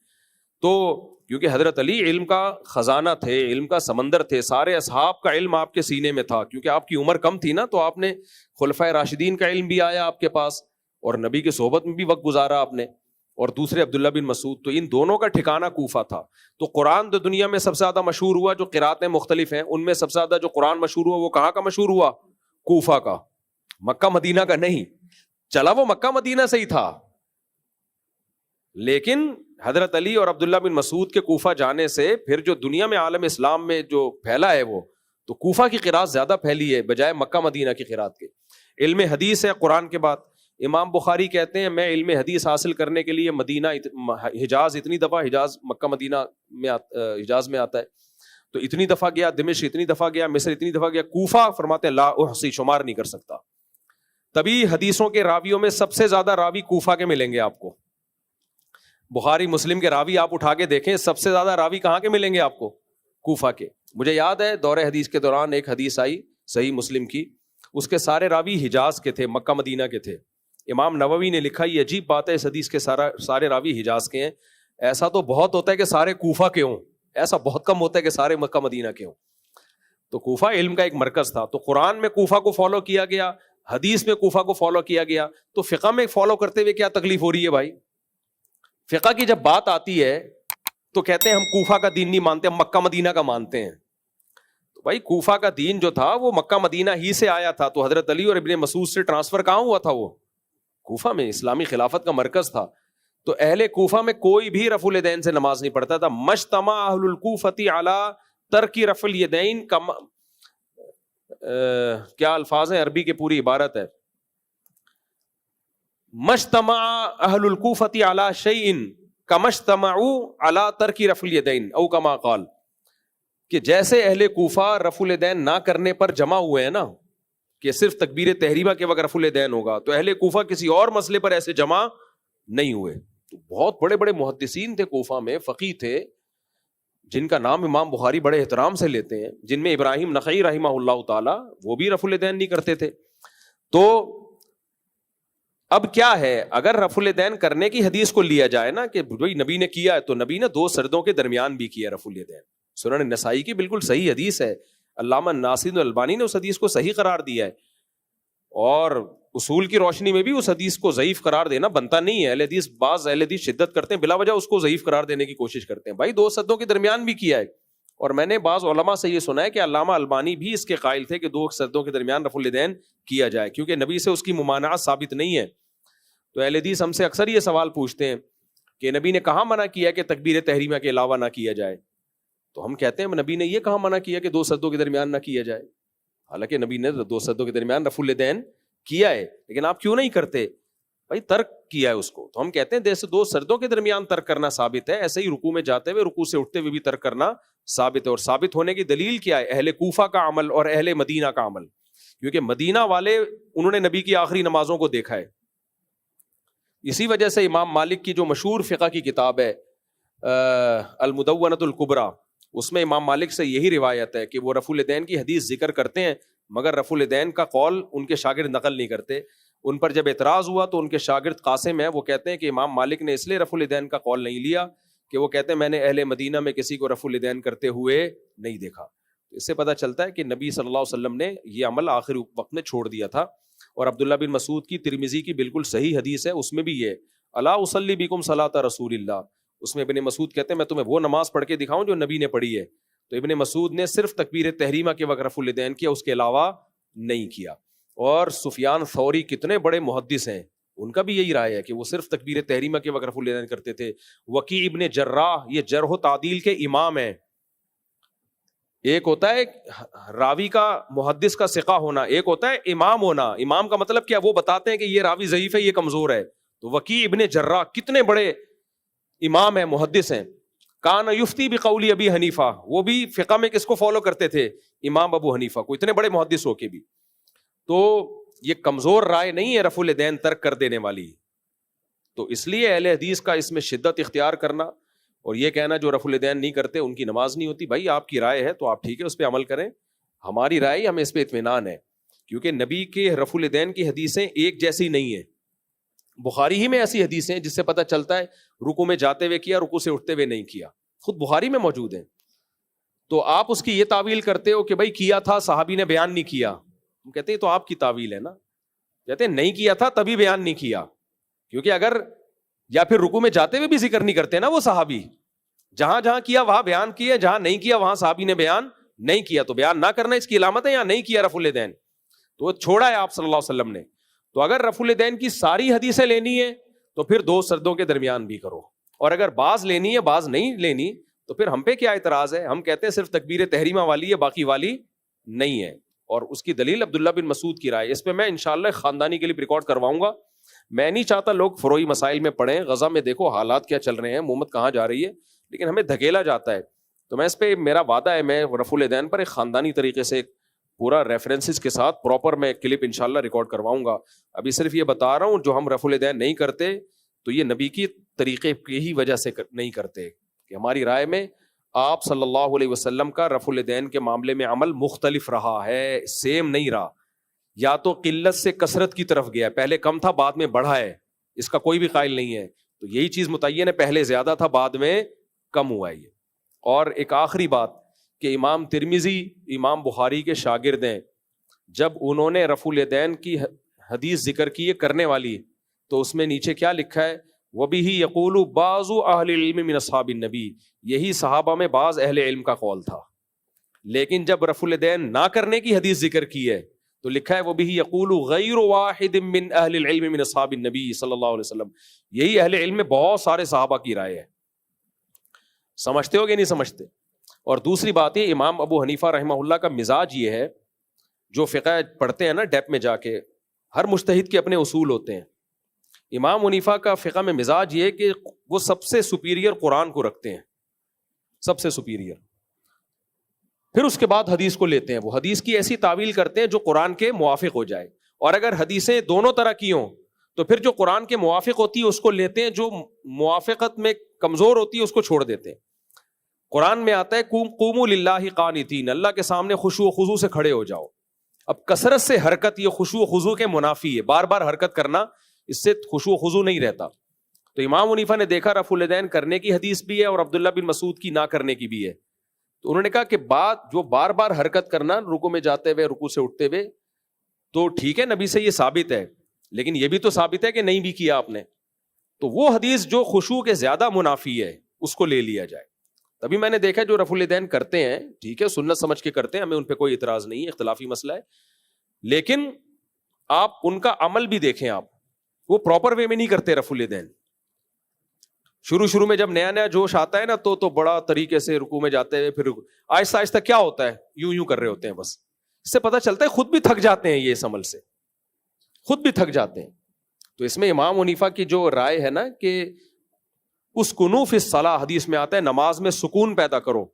تو کیونکہ حضرت علی علم کا خزانہ تھے، علم کا سمندر تھے، سارے اصحاب کا علم آپ کے سینے میں تھا. کیونکہ آپ کی عمر کم تھی نا، تو آپ نے خلفائے راشدین کا علم بھی آیا آپ کے پاس، اور نبی کی صحبت میں بھی وقت گزارا آپ نے، اور دوسرے عبداللہ بن مسعود. تو ان دونوں کا ٹھکانہ کوفہ تھا. تو قرآن تو دنیا میں سب سے زیادہ مشہور ہوا، جو قراتیں مختلف ہیں ان میں سب سے زیادہ جو قرآن مشہور ہوا وہ کہاں کا مشہور ہوا؟ کوفہ کا، مکہ مدینہ کا نہیں. چلا وہ مکہ مدینہ سے ہی تھا، لیکن حضرت علی اور عبداللہ بن مسعود کے کوفہ جانے سے پھر جو دنیا میں عالم اسلام میں جو پھیلا ہے، وہ تو کوفہ کی قرات زیادہ پھیلی ہے بجائے مکہ مدینہ کی قرات کے. علم حدیث ہے قرآن کے بعد. امام بخاری کہتے ہیں میں علم حدیث حاصل کرنے کے لیے مدینہ حجاز اتنی دفعہ، حجاز مکہ مدینہ میں حجاز میں آتا ہے، تو اتنی دفعہ گیا، دمشق اتنی دفعہ گیا، مصر اتنی دفعہ گیا. کوفہ فرماتے ہیں لا احصی، شمار نہیں کر سکتا. تبھی حدیثوں کے راویوں میں سب سے زیادہ راوی کوفہ کے ملیں گے آپ کو. بخاری مسلم کے راوی آپ اٹھا کے دیکھیں، سب سے زیادہ راوی کہاں کے ملیں گے آپ کو؟ کوفہ کے. مجھے یاد ہے دور حدیث کے دوران ایک حدیث آئی صحیح مسلم کی، اس کے سارے راوی حجاز کے تھے، مکہ مدینہ کے تھے. امام نووی نے لکھا یہ عجیب بات ہے اس حدیث کے سارے راوی حجاز کے ہیں. ایسا تو بہت ہوتا ہے کہ سارے کوفہ کے ہوں، ایسا بہت کم ہوتا ہے کہ سارے مکہ مدینہ کے ہوں. تو کوفہ علم کا ایک مرکز تھا. تو قرآن میں کوفہ کو فالو کیا گیا، حدیث میں کوفہ کو فالو کیا گیا. تو فقہ میں فالو کرتے ہوئے کیا تکلیف ہو رہی ہے بھائی؟ فقہ کی جب بات آتی ہے تو کہتے ہیں ہم کوفہ کا دین نہیں مانتے، ہم مکہ مدینہ کا مانتے ہیں. تو بھائی کوفہ کا دین جو تھا وہ مکہ مدینہ ہی سے آیا تھا. تو حضرت علی اور ابن مسعود سے ٹرانسفر کہاں ہوا تھا؟ وہ کوفہ میں، اسلامی خلافت کا مرکز تھا. تو اہل کوفہ میں کوئی بھی رفع الیدین سے نماز نہیں پڑھتا تھا. مجتمع اہل الکوفۃ علی ترک رفع الیدین، کیا الفاظ ہیں عربی کی پوری عبارت ہے، مجتمع اہل الکوفۃ علی شیء کما اجتمعوا علی ترک رفع الیدین او کما قال، کہ جیسے اہل کوفہ رفع الیدین نہ کرنے پر جمع ہوئے ہیں نا، کہ صرف تکبیر تحریمہ کے وقت رفع الیدین ہوگا، تو اہل کوفہ کسی اور مسئلے پر ایسے جمع نہیں ہوئے. تو بہت بڑے بڑے محدثین تھے کوفہ میں، فقیہ تھے، جن کا نام امام بخاری بڑے احترام سے لیتے ہیں، جن میں ابراہیم نخعی رحمہ اللہ تعالی، وہ بھی رفع الیدین نہیں کرتے تھے. تو اب کیا ہے، اگر رفع الیدین کرنے کی حدیث کو لیا جائے نا کہ بھائی نبی نے کیا ہے، تو نبی نے 2 سردوں کے درمیان بھی کیا رفع الیدین. سنن نسائی کی بالکل صحیح حدیث ہے، علامہ ناصر الالبانی نے اس حدیث کو صحیح قرار دیا ہے، اور اصول کی روشنی میں بھی اس حدیث کو ضعیف قرار دینا بنتا نہیں ہے. اہل حدیث، بعض اہل حدیث شدت کرتے ہیں، بلا وجہ اس کو ضعیف قرار دینے کی کوشش کرتے ہیں. بھائی 2 سدوں کے درمیان بھی کیا ہے. اور میں نے بعض علماء سے یہ سنا ہے کہ علامہ البانی بھی اس کے قائل تھے کہ 2 سدوں کے درمیان رفع الیدین کیا جائے، کیونکہ نبی سے اس کی ممانعت ثابت نہیں ہے. تو اہل حدیث ہم سے اکثر یہ سوال پوچھتے ہیں کہ نبی نے کہاں منع کیا کہ تکبیر تحریمہ کے علاوہ نہ کیا جائے؟ تو ہم کہتے ہیں نبی نے یہ کہاں منع کیا کہ 2 سدوں کے درمیان نہ کیا جائے؟ حالانکہ نبی نے 2 سدوں کے درمیان رفع الیدین کیا ہے، لیکن آپ کیوں نہیں کرتے؟ بھائی ترک کیا ہے اس کو. تو ہم کہتے ہیں جیسے 2 سردوں کے درمیان ترک کرنا ثابت ہے، ایسے ہی رکوع میں جاتے ہوئے، رکوع سے اٹھتے ہوئے بھی ترک کرنا ثابت ہے. اور ثابت ہونے کی دلیل کیا ہے؟ اہل کوفہ کا عمل اور اہل مدینہ کا عمل. کیونکہ مدینہ والے انہوں نے نبی کی آخری نمازوں کو دیکھا ہے. اسی وجہ سے امام مالک کی جو مشہور فقہ کی کتاب ہے المدونۃ الکبریٰ، اس میں امام مالک سے یہی روایت ہے کہ وہ رفع الیدین کی حدیث ذکر کرتے ہیں، مگر رفع الیدین کا قول ان کے شاگرد نقل نہیں کرتے. ان پر جب اعتراض ہوا تو ان کے شاگرد قاسم ہے، وہ کہتے ہیں کہ امام مالک نے اس لیے رفع الیدین کا قول نہیں لیا کہ وہ کہتے ہیں میں نے اہل مدینہ میں کسی کو رفع الیدین کرتے ہوئے نہیں دیکھا. اس سے پتہ چلتا ہے کہ نبی صلی اللہ علیہ وسلم نے یہ عمل آخری وقت میں چھوڑ دیا تھا. اور عبداللہ بن مسعود کی ترمذی کی بالکل صحیح حدیث ہے، اس میں بھی یہ الا اصلی بکم صلاۃ رسول اللہ، اس میں ابن مسعود کہتے ہیں میں تمہیں وہ نماز پڑھ کے دکھاؤں جو نبی نے پڑھی ہے. تو ابن مسعود نے صرف تکبیر تحریمہ کے وقت رفع الیدین کیا، اس کے علاوہ نہیں کیا. اور سفیان ثوری کتنے بڑے محدث ہیں، ان کا بھی یہی رائے ہے کہ وہ صرف تکبیر تحریمہ کے وقت رفع الیدین کرتے تھے. وکیع ابن جراح یہ جرح و تعدیل کے امام ہیں. ایک ہوتا ہے راوی کا محدث کا ثقہ ہونا, ایک ہوتا ہے امام ہونا. امام کا مطلب کیا, وہ بتاتے ہیں کہ یہ راوی ضعیف ہے, یہ کمزور ہے. تو وکیع ابن جراح کتنے بڑے امام ہیں, محدث ہیں. کان یفتی بقول ابی حنیفہ, وہ بھی فقہ میں کس کو فالو کرتے تھے, امام ابو حنیفہ کو, اتنے بڑے محدث ہو کے بھی. تو یہ کمزور رائے نہیں ہے رفع الیدین ترک کر دینے والی. تو اس لیے اہل حدیث کا اس میں شدت اختیار کرنا اور یہ کہنا جو رفع الیدین نہیں کرتے ان کی نماز نہیں ہوتی. بھائی آپ کی رائے ہے تو آپ ٹھیک ہے اس پہ عمل کریں, ہماری رائے ہمیں اس پہ اطمینان ہے, کیونکہ نبی کے رفع الیدین کی حدیثیں ایک جیسی نہیں ہیں. بخاری ہی میں ایسی حدیثیں جس سے پتہ چلتا ہے رکوع میں جاتے ہوئے کیا, رکوع سے اٹھتے ہوئے نہیں کیا, خود بخاری میں موجود ہیں. تو آپ اس کی یہ تعویل کرتے ہو کہ بھائی کیا تھا صحابی نے بیان نہیں کیا. ہم کہتے ہیں تو آپ کی تعویل ہے نا, کہتے ہیں نہیں کیا تھا تبھی بیان نہیں کیا, کیونکہ اگر یا پھر رکوع میں جاتے ہوئے بھی ذکر نہیں کرتے نا وہ صحابی, جہاں جہاں کیا وہاں بیان کیا, جہاں نہیں کیا وہاں صحابی نے بیان نہیں کیا. تو بیان نہ کرنا اس کی علامت ہے, یا نہیں کیا رفع الیدین تو چھوڑا ہے آپ صلی اللہ علیہ وسلم نے. تو اگر رفع الیدین کی ساری حدیثیں لینی ہے تو پھر دو سردوں کے درمیان بھی کرو, اور اگر بعض لینی ہے بعض نہیں لینی تو پھر ہم پہ کیا اعتراض ہے. ہم کہتے ہیں صرف تکبیر تحریمہ والی ہے, باقی والی نہیں ہے. اور اس کی دلیل عبداللہ بن مسعود کی رائے, اس پہ میں انشاءاللہ خاندانی کے لیے ریکارڈ کرواؤں گا. میں نہیں چاہتا لوگ فروعی مسائل میں پڑھیں, غزہ میں دیکھو حالات کیا چل رہے ہیں, محمد کہاں جا رہی ہے, لیکن ہمیں دھکیلا جاتا ہے. تو میں اس پہ میرا وعدہ ہے, میں رفع الیدین پر ایک خاندانی طریقے سے پورا ریفرنسز کے ساتھ پراپر میں کلپ انشاءاللہ ریکارڈ کرواؤں گا. ابھی صرف یہ بتا رہا ہوں جو ہم رفع الیدین نہیں کرتے تو یہ نبی کی طریقے کی ہی وجہ سے نہیں کرتے, کہ ہماری رائے میں آپ صلی اللہ علیہ وسلم کا رفع الیدین کے معاملے میں عمل مختلف رہا ہے, سیم نہیں رہا. یا تو قلت سے کثرت کی طرف گیا, پہلے کم تھا بعد میں بڑھا ہے, اس کا کوئی بھی قائل نہیں ہے. تو یہی چیز متعین ہے, پہلے زیادہ تھا بعد میں کم ہوا ہے یہ. اور ایک آخری بات کہ امام ترمذی امام بخاری کے شاگرد ہیں, جب انہوں نے رفع الیدین کی حدیث ذکر کی ہے کرنے والی, تو اس میں نیچے کیا لکھا ہے, وَبِهِ يَقُولُ بَعْضُ أَهْلِ الْعِلْمِ مِنْ أَصْحَابِ النَّبِي, یہی صحابہ میں بعض اہل علم کا قول تھا. لیکن جب رفع الیدین نہ کرنے کی حدیث ذکر کی ہے تو لکھا ہے وَبِهِ يَقُولُ غَيْرُ وَاحِدٍ مِّنْ أَهْلِ الْعِلْمِ مِنْ أَصْحَابِ النَّبِي صلی اللہ علیہ وسلم. یہی اہل علم میں بہت سارے صحابہ کی رائے ہے. سمجھتے ہو کہ نہیں سمجھتے؟ اور دوسری بات یہ, امام ابو حنیفہ رحمہ اللہ کا مزاج یہ ہے, جو فقہ پڑھتے ہیں نا ڈیپ میں جا کے, ہر مجتہد کے اپنے اصول ہوتے ہیں. امام حنیفہ کا فقہ میں مزاج یہ ہے کہ وہ سب سے سپیریئر قرآن کو رکھتے ہیں, سب سے سپیریئر. پھر اس کے بعد حدیث کو لیتے ہیں, وہ حدیث کی ایسی تعویل کرتے ہیں جو قرآن کے موافق ہو جائے. اور اگر حدیثیں دونوں طرح کی ہوں تو پھر جو قرآن کے موافق ہوتی ہے اس کو لیتے ہیں, جو موافقت میں کمزور ہوتی ہے اس کو چھوڑ دیتے ہیں. قرآن میں آتا ہے قوموا للہ قانتین, اللہ کے سامنے خشوع و خضوع سے کھڑے ہو جاؤ. اب کثرت سے حرکت یہ خشوع و خضوع کے منافی ہے, بار بار حرکت کرنا اس سے خشوع و خضوع نہیں رہتا. تو امام حنیفہ نے دیکھا رفع الیدین کرنے کی حدیث بھی ہے اور عبداللہ بن مسعود کی نہ کرنے کی بھی ہے. تو انہوں نے کہا کہ بات جو بار بار حرکت کرنا رکوع میں جاتے ہوئے رکوع سے اٹھتے ہوئے تو ٹھیک ہے, نبی سے یہ ثابت ہے, لیکن یہ بھی تو ثابت ہے کہ نہیں بھی کیا آپ نے. تو وہ حدیث جو خشوع کے زیادہ منافی ہے اس کو لے لیا جائے. تبھی میں نے دیکھا جو رفع الیدین کرتے ہیں ٹھیک ہے, سنت سمجھ کے کرتے ہیں, ہمیں ان پہ کوئی اعتراض نہیں ہے, اختلافی مسئلہ ہے, لیکن آپ ان کا عمل بھی دیکھیں. آپ وہ پراپر وے میں نہیں کرتے رفع الیدین. شروع میں جب نیا نیا جوش آتا ہے نا تو بڑا طریقے سے رکوع میں جاتے ہیں, پھر آہستہ آہستہ کیا ہوتا ہے یوں کر رہے ہوتے ہیں. بس اس سے پتہ چلتا ہے خود بھی تھک جاتے ہیں, یہ اس عمل سے خود بھی تھک جاتے ہیں. تو اس میں امام حنیفہ کی جو رائے ہے نا کہ اسکنوا فی الصلاۃ, حدیث میں آتا ہے نماز میں سکون پیدا کرو,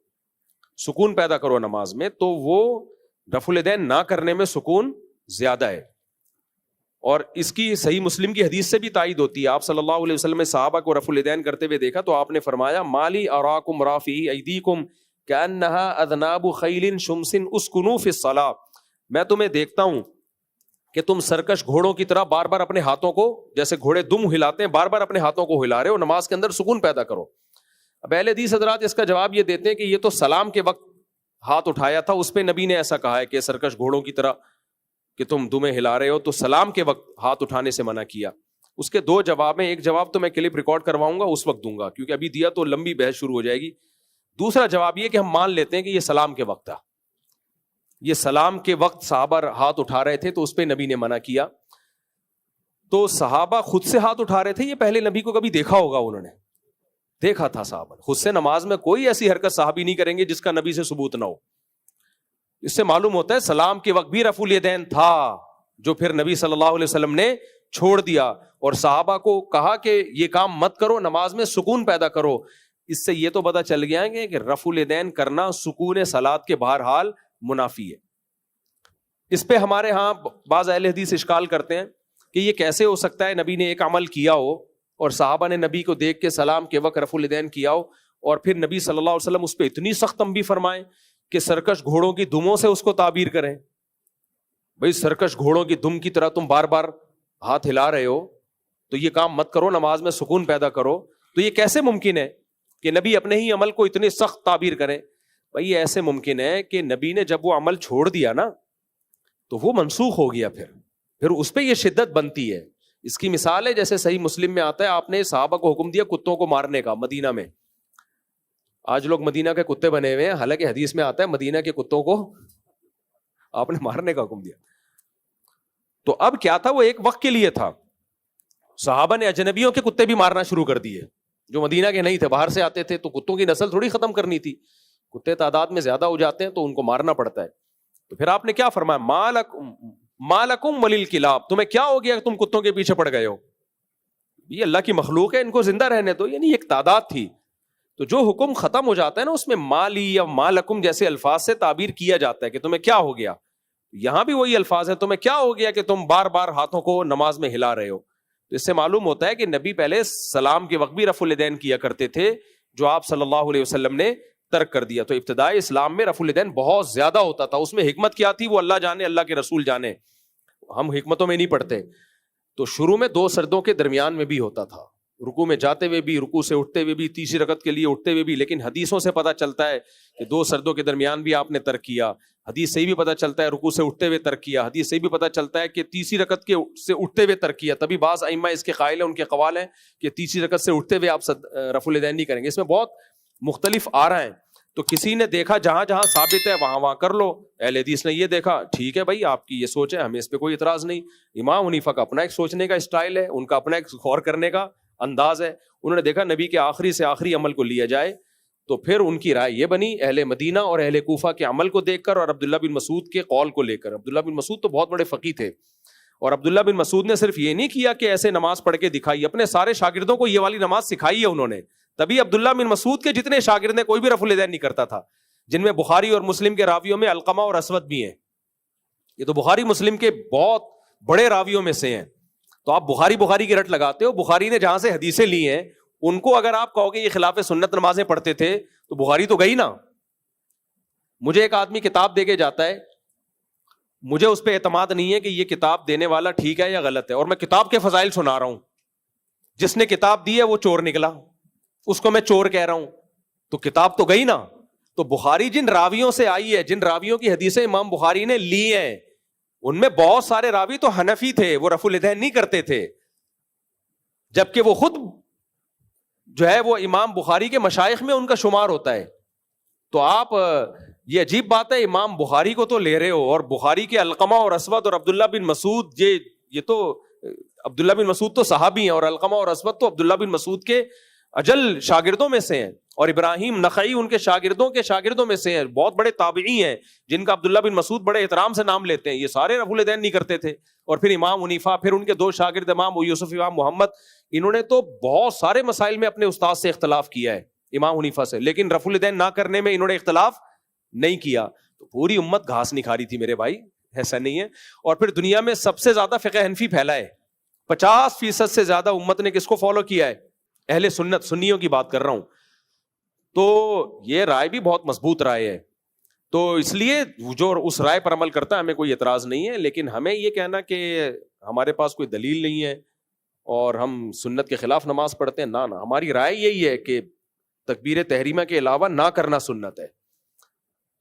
سکون پیدا کرو نماز میں, تو وہ رفع الیدین نہ کرنے میں سکون زیادہ ہے. اور اس کی صحیح مسلم کی حدیث سے بھی تائید ہوتی ہے. آپ صلی اللہ علیہ وسلم نے صحابہ کو رفع الیدین کرتے ہوئے دیکھا تو آپ نے فرمایا مالی اراکم رافعی ایدیکم کانھا اذناب خیل شمس اسکنوا فی الصلاۃ, میں تمہیں دیکھتا ہوں کہ تم سرکش گھوڑوں کی طرح بار بار اپنے ہاتھوں کو, جیسے گھوڑے دم ہلاتے ہیں, بار بار اپنے ہاتھوں کو ہلا رہے ہو, نماز کے اندر سکون پیدا کرو. اب اہل حدیث حضرات اس کا جواب یہ دیتے ہیں کہ یہ تو سلام کے وقت ہاتھ اٹھایا تھا, اس پہ نبی نے ایسا کہا ہے کہ سرکش گھوڑوں کی طرح کہ تم دمیں ہلا رہے ہو, تو سلام کے وقت ہاتھ اٹھانے سے منع کیا. اس کے دو جواب ہیں, ایک جواب تو میں کلپ ریکارڈ کرواؤں گا اس وقت دوں گا کیونکہ ابھی دیا تو لمبی بحث شروع ہو جائے گی. دوسرا جواب یہ کہ ہم مان لیتے ہیں کہ یہ سلام کے وقت تھا, یہ سلام کے وقت صحابہ ہاتھ اٹھا رہے تھے تو اس پہ نبی نے منع کیا. تو صحابہ خود سے ہاتھ اٹھا رہے تھے، یہ پہلے نبی کو کبھی دیکھا ہوگا، انہوں نے دیکھا تھا صحابہ خود سے نماز میں کوئی ایسی حرکت صحابی نہیں کریں گے جس کا نبی سے ثبوت نہ ہو. اس سے معلوم ہوتا ہے سلام کے وقت بھی رفع الیدین تھا، جو پھر نبی صلی اللہ علیہ وسلم نے چھوڑ دیا اور صحابہ کو کہا کہ یہ کام مت کرو، نماز میں سکون پیدا کرو. اس سے یہ تو پتہ چل گیا ہے کہ رفع الیدین کرنا سکون صلات کے بہرحال منافی ہے. اس پہ ہمارے ہاں بعض اہل حدیث اشکال کرتے ہیں کہ یہ کیسے ہو سکتا ہے نبی نے ایک عمل کیا ہو اور صحابہ نے نبی کو دیکھ کے سلام کے وقت رفع الیدین کیا ہو اور پھر نبی صلی اللہ علیہ وسلم اس پہ اتنی سخت تنبیہ فرمائیں کہ سرکش گھوڑوں کی دموں سے اس کو تعبیر کریں. بھئی سرکش گھوڑوں کی دم کی طرح تم بار بار ہاتھ ہلا رہے ہو تو یہ کام مت کرو، نماز میں سکون پیدا کرو. تو یہ کیسے ممکن ہے کہ نبی اپنے ہی عمل کو اتنی سخت تعبیر کریں؟ بھئی ایسے ممکن ہے کہ نبی نے جب وہ عمل چھوڑ دیا نا تو وہ منسوخ ہو گیا، پھر اس پہ یہ شدت بنتی ہے. اس کی مثال ہے جیسے صحیح مسلم میں آتا ہے آپ نے صحابہ کو حکم دیا کتوں کو مارنے کا مدینہ میں. آج لوگ مدینہ کے کتے بنے ہوئے ہیں، حالانکہ حدیث میں آتا ہے مدینہ کے کتوں کو آپ نے مارنے کا حکم دیا. تو اب کیا تھا، وہ ایک وقت کے لیے تھا. صحابہ نے اجنبیوں کے کتے بھی مارنا شروع کر دیے جو مدینہ کے نہیں تھے، باہر سے آتے تھے. تو کتوں کی نسل تھوڑی ختم کرنی تھی، کتے تعداد میں زیادہ ہو جاتے ہیں تو ان کو مارنا پڑتا ہے. تو پھر آپ نے کیا فرمایا، مالکم وللکلاب، تمہیں کیا ہو گیا تم کتوں کے پیچھے پڑ گئے ہو؟ یہ اللہ کی مخلوق ہے، ان کو زندہ رہنے دو. یعنی ایک تعداد تھی. تو جو حکم ختم ہو جاتا ہے نا اس میں مالی یا مالکم جیسے الفاظ سے تعبیر کیا جاتا ہے کہ تمہیں کیا ہو گیا. یہاں بھی وہی الفاظ ہے، تمہیں کیا ہو گیا کہ تم بار بار ہاتھوں کو نماز میں ہلا رہے ہو. تو اس سے معلوم ہوتا ہے کہ نبی پہلے سلام کے وقت بھی رفع الیدین کیا کرتے تھے جو آپ صلی اللہ علیہ وسلم نے ترک کر دیا. تو ابتدائی اسلام میں رفع الیدین بہت زیادہ ہوتا تھا. اس میں حکمت کیا تھی وہ اللہ جانے، اللہ کے رسول جانے، ہم حکمتوں میں نہیں پڑھتے. تو شروع میں 2 سجدوں کے درمیان میں بھی ہوتا تھا، رکوع میں جاتے ہوئے بھی، رکوع سے اٹھتے ہوئے بھی، تیسری رکعت کے لیے اٹھتے ہوئے بھی. لیکن حدیثوں سے پتہ چلتا ہے کہ 2 سجدوں کے درمیان بھی آپ نے ترک کیا. حدیث سے بھی پتہ چلتا ہے رکوع سے اٹھتے ہوئے ترک کیا. حدیث سے بھی پتہ چلتا ہے کہ تیسری رکعت کے سے اٹھتے ہوئے ترک کیا. تبھی بعض ائمہ اس کے قائل ہیں، ان کے قوال ہیں کہ تیسری رکعت سے اٹھتے ہوئے آپ رفع الیدین نہیں کریں گے. اس میں بہت مختلف آراء ہیں. تو کسی نے دیکھا جہاں جہاں ثابت ہے وہاں وہاں کر لو. اہل حدیث نے یہ دیکھا، ٹھیک ہے بھائی آپ کی یہ سوچ ہے، ہمیں اس پہ کوئی اعتراض نہیں. امام حنیفہ کا اپنا ایک سوچنے کا اسٹائل ہے، ان کا اپنا ایک غور کرنے کا انداز ہے. انہوں نے دیکھا نبی کے آخری سے آخری عمل کو لیا جائے، تو پھر ان کی رائے یہ بنی اہل مدینہ اور اہل کوفہ کے عمل کو دیکھ کر اور عبداللہ بن مسعود کے قول کو لے کر. عبداللہ بن مسعود تو بہت بڑے فقیہ تھے، اور عبداللہ بن مسعود نے صرف یہ نہیں کیا کہ ایسے نماز پڑھ کے دکھائی، اپنے سارے شاگردوں کو یہ والی نماز سکھائی ہے انہوں نے. تبھی عبداللہ بن مسعود کے جتنے شاگرد ہیں کوئی بھی رفع الیدین نہیں کرتا تھا، جن میں بخاری اور مسلم کے راویوں میں علقمہ اور اسود بھی ہیں. یہ تو بخاری مسلم کے بہت بڑے راویوں میں سے ہیں. تو آپ بخاری کی رٹ لگاتے ہو. بخاری نے جہاں سے حدیثیں لی ہیں ان کو اگر آپ کہو کہ یہ خلاف سنت نمازیں پڑھتے تھے تو بخاری تو گئی نا. مجھے ایک آدمی کتاب دے کے جاتا ہے، مجھے اس پہ اعتماد نہیں ہے کہ یہ کتاب دینے والا ٹھیک ہے یا غلط ہے، اور میں کتاب کے فضائل سنا رہا ہوں. جس نے کتاب دی ہے وہ چور نکلا، اس کو میں چور کہہ رہا ہوں، تو کتاب تو گئی نا. تو بخاری جن راویوں سے آئی ہے، جن راویوں کی حدیثیں امام بخاری نے لی ہیں، ان میں بہت سارے راوی تو حنفی تھے، وہ رفع الیدین نہیں کرتے تھے، جبکہ وہ خود جو ہے وہ امام بخاری کے مشائخ میں ان کا شمار ہوتا ہے. تو آپ یہ عجیب بات ہے، امام بخاری کو تو لے رہے ہو، اور بخاری کے علقمہ اور اسود اور عبداللہ بن مسعود، یہ تو عبداللہ بن مسعود تو صحابی ہیں، اور علقمہ اور اسود تو عبداللہ بن مسعود کے اجل شاگردوں میں سے ہیں، اور ابراہیم نخعی ان کے شاگردوں میں سے ہیں، بہت بڑے تابعی ہیں جن کا عبداللہ بن مسعود بڑے احترام سے نام لیتے ہیں. یہ سارے رفع الیدین نہیں کرتے تھے. اور پھر امام حنیفہ، پھر ان کے 2 شاگرد امام ابو یوسف امام محمد، انہوں نے تو بہت سارے مسائل میں اپنے استاد سے اختلاف کیا ہے، امام حنیفہ سے، لیکن رفع الیدین نہ کرنے میں انہوں نے اختلاف نہیں کیا. تو پوری امت گھاس نہیں کھا رہی تھی میرے بھائی، ایسا نہیں ہے. اور پھر دنیا میں سب سے زیادہ فقہ حنفی پھیلا ہے، 50% سے زیادہ امت نے کس کو فالو کیا ہے؟ اہل سنت، سنیوں کی بات کر رہا ہوں. تو یہ رائے بھی بہت مضبوط رائے ہے. تو اس لیے جو اس رائے پر عمل کرتا ہے ہمیں کوئی اعتراض نہیں ہے، لیکن ہمیں یہ کہنا کہ ہمارے پاس کوئی دلیل نہیں ہے اور ہم سنت کے خلاف نماز پڑھتے ہیں، نہ ہماری رائے یہی ہے کہ تکبیر تحریمہ کے علاوہ نہ کرنا سنت ہے.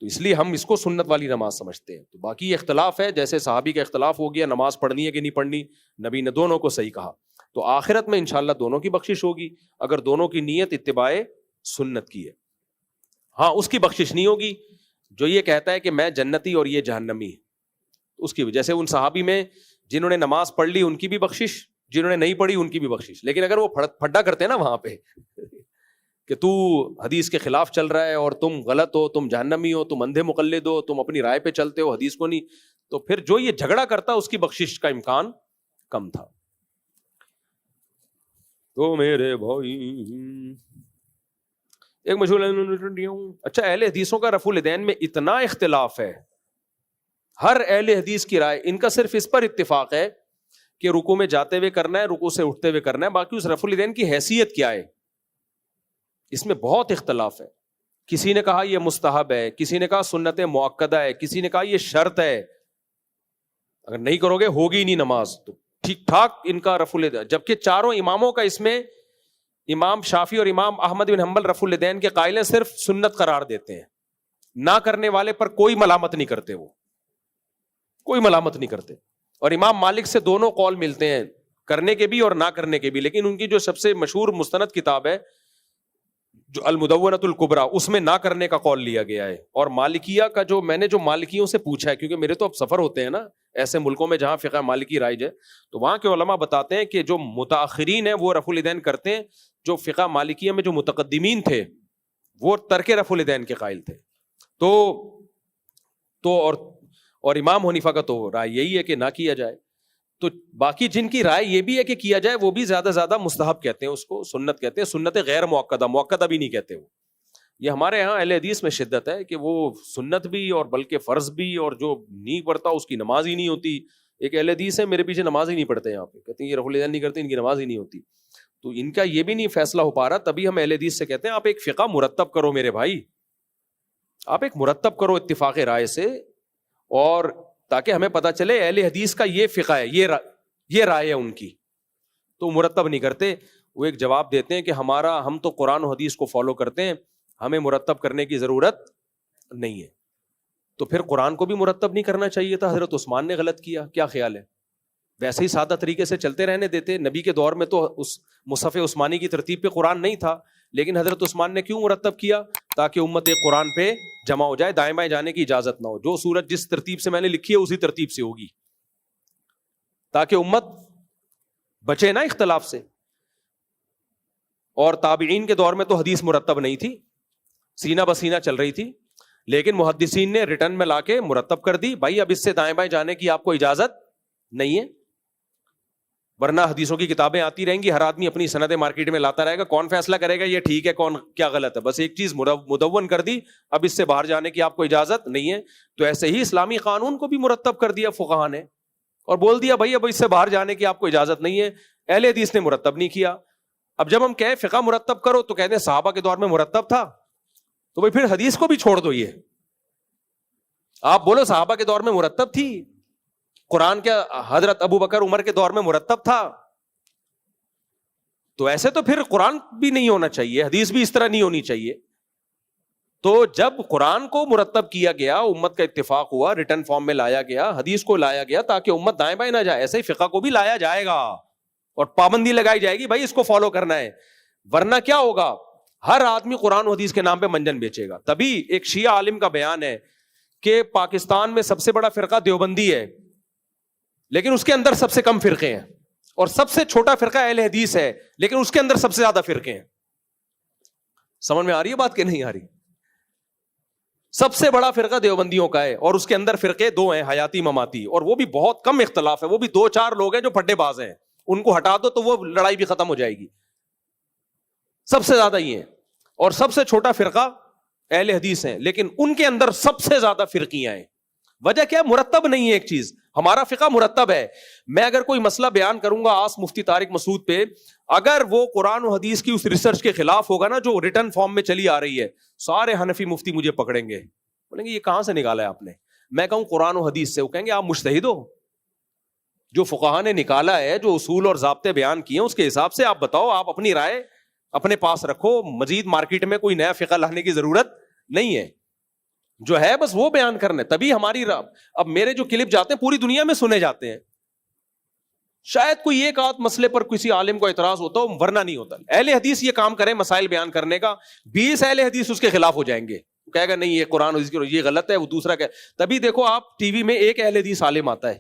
تو اس لیے ہم اس کو سنت والی نماز سمجھتے ہیں. تو باقی اختلاف ہے، جیسے صحابی کا اختلاف ہو گیا نماز پڑھنی ہے کہ نہیں پڑھنی، نبی نے دونوں کو صحیح کہا. تو آخرت میں انشاءاللہ دونوں کی بخشش ہوگی اگر دونوں کی نیت اتباع سنت کی ہے. ہاں اس کی بخشش نہیں ہوگی جو یہ کہتا ہے کہ میں جنتی اور یہ جہنمی، اس کی وجہ سے ان صحابی میں جنہوں نے نماز پڑھ لی ان کی بھی بخشش جنہوں نے نہیں پڑھی ان کی بھی بخشش. لیکن اگر وہ پھڈا کرتے ہیں نا وہاں پہ کہ تو حدیث کے خلاف چل رہا ہے اور تم غلط ہو, تم جہنمی ہو, تم اندھے مقلد ہو, تم اپنی رائے پہ چلتے ہو, حدیث کو نہیں, تو پھر جو یہ جھگڑا کرتا اس کی بخشش کا امکان کم تھا. تو میرے بھائی ایک مشہور, اچھا اہل حدیثوں کا رفع الیدین میں اتنا اختلاف ہے, ہر اہل حدیث کی رائے, ان کا صرف اس پر اتفاق ہے کہ رکوع میں جاتے ہوئے کرنا ہے, رکوع سے اٹھتے ہوئے کرنا ہے, باقی اس رفع الیدین کی حیثیت کیا ہے اس میں بہت اختلاف ہے. کسی نے کہا یہ مستحب ہے, کسی نے کہا سنت مؤکدہ ہے, کسی نے کہا یہ شرط ہے, اگر نہیں کرو گے ہوگی نہیں نماز. تو ٹھیک ٹھاک ان کا رفع الیدین, جبکہ چاروں اماموں کا اس میں امام شافعی اور امام احمد بن حنبل رفع الیدین کے قائل ہیں, صرف سنت قرار دیتے ہیں, نہ کرنے والے پر کوئی ملامت نہیں کرتے, وہ کوئی ملامت نہیں کرتے. اور امام مالک سے دونوں قول ملتے ہیں, کرنے کے بھی اور نہ کرنے کے بھی, لیکن ان کی جو سب سے مشہور مستند کتاب ہے جو المدونۃ الکبریٰ, اس میں نہ کرنے کا قول لیا گیا ہے. اور مالکیہ کا جو میں نے جو مالکیوں سے پوچھا ہے, کیونکہ میرے تو اب سفر ہوتے ہیں نا ایسے ملکوں میں جہاں فقہ مالکی رائج ہے, تو وہاں کے علماء بتاتے ہیں کہ جو متاخرین ہیں وہ رفع الیدین کرتے ہیں, جو فقہ مالکیہ میں جو متقدمین تھے وہ ترک رفع الیدین کے قائل تھے. تو اور امام حنیفہ کا تو رائے یہی ہے کہ نہ کیا جائے. تو باقی جن کی رائے یہ بھی ہے کہ کیا جائے, وہ بھی زیادہ زیادہ مستحب کہتے ہیں, اس کو سنت کہتے ہیں, سنت غیر موقدہ, موقدہ بھی نہیں کہتے وہ. یہ ہمارے ہاں اہل حدیث میں شدت ہے کہ وہ سنت بھی اور بلکہ فرض بھی, اور جو نہیں پڑھتا اس کی نماز ہی نہیں ہوتی. ایک اہل حدیث ہے میرے پیچھے نماز ہی نہیں پڑھتے یہاں پہ, کہتے ہیں یہ رفع الیدین نہیں کرتے, ان کی نماز ہی نہیں ہوتی. تو ان کا یہ بھی نہیں فیصلہ ہو پا رہا, تبھی ہم اہل حدیث سے کہتے ہیں آپ ایک فقہ مرتب کرو میرے بھائی, آپ ایک مرتب کرو اتفاق رائے سے, اور تاکہ ہمیں پتہ چلے اہل حدیث کا یہ فقہ ہے, یہ رائے ہے ان کی. تو مرتب نہیں کرتے. وہ ایک جواب دیتے ہیں کہ ہم تو قرآن و حدیث کو فالو کرتے ہیں, ہمیں مرتب کرنے کی ضرورت نہیں ہے. تو پھر قرآن کو بھی مرتب نہیں کرنا چاہیے تھا, حضرت عثمان نے غلط کیا, کیا خیال ہے؟ ویسے ہی سادہ طریقے سے چلتے رہنے دیتے. نبی کے دور میں تو اس مصحف عثمانی کی ترتیب پہ قرآن نہیں تھا, لیکن حضرت عثمان نے کیوں مرتب کیا؟ تاکہ امت قرآن پہ جمع ہو جائے, دائیں بائیں جانے کی اجازت نہ ہو, جو سورت جس ترتیب سے میں نے لکھی ہے اسی ترتیب سے ہوگی, تاکہ امت بچے نا اختلاف سے. اور تابعین کے دور میں تو حدیث مرتب نہیں تھی, سینہ بسینہ چل رہی تھی, لیکن محدثین نے ریٹرن میں لا کے مرتب کر دی, بھائی اب اس سے دائیں بائیں جانے کی آپ کو اجازت نہیں ہے. ورنہ حدیثوں کی کتابیں آتی رہیں گی, ہر آدمی اپنی سندیں مارکیٹ میں لاتا رہے گا, کون فیصلہ کرے گا یہ ٹھیک ہے کون کیا غلط ہے؟ بس ایک چیز مدون کر دی, اب اس سے باہر جانے کی آپ کو اجازت نہیں ہے. تو ایسے ہی اسلامی قانون کو بھی مرتب کر دیا فقہا نے, اور بول دیا بھائی اب اس سے باہر جانے کی آپ کو اجازت نہیں ہے. اہل حدیث نے مرتب نہیں کیا. اب جب ہم کہیں فقہ مرتب کرو تو کہتے ہیں صحابہ کے دور میں مرتب تھا, تو بھائی پھر حدیث کو بھی چھوڑ دو. یہ آپ بولو صحابہ کے دور میں مرتب تھی, قرآن کیا حضرت ابو بکر عمر کے دور میں مرتب تھا؟ تو ایسے تو پھر قرآن بھی نہیں ہونا چاہیے, حدیث بھی اس طرح نہیں ہونی چاہیے. تو جب قرآن کو مرتب کیا گیا, امت کا اتفاق ہوا, ریٹن فارم میں لایا گیا, حدیث کو لایا گیا تاکہ امت دائیں بائیں نہ جائے, ایسے ہی فقہ کو بھی لایا جائے گا اور پابندی لگائی جائے گی, بھائی اس کو فالو کرنا ہے. ورنہ کیا ہوگا, ہر آدمی قرآن و حدیث کے نام پہ منجن بیچے گا. تبھی ایک شیعہ عالم کا بیان ہے کہ پاکستان میں سب سے بڑا فرقہ دیوبندی ہے, لیکن اس کے اندر سب سے کم فرقے ہیں, اور سب سے چھوٹا فرقہ اہل حدیث ہے, لیکن اس کے اندر سب سے زیادہ فرقے ہیں. سمجھ میں آ رہی ہے بات کہ نہیں آ رہی؟ سب سے بڑا فرقہ دیوبندیوں کا ہے, اور اس کے اندر فرقے دو ہیں, حیاتی مماتی, اور وہ بھی بہت کم اختلاف ہے, وہ بھی 2-4 لوگ ہیں جو پھڈے باز ہیں, ان کو ہٹا دو تو وہ لڑائی بھی ختم ہو جائے گی. سب سے زیادہ یہ ہے, اور سب سے چھوٹا فرقہ اہل حدیث ہیں, لیکن ان کے اندر سب سے زیادہ فرقیاں ہیں. وجہ کیا؟ مرتب نہیں ہے ایک چیز. ہمارا فقہ مرتب ہے. میں اگر کوئی مسئلہ بیان کروں گا آس مفتی طارق مسعود پہ, اگر وہ قرآن و حدیث کی اس ریسرچ کے خلاف ہوگا نا جو ریٹن فارم میں چلی آ رہی ہے, سارے حنفی مفتی مجھے پکڑیں گے, بولیں گے یہ کہاں سے نکالا ہے آپ نے. میں کہوں قرآن و حدیث سے, وہ کہیں گے آپ مجتہد ہو, جو فقہا نے نکالا ہے, جو اصول اور ضابطے بیان کیے ہیں اس کے حساب سے آپ بتاؤ, آپ اپنی رائے اپنے پاس رکھو, مزید مارکیٹ میں کوئی نیا فقہ لانے کی ضرورت نہیں ہے. جو ہے بس وہ بیان کرنا ہے. تبھی ہماری اب میرے جو کلپ جاتے ہیں پوری دنیا میں سنے جاتے ہیں, شاید کوئی ایک آدھ مسئلے پر کسی عالم کو اعتراض ہوتا ہو, ورنہ نہیں ہوتا. اہل حدیث یہ کام کرے مسائل بیان کرنے کا, 20 اہل حدیث اس کے خلاف ہو جائیں گے, کہے گا نہیں یہ قرآن حدیث یہ غلط ہے, وہ دوسرا کہ. تبھی دیکھو آپ ٹی وی میں ایک اہل حدیث عالم آتا ہے,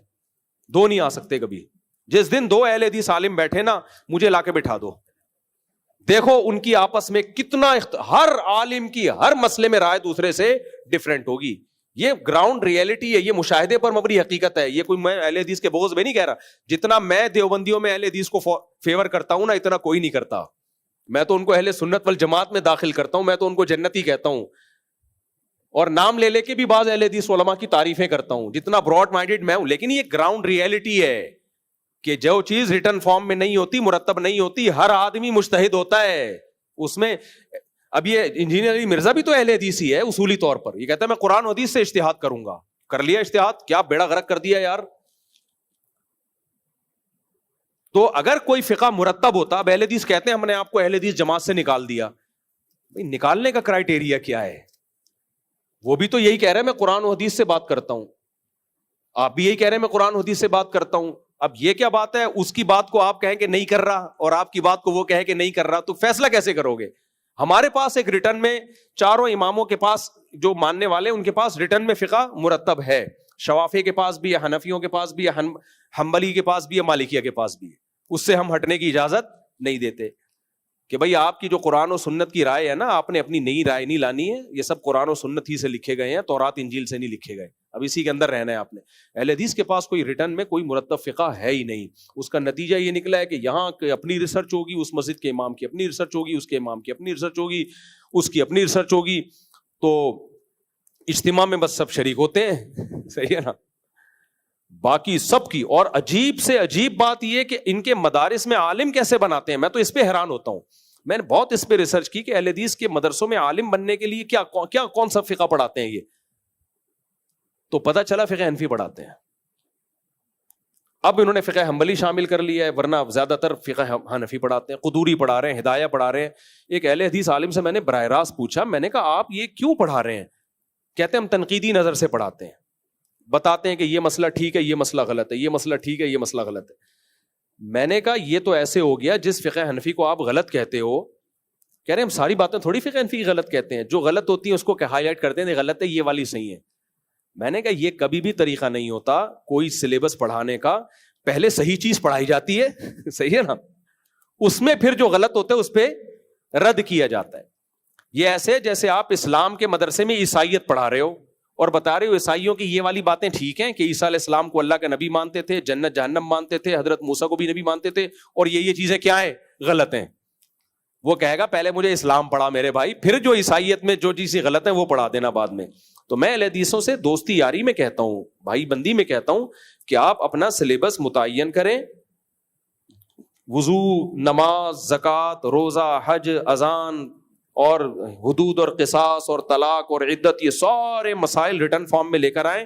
2 نہیں آ سکتے کبھی, جس دن دو اہل حدیث عالم بیٹھے نا, مجھے لا کے بٹھا دو, دیکھو ان کی آپس میں کتنا ہر عالم کی ہر مسئلے میں رائے دوسرے سے ڈفرینٹ ہوگی. یہ گراؤنڈ ریئلٹی ہے, یہ مشاہدے پر مبنی حقیقت ہے. یہ کوئی میں اہل حدیث کے بغض میں نہیں کہہ رہا. جتنا میں دیوبندیوں میں اہل حدیث کو فیور کرتا ہوں نا, اتنا کوئی نہیں کرتا. میں تو ان کو اہل سنت والجماعت میں داخل کرتا ہوں, میں تو ان کو جنتی کہتا ہوں, اور نام لے لے کے بھی بعض اہل حدیث علماء کی تعریفیں کرتا ہوں, جتنا براڈ مائنڈیڈ میں ہوں. لیکن یہ گراؤنڈ ریئلٹی ہے کہ جو چیز ریٹن فارم میں نہیں ہوتی, مرتب نہیں ہوتی, ہر آدمی مجتہد ہوتا ہے اس میں. اب یہ انجینئر علی مرزا بھی تو اہل حدیث ہی ہے اصولی طور پر. یہ کہتا ہے میں قرآن و حدیث سے اجتہاد کروں گا. کر لیا اجتہاد, کیا بیڑا غرق کر دیا یار. تو اگر کوئی فقہ مرتب ہوتا, اب اہل حدیث کہتے ہیں ہم نے آپ کو اہل حدیث جماعت سے نکال دیا, بھائی نکالنے کا کرائٹیریا کیا ہے؟ وہ بھی تو یہی کہہ رہے ہیں میں قرآن و حدیث سے بات کرتا ہوں, آپ بھی یہی کہہ رہے ہیں میں قرآن و حدیث سے بات کرتا ہوں. اب یہ کیا بات ہے, اس کی بات کو آپ کہیں کہ نہیں کر رہا اور آپ کی بات کو وہ کہے کہ نہیں کر رہا, تو فیصلہ کیسے کرو گے؟ ہمارے پاس ایک ریٹن میں چاروں اماموں کے پاس جو ماننے والے ان کے پاس ریٹن میں فقہ مرتب ہے. شوافی کے پاس بھی ہے, حنفیوں کے پاس بھی ہے, حنبلی کے پاس بھی ہے, مالکیہ کے پاس بھی ہے. اس سے ہم ہٹنے کی اجازت نہیں دیتے کہ بھئی آپ کی جو قرآن و سنت کی رائے ہے نا, آپ نے اپنی نئی رائے نہیں لانی ہے. یہ سب قرآن و سنت ہی سے لکھے گئے ہیں, تورات انجیل سے نہیں لکھے گئے. اب اسی کے اندر رہنا ہے آپ نے. اہل حدیث کے پاس کوئی ریٹن میں کوئی مرتب فقہ ہے ہی نہیں. اس کا نتیجہ یہ نکلا ہے کہ یہاں اپنی ریسرچ ہوگی, اس مسجد کے امام کی اپنی ریسرچ ہوگی, اس کے امام کی اپنی ریسرچ ہوگی, اس کی اپنی ریسرچ ہوگی, تو اجتماع میں بس سب شریک ہوتے ہیں. صحیح ہے نا, باقی سب کی. اور عجیب سے عجیب بات یہ کہ ان کے مدارس میں عالم کیسے بناتے ہیں, میں تو اس پہ حیران ہوتا ہوں. میں نے بہت اس پہ ریسرچ کی کہ اہل حدیث کے مدرسوں میں عالم بننے کے لیے کیا کون سا فقہ پڑھاتے ہیں یہ, تو پتہ چلا فقہ حنفی پڑھاتے ہیں. اب انہوں نے فقہ حنبلی شامل کر لیا ہے, ورنہ زیادہ تر فقہ حنفی پڑھاتے ہیں. قدوری پڑھا رہے ہیں, ہدایہ پڑھا رہے ہیں. ایک اہل حدیث عالم سے میں نے براہ راست پوچھا, میں نے کہا آپ یہ کیوں پڑھا رہے ہیں؟ کہتے ہیں ہم تنقیدی نظر سے پڑھاتے ہیں, بتاتے ہیں کہ یہ مسئلہ ٹھیک ہے, یہ مسئلہ غلط ہے, یہ مسئلہ ٹھیک ہے, یہ مسئلہ غلط ہے. میں نے کہا یہ تو ایسے ہو گیا جس فقہ حنفی کو آپ غلط کہتے ہو. کہہ رہے ہیں ہم ساری باتیں تھوڑی فقہ حنفی غلط کہتے ہیں, جو غلط ہوتی ہیں اس کو ہائی لائٹ کرتے ہیں, غلط ہے یہ والی صحیح ہے. میں نے کہا یہ کبھی بھی طریقہ نہیں ہوتا کوئی سلیبس پڑھانے کا, پہلے صحیح چیز پڑھائی جاتی ہے, صحیح ہے نا, اس میں پھر جو غلط ہوتا ہے اس پہ رد کیا جاتا ہے. یہ ایسے جیسے آپ اسلام کے مدرسے میں عیسائیت پڑھا رہے ہو اور بتا رہے ہو عیسائیوں کی یہ والی باتیں ٹھیک ہیں کہ عیسیٰ علیہ السلام کو اللہ کا نبی مانتے تھے, جنت جہنم مانتے تھے, حضرت موسیٰ کو بھی نبی مانتے تھے, اور یہ چیزیں کیا ہیں, غلط ہیں. وہ کہے گا پہلے مجھے اسلام پڑھا میرے بھائی, پھر جو عیسائیت میں جو چیزیں غلط ہیں وہ پڑھا دینا بعد میں. تو میں اہل حدیثوں سے دوستی یاری میں کہتا ہوں, بھائی بندی میں کہتا ہوں کہ آپ اپنا سلیبس متعین کریں. وضو, نماز, زکوٰۃ, روزہ, حج, اذان اور حدود اور قصاص اور طلاق اور عدت, یہ سارے مسائل ریٹن فارم میں لے کر آئیں.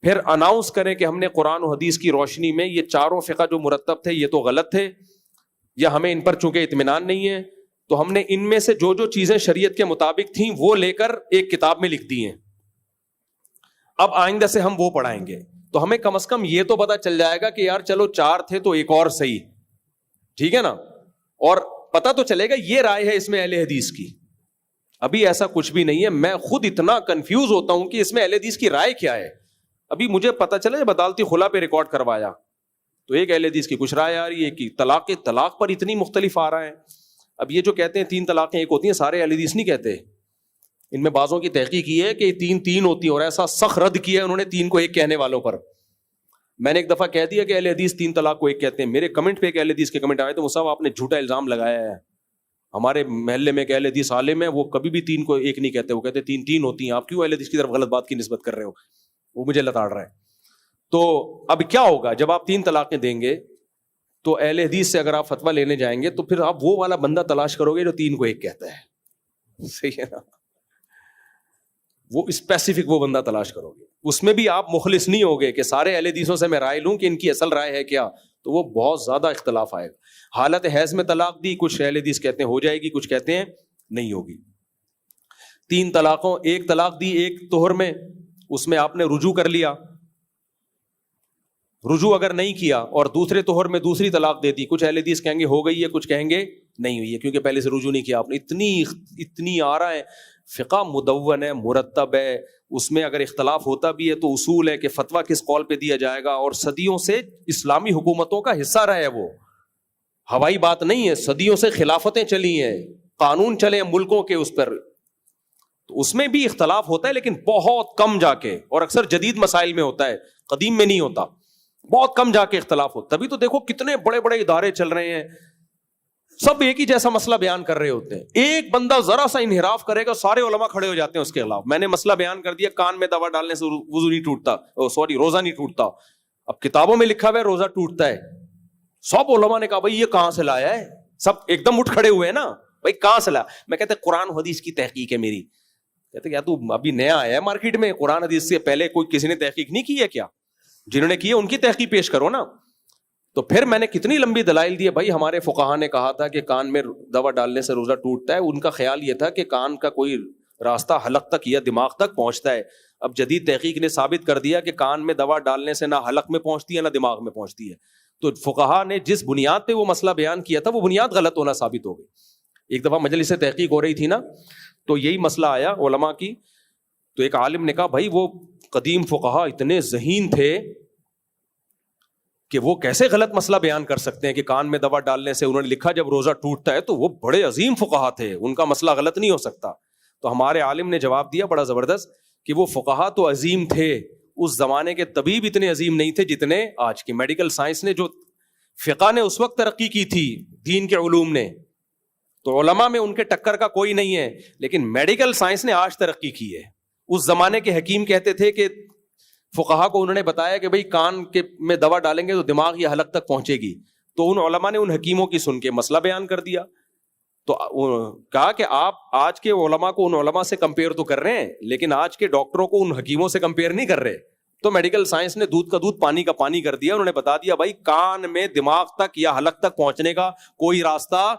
پھر اناؤنس کریں کہ ہم نے قرآن و حدیث کی روشنی میں یہ چاروں فقہ جو مرتب تھے یہ تو غلط تھے, یا ہمیں ان پر چونکہ اطمینان نہیں ہے, تو ہم نے ان میں سے جو چیزیں شریعت کے مطابق تھیں وہ لے کر ایک کتاب میں لکھ دی ہیں. اب آئندہ سے ہم وہ پڑھائیں گے, تو ہمیں کم از کم یہ تو پتا چل جائے گا کہ یار چلو 4 تھے تو ایک اور صحیح, ٹھیک ہے نا, اور پتا تو چلے گا یہ رائے ہے اس میں اہل حدیث کی. ابھی ایسا کچھ بھی نہیں ہے. میں خود اتنا کنفیوز ہوتا ہوں کہ اس میں اہل حدیث کی رائے کیا ہے. ابھی مجھے پتا چلا جب عدالتی خلا پہ ریکارڈ کروایا تو ایک اہل حدیث کی کچھ رائے آ رہی ہے کہ طلاق پر اتنی مختلف آ رہا ہے. اب یہ جو کہتے ہیں 3 طلاقیں ایک ہوتی ہیں, سارے اہل حدیث نہیں کہتے. ان میں بعضوں کی تحقیق کی ہے کہ 3 ہوتی ہیں, اور ایسا سخت رد کیا ہے انہوں نے 3 کو 1 کہنے والوں پر. میں نے ایک دفعہ کہہ دیا کہ اہل حدیث 3 طلاق کو 1 کہتے ہیں. میرے کمنٹ پہ ایک اہل حدیث کے کمنٹ آئے تو وہ صاحب آپ نے جھوٹا الزام لگایا ہے. ہمارے محلے میں ایک اہل حدیث عالم ہے, وہ کبھی بھی 3 کو 1 نہیں کہتے, وہ کہتے 3 ہوتی ہیں. آپ کیوں اہل حدیث کی طرف غلط بات کی نسبت کر رہے ہو؟ وہ مجھے لتاڑ رہا ہے. تو اب کیا ہوگا جب آپ 3 طلاقیں دیں گے تو اہل حدیث سے اگر آپ فتویٰ لینے جائیں گے تو پھر آپ وہ والا بندہ تلاش کرو گے جو 3 کو 1 کہتا ہے. صحیح ہے نا, وہ اسپیسیفک وہ بندہ تلاش کرو گے. اس میں بھی آپ مخلص نہیں ہوگے کہ سارے اہل حدیثوں سے میں رائے لوں کہ ان کی اصل رائے ہے کیا, تو وہ بہت زیادہ اختلاف آئے گا. حالت حیض میں طلاق دی, کچھ اہل حدیث کہتے ہیں ہو جائے گی, کچھ کہتے ہیں نہیں ہوگی. 3 طلاقوں, 1 طلاق دی 1 طہر میں, اس میں آپ نے رجوع کر لیا. رجوع اگر نہیں کیا اور دوسرے طہر میں دوسری طلاق دے دی, کچھ اہل حدیث کہیں گے ہو گئی ہے, کچھ کہیں گے نہیں ہوئی ہے, کیونکہ پہلے سے رجوع نہیں کیا آپ نے. اتنی آ رہا ہے فقہ مدون ہے, مرتب ہے, اس میں اگر اختلاف ہوتا بھی ہے تو اصول ہے کہ فتویٰ کس قول پہ دیا جائے گا, اور صدیوں سے اسلامی حکومتوں کا حصہ رہا ہے, وہ ہوائی بات نہیں ہے, صدیوں سے خلافتیں چلی ہیں, قانون چلے ہیں ملکوں کے اس پر, تو اس میں بھی اختلاف ہوتا ہے لیکن بہت کم جا کے, اور اکثر جدید مسائل میں ہوتا ہے, قدیم میں نہیں ہوتا, بہت کم جا کے اختلاف ہوتا. تبھی تو دیکھو کتنے بڑے بڑے ادارے چل رہے ہیں, سب ایک ہی جیسا مسئلہ بیان کر رہے ہوتے ہیں, ایک بندہ ذرا سا انحراف کرے گا سارے علماء کھڑے ہو جاتے ہیں اس کے خلاف. میں نے مسئلہ بیان کر دیا, کان میں دوا ڈالنے سے وضو نہیں ٹوٹتا, روزہ نہیں ٹوٹتا, اب کتابوں میں لکھا ہوا ہے روزہ ٹوٹتا ہے. سب علماء نے کہا بھائی یہ کہاں سے لایا ہے, سب ایک دم اٹھ کھڑے ہوئے ہیں نا, بھائی کہاں سے لایا. میں کہتے قرآن حدیث کی تحقیق ہے میری. کہتے کیا تو ابھی نیا آیا ہے مارکیٹ میں, قرآن حدیث سے پہلے کوئی کسی نے تحقیق نہیں کی ہے کیا؟ جنہوں نے کی ہے ان کی تحقیق پیش کرو نا. تو پھر میں نے کتنی لمبی دلائل دی, بھائی ہمارے فقہاء نے کہا تھا کہ کان میں دوا ڈالنے سے روزہ ٹوٹتا ہے, ان کا خیال یہ تھا کہ کان کا کوئی راستہ حلق تک یا دماغ تک پہنچتا ہے. اب جدید تحقیق نے ثابت کر دیا کہ کان میں دوا ڈالنے سے نہ حلق میں پہنچتی ہے نہ دماغ میں پہنچتی ہے. تو فقہاء نے جس بنیاد پہ وہ مسئلہ بیان کیا تھا وہ بنیاد غلط ہونا ثابت ہو گئی. ایک دفعہ مجلس سے تحقیق ہو رہی تھی نا, تو یہی مسئلہ آیا علماء کی, تو ایک عالم نے کہا بھائی وہ قدیم فقہاء اتنے ذہین تھے کہ وہ کیسے غلط مسئلہ بیان کر سکتے ہیں کہ کان میں دوا ڈالنے سے, انہوں نے لکھا جب روزہ ٹوٹتا ہے, تو وہ بڑے عظیم فقہاء تھے, ان کا مسئلہ غلط نہیں ہو سکتا. تو ہمارے عالم نے جواب دیا بڑا زبردست کہ وہ فقہاء تو عظیم تھے, اس زمانے کے طبیب اتنے عظیم نہیں تھے جتنے آج کے. میڈیکل سائنس نے جو فقہ نے اس وقت ترقی کی تھی دین کے علوم نے, تو علماء میں ان کے ٹکر کا کوئی نہیں ہے, لیکن میڈیکل سائنس نے آج ترقی کی ہے. اس زمانے کے حکیم کہتے تھے کہ فقہا کو انہوں نے بتایا کہ بھئی کان کے میں دوا ڈالیں گے تو دماغ یا حلق تک پہنچے گی, تو ان علماء نے ان حکیموں کی سن کے مسئلہ بیان کر دیا. تو کہا کہ آپ آج کے علماء کو ان علماء سے کمپیئر تو کر رہے ہیں, لیکن آج کے ڈاکٹروں کو ان حکیموں سے کمپیئر نہیں کر رہے. تو میڈیکل سائنس نے دودھ کا دودھ پانی کا پانی کر دیا, انہوں نے بتا دیا بھائی کان میں دماغ تک یا حلق تک پہنچنے کا کوئی راستہ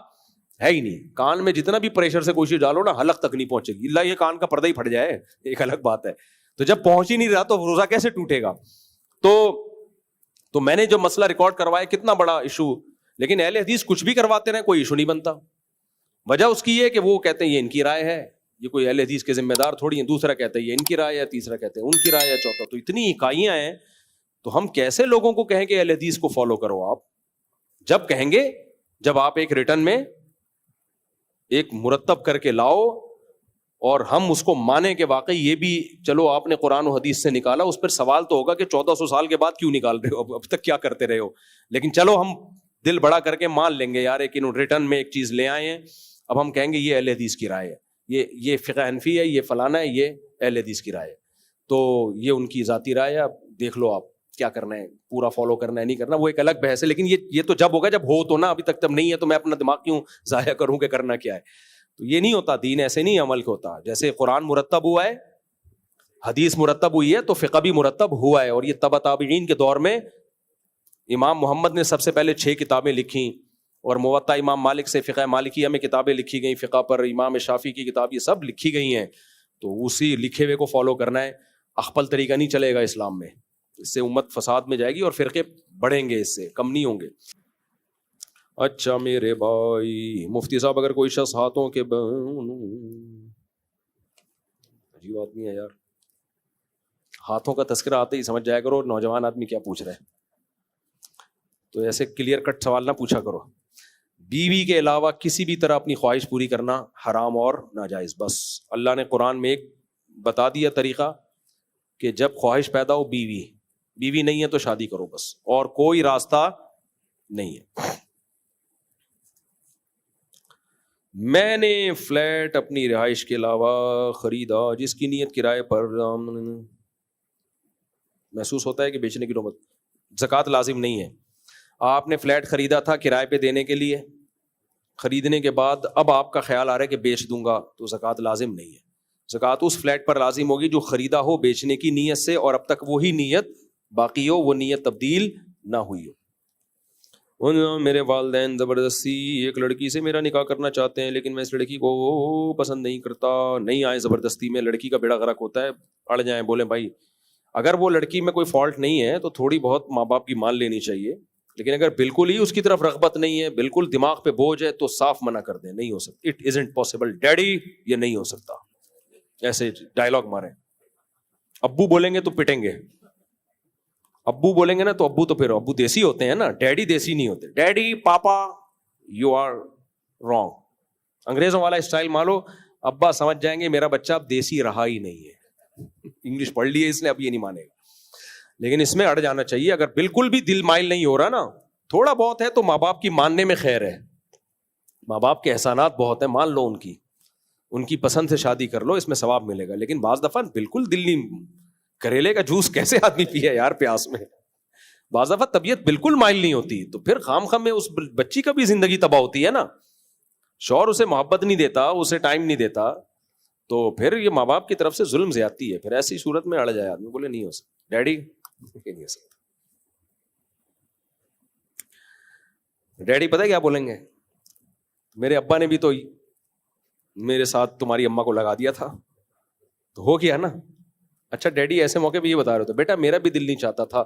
ہے ہی نہیں. کان میں جتنا بھی پریشر سے کوشش ڈالو نا حلق تک نہیں پہنچے گی, اللہ یہ کان کا پردہ ہی پھٹ جائے ایک الگ بات ہے. تو جب پہنچ ہی نہیں رہا تو روزہ کیسے ٹوٹے گا؟ تو میں نے جو مسئلہ ریکارڈ کروایا کتنا بڑا ایشو, لیکن اہل حدیث کچھ بھی کرواتے رہے کوئی ایشو نہیں بنتا. وجہ اس کی یہ کہ وہ کہتے ہیں یہ ان کی رائے ہے, یہ کوئی اہل حدیث کے ذمہ دار تھوڑی ہیں. دوسرا کہتا ہے یہ ان کی رائے ہے, تیسرا کہتے ہیں ان کی رائے ہے, چوتھا. تو اتنی اکائیاں ہیں, تو ہم کیسے لوگوں کو کہیں کہ اہل حدیث کو فالو کرو؟ آپ جب کہیں گے جب آپ ایک ریٹن میں ایک مرتب کر کے لاؤ اور ہم اس کو مانیں کہ واقعی یہ بھی چلو آپ نے قرآن و حدیث سے نکالا, اس پر سوال تو ہوگا کہ 1400 سال کے بعد کیوں نکال رہے ہو, اب تک کیا کرتے رہے ہو. لیکن چلو ہم دل بڑا کر کے مان لیں گے یار ایک ریٹرن میں ایک چیز لے آئے ہیں, اب ہم کہیں گے یہ اہل حدیث کی رائے ہے, یہ فقہ حنفی ہے, یہ فلانا ہے, یہ اہل حدیث کی رائے ہے, تو یہ ان کی ذاتی رائے ہے, اب دیکھ لو آپ کیا کرنا ہے, پورا فالو کرنا ہے نہیں کرنا, وہ ایک الگ بحث ہے. لیکن یہ تو جب ہوگا جب ہو تو نا, ابھی تک تب نہیں ہے, تو میں اپنا دماغ کیوں ضائع کروں کہ کرنا کیا ہے. تو یہ نہیں ہوتا, دین ایسے نہیں عمل کے ہوتا. جیسے قرآن مرتب ہوا ہے, حدیث مرتب ہوئی ہے, تو فقہ بھی مرتب ہوا ہے. اور یہ تبع تابعین کے دور میں امام محمد نے سب سے پہلے 6 کتابیں لکھیں, اور موطا امام مالک سے فقہ مالکیہ میں کتابیں لکھی گئیں, فقہ پر امام شافعی کی کتاب, یہ سب لکھی گئی ہیں. تو اسی لکھے ہوئے کو فالو کرنا ہے. اخپل طریقہ نہیں چلے گا اسلام میں, اس سے امت فساد میں جائے گی اور فرقے بڑھیں گے, اس سے کم نہیں ہوں گے. اچھا میرے بھائی مفتی صاحب, اگر کوئی شخص ہاتھوں کے عجیب آدمی ہے یار, ہاتھوں کا تذکرہ آتے ہی سمجھ جایا کرو نوجوان آدمی کیا پوچھ رہے ہیں, تو ایسے کلیئر کٹ سوال نہ پوچھا کرو. بیوی کے علاوہ کسی بھی طرح اپنی خواہش پوری کرنا حرام اور ناجائز. بس اللہ نے قرآن میں ایک بتا دیا طریقہ کہ جب خواہش پیدا ہو بیوی نہیں ہے تو شادی کرو بس, اور کوئی راستہ نہیں ہے. میں نے فلیٹ اپنی رہائش کے علاوہ خریدا جس کی نیت کرائے پر محسوس ہوتا ہے کہ بیچنے کی نوبت, زکوٰۃ لازم نہیں ہے. آپ نے فلیٹ خریدا تھا کرائے پہ دینے کے لیے, خریدنے کے بعد اب آپ کا خیال آ رہا ہے کہ بیچ دوں گا, تو زکوٰۃ لازم نہیں ہے. زکوٰۃ اس فلیٹ پر لازم ہوگی جو خریدا ہو بیچنے کی نیت سے, اور اب تک وہی نیت باقی ہو, وہ نیت تبدیل نہ ہوئی ہو. میرے والدین زبردستی ایک لڑکی سے میرا نکاح کرنا چاہتے ہیں, لیکن میں اس لڑکی کو پسند نہیں کرتا. نہیں آئے زبردستی میں, لڑکی کا بیڑا غرق ہوتا ہے, اڑ جائیں. بولیں بھائی اگر وہ لڑکی میں کوئی فالٹ نہیں ہے تو تھوڑی بہت ماں باپ کی مان لینی چاہیے, لیکن اگر بالکل ہی اس کی طرف رغبت نہیں ہے, بالکل دماغ پہ بوجھ ہے, تو صاف منع کر دیں, نہیں ہو سکتا. اٹ ازنٹ پاسبل ڈیڈی, یہ نہیں ہو سکتا. ایسے ڈائلاگ مارے. ابو بولیں گے تو پٹیں گے, ابو بولیں گے نا تو پھر ابو دیسی ہوتے ہیں نا, ڈیڈی دیسی نہیں ہوتے. Daddy papa you are wrong. انگریزوں والا اسٹائل مان لو, ابا سمجھ جائیں گے میرا بچہ اب دیسی رہا ہی نہیں ہے, انگلش پڑھ لی ہے اس نے, اب یہ نہیں مانے گا. لیکن اس میں اڑ جانا چاہیے. اگر بالکل بھی دل مائل نہیں ہو رہا نا, تھوڑا بہت ہے تو ماں باپ کی ماننے میں خیر ہے. ماں باپ کے احسانات بہت ہیں, مان لو ان کی پسند سے شادی کر لو, اس میں ثواب ملے گا. لیکن بعض دفعہ بالکل دل نہیں, کریلے کا جوس کیسے آدمی پیا یار پیاس میں. بعض دفعہ طبیعت بالکل مائل نہیں ہوتی, تو پھر خام خام میں اس بچی کا بھی زندگی تباہ ہوتی ہے نا. شوہر اسے محبت نہیں دیتا, اسے ٹائم نہیں دیتا, تو پھر یہ ماں باپ کی طرف سے ظلم زیادتی ہے. پھر ایسی صورت میں اڑ جائے آدمی, بولے نہیں ہو سکتا ڈیڈی, نہیں ہو سکتا. ڈیڈی پتہ کیا بولیں گے, میرے ابا نے بھی تو میرے ساتھ تمہاری اماں کو لگا دیا تھا, تو ہو گیا نا. اچھا ڈیڈی ایسے موقع پہ یہ بتا رہے تھے, بیٹا میرا بھی دل نہیں چاہتا تھا,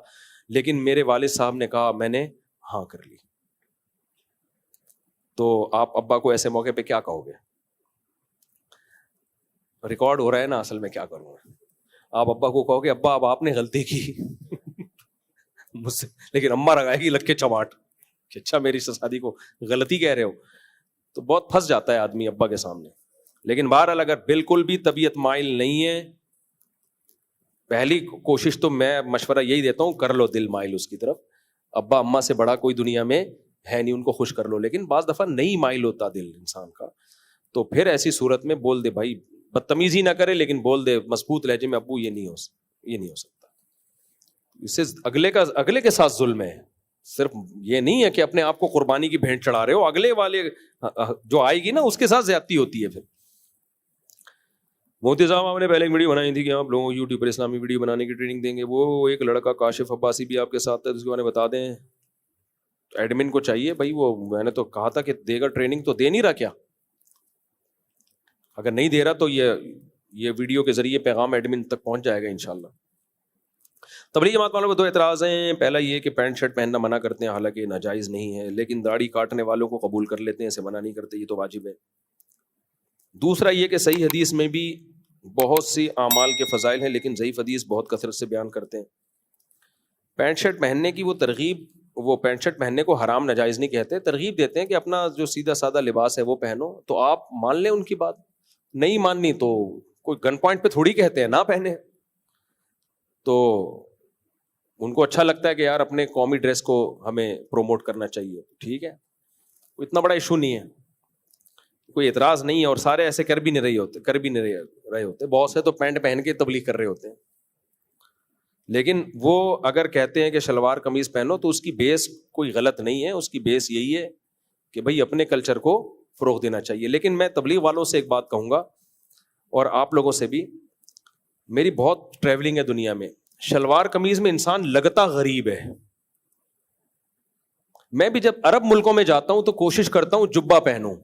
لیکن میرے والد صاحب نے کہا, میں نے ہاں کر لی. تو آپ ابا کو ایسے موقع پہ کیا کہو گے؟ ریکارڈ ہو رہا ہے نا, اصل میں کیا کروں گا. آپ ابا کو کہو گے ابا اب آپ نے غلطی کی مجھ سے, لیکن اماں لگائے گی لگ کے چماٹ کہ اچھا میری شادی کو غلطی کہہ رہے ہو. تو بہت پھنس جاتا ہے آدمی ابا کے سامنے. لیکن بہرحال اگر بالکل بھی طبیعت مائل نہیں ہے, پہلی کوشش تو میں مشورہ یہی دیتا ہوں, کر لو دل مائل اس کی طرف. ابا اماں سے بڑا کوئی دنیا میں ہے نہیں, ان کو خوش کر لو. لیکن بعض دفعہ نہیں مائل ہوتا دل انسان کا, تو پھر ایسی صورت میں بول دے بھائی, بدتمیزی نہ کرے لیکن بول دے مضبوط لہجے میں, ابو یہ نہیں ہو سکتا. اس سے اگلے کے ساتھ ظلم ہے. صرف یہ نہیں ہے کہ اپنے آپ کو قربانی کی بھینٹ چڑھا رہے ہو, اگلے والے جو آئے گی نا اس کے ساتھ زیادتی ہوتی ہے. پھر مفتی صاحب آپ نے پہلے ایک ویڈیو بنائی تھی کہ آپ لوگوں کو یوٹیوب پر اسلامی ویڈیو بنانے کی ٹریننگ دیں گے. وہ ایک لڑکا کاشف عباسی بھی آپ کے ساتھ ہے, اس کے بارے میں بتا دیں. ایڈمن کو چاہیے بھائی, وہ میں نے تو کہا تھا کہ دے گا ٹریننگ, تو دے نہیں رہا کیا؟ اگر نہیں دے رہا تو یہ ویڈیو کے ذریعے پیغام ایڈمن تک پہنچ جائے گا انشاءاللہ. تبلیغ جماعت والوں کو دو اعتراض ہیں. پہلا یہ کہ پینٹ شرٹ پہننا منع کرتے ہیں, حالانکہ ناجائز نہیں ہے, لیکن داڑھی کاٹنے والوں کو قبول کر لیتے ہیں, اسے منع نہیں کرتے, یہ تو واجب ہے. دوسرا یہ کہ صحیح حدیث میں بھی بہت سی اعمال کے فضائل ہیں, لیکن ضعیف حدیث بہت کثرت سے بیان کرتے ہیں. پینٹ شرٹ پہننے کی وہ ترغیب, وہ پینٹ شرٹ پہننے کو حرام ناجائز نہیں کہتے, ترغیب دیتے ہیں کہ اپنا جو سیدھا سادہ لباس ہے وہ پہنو. تو آپ مان لیں ان کی بات, نہیں ماننی تو کوئی گن پوائنٹ پہ تھوڑی کہتے ہیں نہ پہنے. تو ان کو اچھا لگتا ہے کہ یار اپنے قومی ڈریس کو ہمیں پروموٹ کرنا چاہیے, ٹھیک ہے, اتنا بڑا ایشو نہیں ہے, کوئی اعتراض نہیں ہے. اور سارے ایسے کر بھی نہیں رہے ہوتے. بہت سے تو پینٹ پہن کے تبلیغ کر رہے ہوتے ہیں. لیکن وہ اگر کہتے ہیں کہ شلوار قمیض پہنو تو اس کی بیس کوئی غلط نہیں ہے, اس کی بیس یہی ہے کہ بھائی اپنے کلچر کو فروغ دینا چاہیے. لیکن میں تبلیغ والوں سے ایک بات کہوں گا, اور آپ لوگوں سے بھی, میری بہت ٹریولنگ ہے دنیا میں, شلوار قمیض میں انسان لگتا غریب ہے. میں بھی جب عرب ملکوں میں جاتا ہوں تو کوشش کرتا ہوں جبہ پہنوں,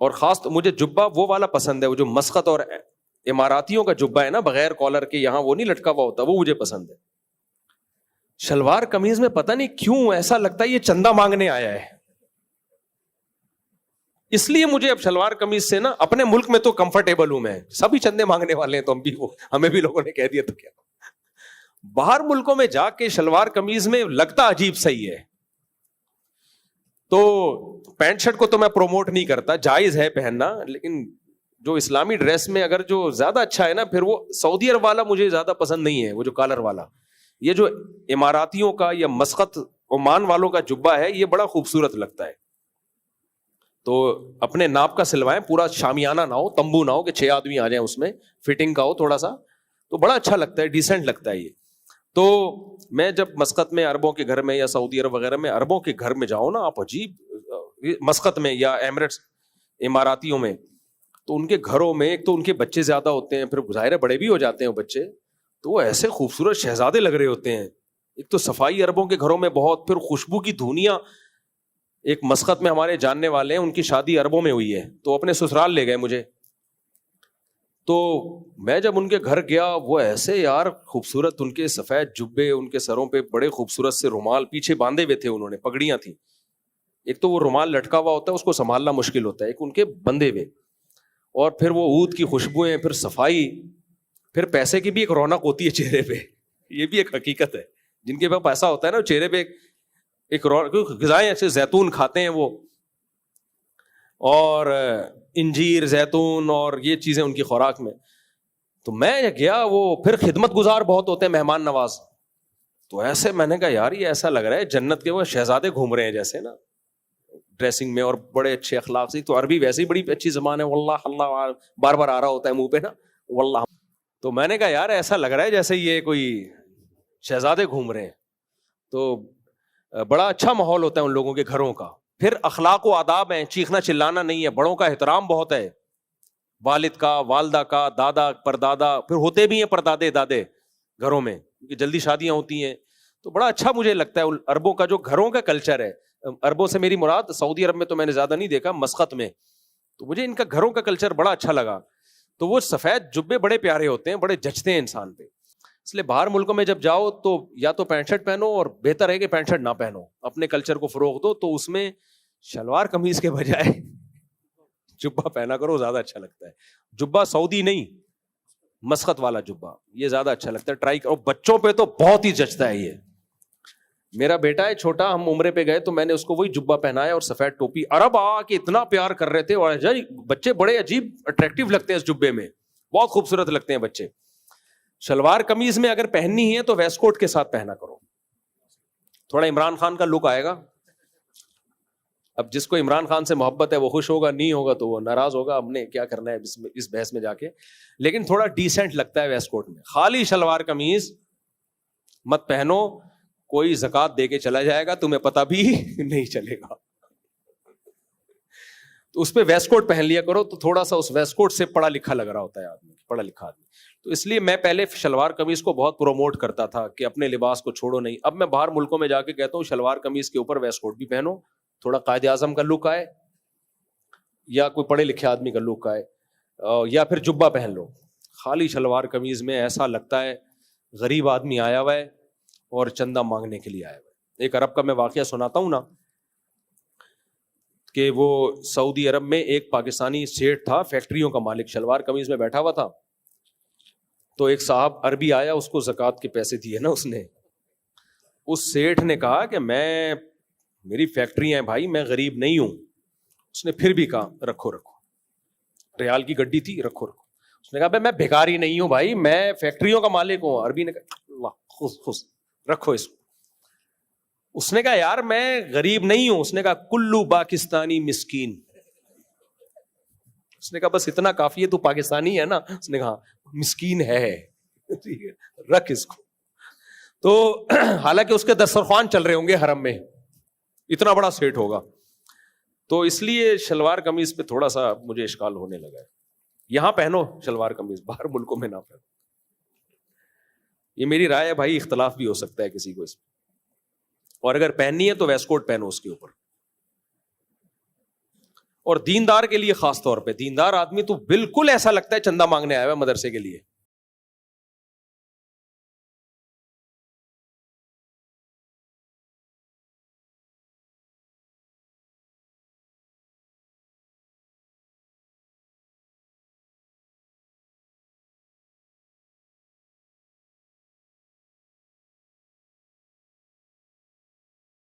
اور خاص مجھے جبہ وہ والا پسند ہے, وہ جو مسقط اور اماراتیوں کا جبہ ہے نا, بغیر کالر کے, یہاں وہ نہیں لٹکا ہوا ہوتا, وہ مجھے پسند ہے. شلوار قمیض میں پتہ نہیں کیوں ایسا لگتا ہے یہ چندہ مانگنے آیا ہے. اس لیے مجھے اب شلوار قمیض سے نا, اپنے ملک میں تو کمفرٹیبل ہوں میں, سبھی چندے مانگنے والے ہیں, تو ہمیں بھی لوگوں نے کہہ دیا تو کیا. باہر ملکوں میں جا کے شلوار قمیض میں لگتا عجیب صحیح ہے. تو پینٹ شرٹ کو تو میں پروموٹ نہیں کرتا, جائز ہے پہننا, لیکن جو اسلامی ڈریس میں اگر جو زیادہ اچھا ہے نا, پھر وہ سعودی عرب والا مجھے زیادہ پسند نہیں ہے, وہ جو کالر والا. یہ جو اماراتیوں کا یا مسقط عمان والوں کا جبہ ہے, یہ بڑا خوبصورت لگتا ہے. تو اپنے ناپ کا سلوائیں, پورا شامیانہ نہ ہو, تمبو نہ ہو کہ 6 آدمی آ جائیں, اس میں فٹنگ کا ہو تھوڑا سا, تو بڑا اچھا لگتا ہے, ڈیسنٹ لگتا ہے یہ. تو میں جب مسقط میں عربوں کے گھر میں یا سعودی عرب وغیرہ میں عربوں کے گھر میں جاؤں نا, آپ عجیب, مسقط میں یا ایمریٹس اماراتیوں میں, تو ان کے گھروں میں ایک تو ان کے بچے زیادہ ہوتے ہیں, پھر ظاہر بڑے بھی ہو جاتے ہیں وہ بچے, تو وہ ایسے خوبصورت شہزادے لگ رہے ہوتے ہیں. ایک تو صفائی عربوں کے گھروں میں بہت, پھر خوشبو کی دھونیاں. ایک مسقط میں ہمارے جاننے والے ہیں, ان کی شادی عربوں میں ہوئی ہے, تو اپنے سسرال لے گئے مجھے. تو میں جب ان کے گھر گیا, وہ ایسے یار خوبصورت, ان کے سفید جبے, ان کے سروں پہ بڑے خوبصورت سے رومال پیچھے باندھے ہوئے تھے, انہوں نے پگڑیاں تھیں. ایک تو وہ رومال لٹکا ہوا ہوتا ہے, اس کو سنبھالنا مشکل ہوتا ہے, ایک ان کے بندھے ہوئے, اور پھر وہ عود کی خوشبوئیں، پھر صفائی، پھر پیسے کی بھی ایک رونق ہوتی ہے چہرے پہ. یہ بھی ایک حقیقت ہے. جن کے پاس پیسہ ہوتا ہے نا چہرے پہ ایک غذائیں ایسے زیتون کھاتے ہیں وہ، اور انجیر، زیتون اور یہ چیزیں ان کی خوراک میں. تو میں گیا، وہ پھر خدمت گزار بہت ہوتے ہیں، مہمان نواز. تو ایسے میں نے کہا یار یہ ایسا لگ رہا ہے جنت کے وہ شہزادے گھوم رہے ہیں جیسے نا ڈریسنگ میں، اور بڑے اچھے اخلاق سے. تو عربی ویسے ہی بڑی اچھی زبان ہے، واللہ اللہ بار بار آ رہا ہوتا ہے منہ پہ نا واللہ. تو میں نے کہا یار ایسا لگ رہا ہے جیسے یہ کوئی شہزادے گھوم رہے ہیں. تو بڑا اچھا ماحول ہوتا ہے ان لوگوں کے گھروں کا. پھر اخلاق و آداب ہیں، چیخنا چلانا نہیں ہے، بڑوں کا احترام بہت ہے، والد کا، والدہ کا، دادا پردادا، پھر ہوتے بھی ہیں پردادے دادے گھروں میں کیونکہ جلدی شادیاں ہوتی ہیں. تو بڑا اچھا مجھے لگتا ہے عربوں کا جو گھروں کا کلچر ہے. عربوں سے میری مراد سعودی عرب میں تو میں نے زیادہ نہیں دیکھا، مسقط میں. تو مجھے ان کا گھروں کا کلچر بڑا اچھا لگا. تو وہ سفید جبے بڑے پیارے ہوتے ہیں، بڑے جچتے ہیں انسان پہ. اس لیے باہر ملکوں میں جب جاؤ تو یا تو پینٹ شرٹ پہنو، اور بہتر ہے کہ پینٹ شرٹ نہ پہنو، اپنے کلچر کو فروغ دو. تو اس میں شلوار قمیض کے بجائے جبہ پہنا کرو، زیادہ اچھا لگتا ہے. جبہ سعودی نہیں، مسقط والا جبہ، یہ زیادہ اچھا لگتا ہے. ٹرائی کرو. بچوں پہ تو بہت ہی جچتا ہے یہ. میرا بیٹا ہے چھوٹا، ہم عمرے پہ گئے تو میں نے اس کو وہی جبہ پہنایا اور سفید ٹوپی. عرب آ کے اتنا پیار کر رہے تھے، اور بچے بڑے عجیب اٹریکٹیو لگتے ہیں اس جبے میں، بہت خوبصورت لگتے ہیں بچے. شلوار قمیض میں اگر پہننی ہے تو ویسٹ کوٹ کے ساتھ پہنا کرو، تھوڑا عمران خان کا لک آئے گا. اب جس کو عمران خان سے محبت ہے وہ خوش ہوگا، نہیں ہوگا تو وہ ناراض ہوگا. ہم نے کیا کرنا ہے اس بحث میں جا کے. لیکن تھوڑا ڈیسنٹ لگتا ہے ویسٹ کوٹ میں. خالی شلوار قمیض مت پہنو، کوئی زکات دے کے چلا جائے گا، تمہیں پتہ بھی نہیں چلے گا. تو اس پہ ویسٹ کوٹ پہن لیا کرو، تو تھوڑا سا اس ویسٹ کوٹ سے پڑھا لکھا لگ رہا ہوتا ہے آدمی، پڑھا لکھا آدمی. تو اس لیے میں پہلے شلوار قمیض کو بہت پروموٹ کرتا تھا کہ اپنے لباس کو چھوڑو نہیں. اب میں باہر ملکوں میں جا کے کہتا ہوں شلوار قمیض کے اوپر ویسٹ کوٹ بھی پہنو، تھوڑا قائد اعظم کا لک آئے یا کوئی پڑھے لکھے آدمی کا لک آئے، یا پھر جبہ پہن لو. خالی شلوار قمیض میں ایسا لگتا ہے غریب آدمی آیا ہوا ہے اور چندہ مانگنے کے لیے آیا ہوا ہے. ایک عرب کا میں واقعہ سناتا ہوں نا، کہ وہ سعودی عرب میں ایک پاکستانی سیٹھ تھا، فیکٹریوں کا مالک، شلوار قمیض میں بیٹھا ہوا تھا. تو ایک صاحب عربی آیا، اس کو زکوٰۃ کے پیسے دیے نا اس نے. اس سیٹھ نے کہا کہ میری فیکٹری ہیں بھائی، میں غریب نہیں ہوں. اس نے پھر بھی کہا رکھو رکھو، ریال کی گڈی تھی، رکھو رکھو. اس نے کہا میں بھیکاری نہیں ہوں بھائی، میں فیکٹریوں کا مالک ہوں. عربی نے کہا اللہ خوش رکھو اس کو. اس نے کہا یار میں غریب نہیں ہوں. اس نے کہا کلو پاکستانی مسکین. اس نے کہا بس اتنا کافی ہے، تو پاکستانی ہے نا. اس نے کہا مسکین ہے، رکھ اس کو. تو حالانکہ اس کے دسترخوان چل رہے ہوں گے حرم میں، اتنا بڑا سیٹ ہوگا. تو اس لیے شلوار قمیض پہ تھوڑا سا مجھے اشکال ہونے لگا ہے. یہاں پہنو شلوار قمیض، باہر ملکوں میں نہ پہنو. یہ میری رائے ہے بھائی، اختلاف بھی ہو سکتا ہے کسی کو اس میں. اور اگر پہننی ہے تو ویسٹ کوٹ پہنو اس کے اوپر. اور دیندار کے لیے خاص طور پہ، دیندار آدمی تو بالکل ایسا لگتا ہے چندہ مانگنے آیا ہوا مدرسے کے لیے.